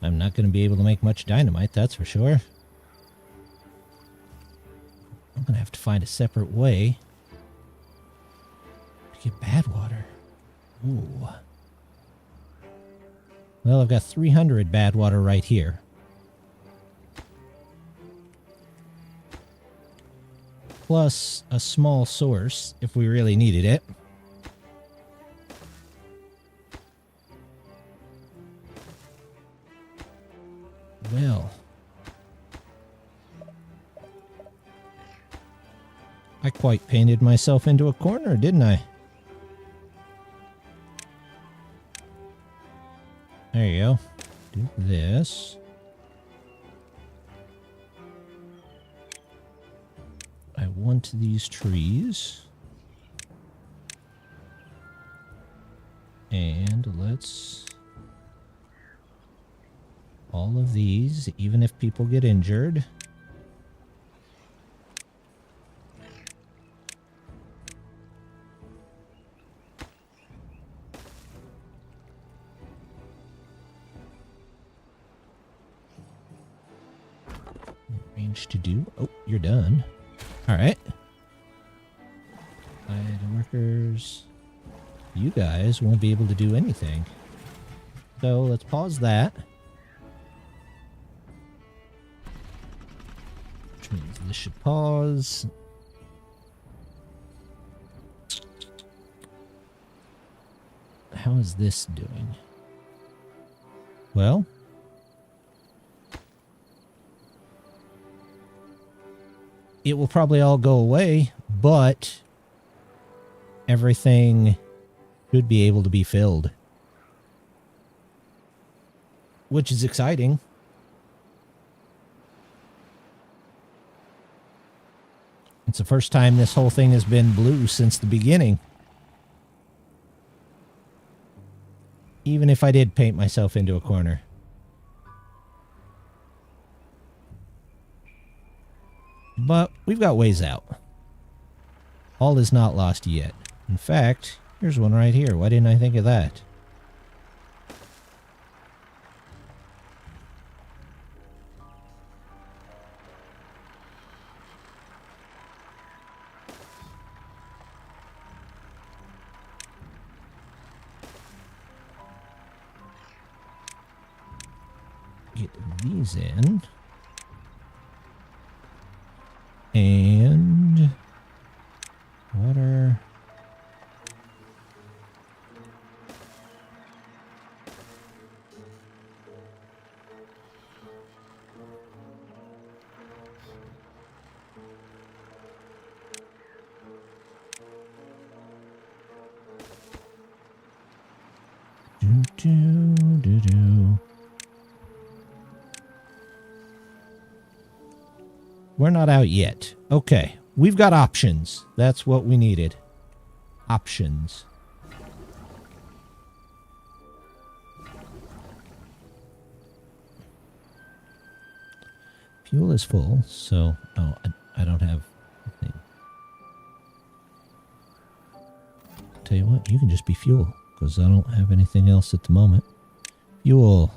I'm not going to be able to make much dynamite, that's for sure. I'm going to have to find a separate way to get bad water. Ooh. Well, I've got 300 bad water right here. Plus a small source if we really needed it. Well, I quite painted myself into a corner, didn't I? There you go. Do this. I want these trees. And let's... all of these, even if people get injured. Arrange to do. Oh, you're done. All right. Item workers. You guys won't be able to do anything. So let's pause that. Which means this should pause. How is this doing? Well, it will probably all go away, but everything should be able to be filled, which is exciting. It's the first time this whole thing has been blue since the beginning. Even if I did paint myself into a corner. But we've got ways out. All is not lost yet. In fact, here's one right here. Why didn't I think of that? Get these in. And water. Do. We're not out yet. Okay. We've got options. That's what we needed. Options. Fuel is full, so... oh, I don't have anything. Tell you what, you can just be fuel, because I don't have anything else at the moment. Fuel.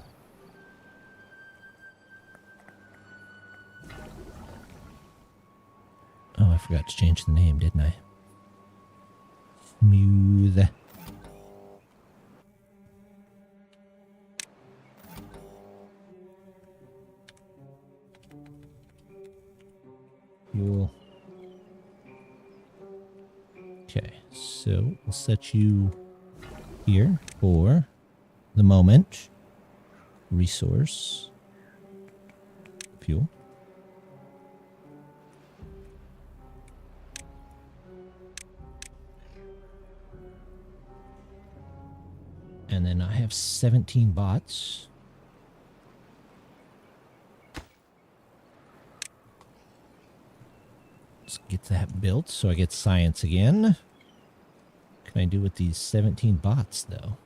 Oh, I forgot to change the name, didn't I? Smooth. Fuel. Okay, so we'll set you here for the moment. Resource. Fuel. And then I have 17 bots. Let's get that built so I get science again. What can I do with these 17 bots, though?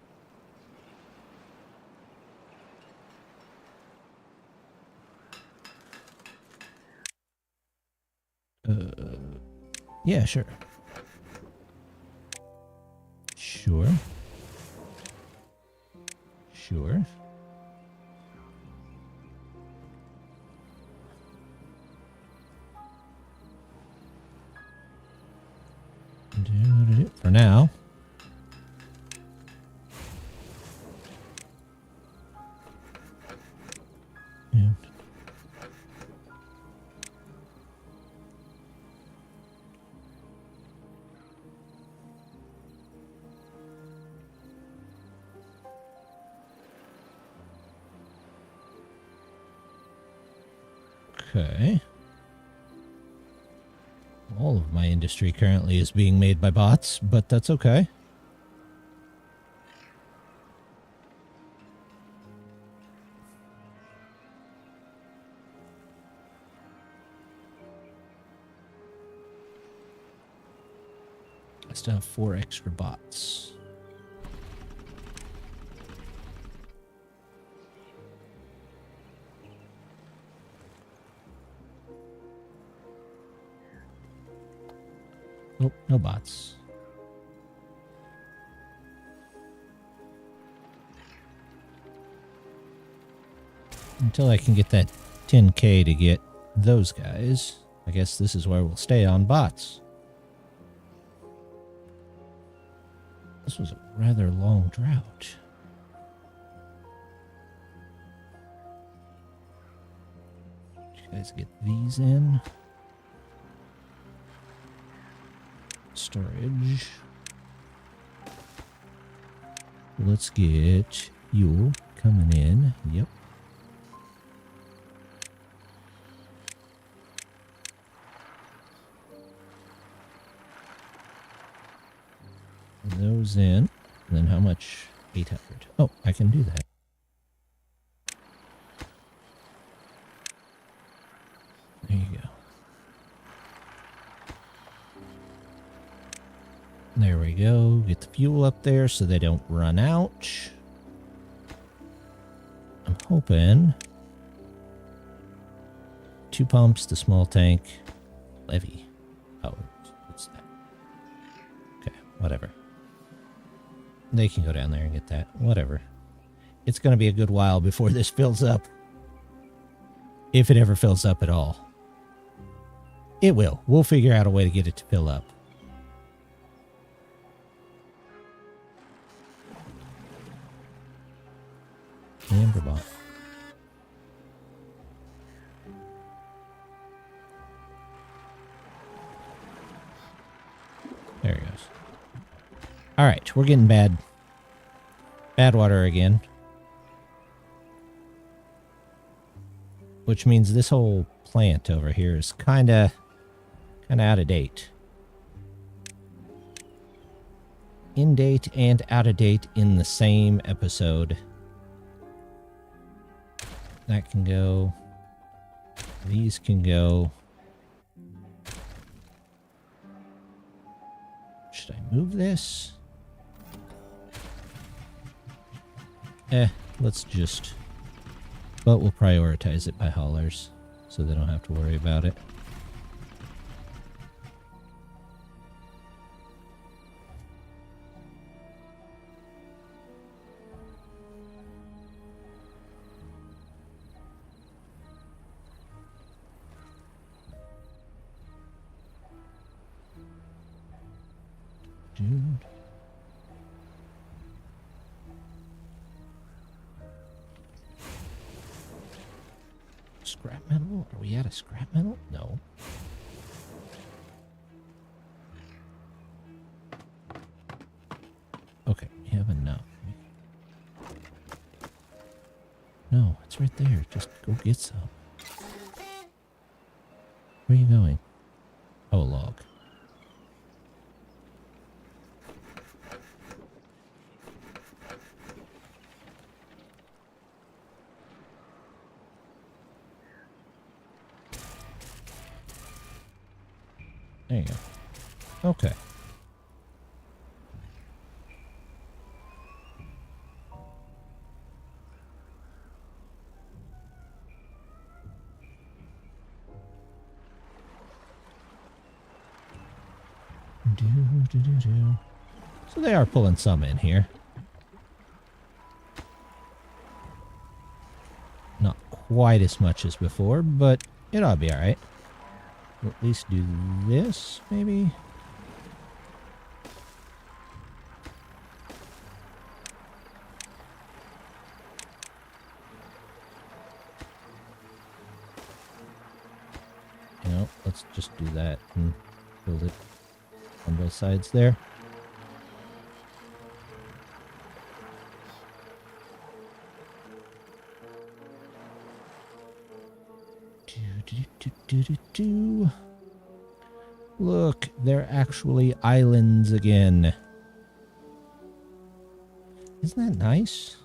Yeah, sure. Sure. Sure. For now. Yeah. Okay. All of my industry currently is being made by bots, but that's okay. I still have 4 extra bots. Nope, no bots. Until I can get that 10K to get those guys, I guess this is where we'll stay on bots. This was a rather long drought. You guys get these in. Storage. Let's get you coming in. Yep. Those in. And then how much? 800. Oh, I can do that. There you go. There we go. Get the fuel up there so they don't run out. I'm hoping 2 pumps, the small tank, levy. Oh, what's that? Okay, whatever. They can go down there and get that. Whatever. It's going to be a good while before this fills up. If it ever fills up at all. It will. We'll figure out a way to get it to fill up. Emberpelts. There he goes. All right, we're getting bad water again. Which means this whole plant over here is kind of out of date. In date and out of date in the same episode. That can go. These can go. Should I move this? Let's just... But we'll prioritize it by haulers, so they don't have to worry about it. Dude. Scrap metal? Are we out of scrap metal? No. Okay, we have enough. No, it's right there. Just go get some. Where are you going? Oh, a log. There you go. Okay. So they are pulling some in here. Not quite as much as before, but it ought to be alright. We'll at least do this, maybe? No, let's just do that and build it on both sides there. Look, they're actually islands again. Isn't that nice?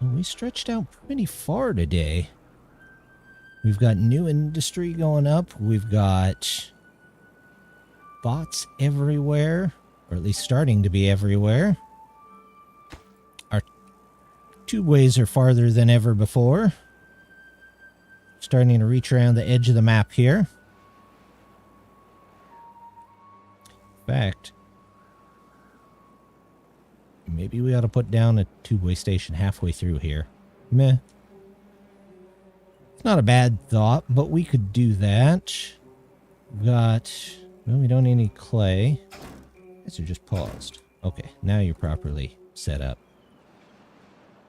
We stretched out pretty far today. We've got new industry going up. We've got bots everywhere, or at least starting to be everywhere. Our tubeways are farther than ever before. Starting to reach around the edge of the map here. In fact, maybe we ought to put down a two-way station halfway through here. Meh. It's not a bad thought, but we could do that. We've got... well, we don't need any clay. These are just paused. Okay, now you're properly set up.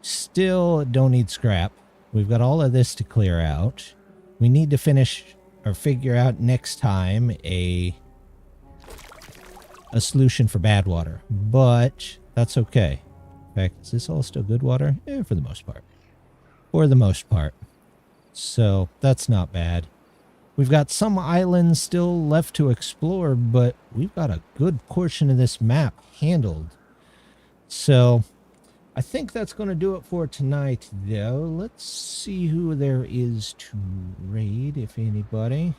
Still don't need scrap. We've got all of this to clear out. We need to finish or figure out next time a solution for bad water. But that's okay. In fact, is this all still good water? Yeah, for the most part. For the most part. So, that's not bad. We've got some islands still left to explore, but we've got a good portion of this map handled. So, I think that's going to do it for tonight, though. Let's see who there is to raid, if anybody.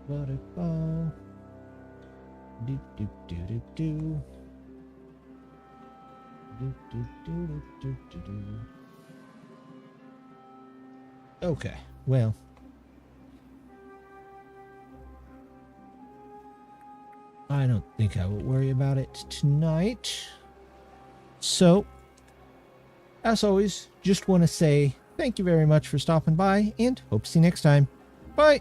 Waterfall. Okay, well. I don't think I will worry about it tonight. So, as always, just want to say thank you very much for stopping by and hope to see you next time. Bye!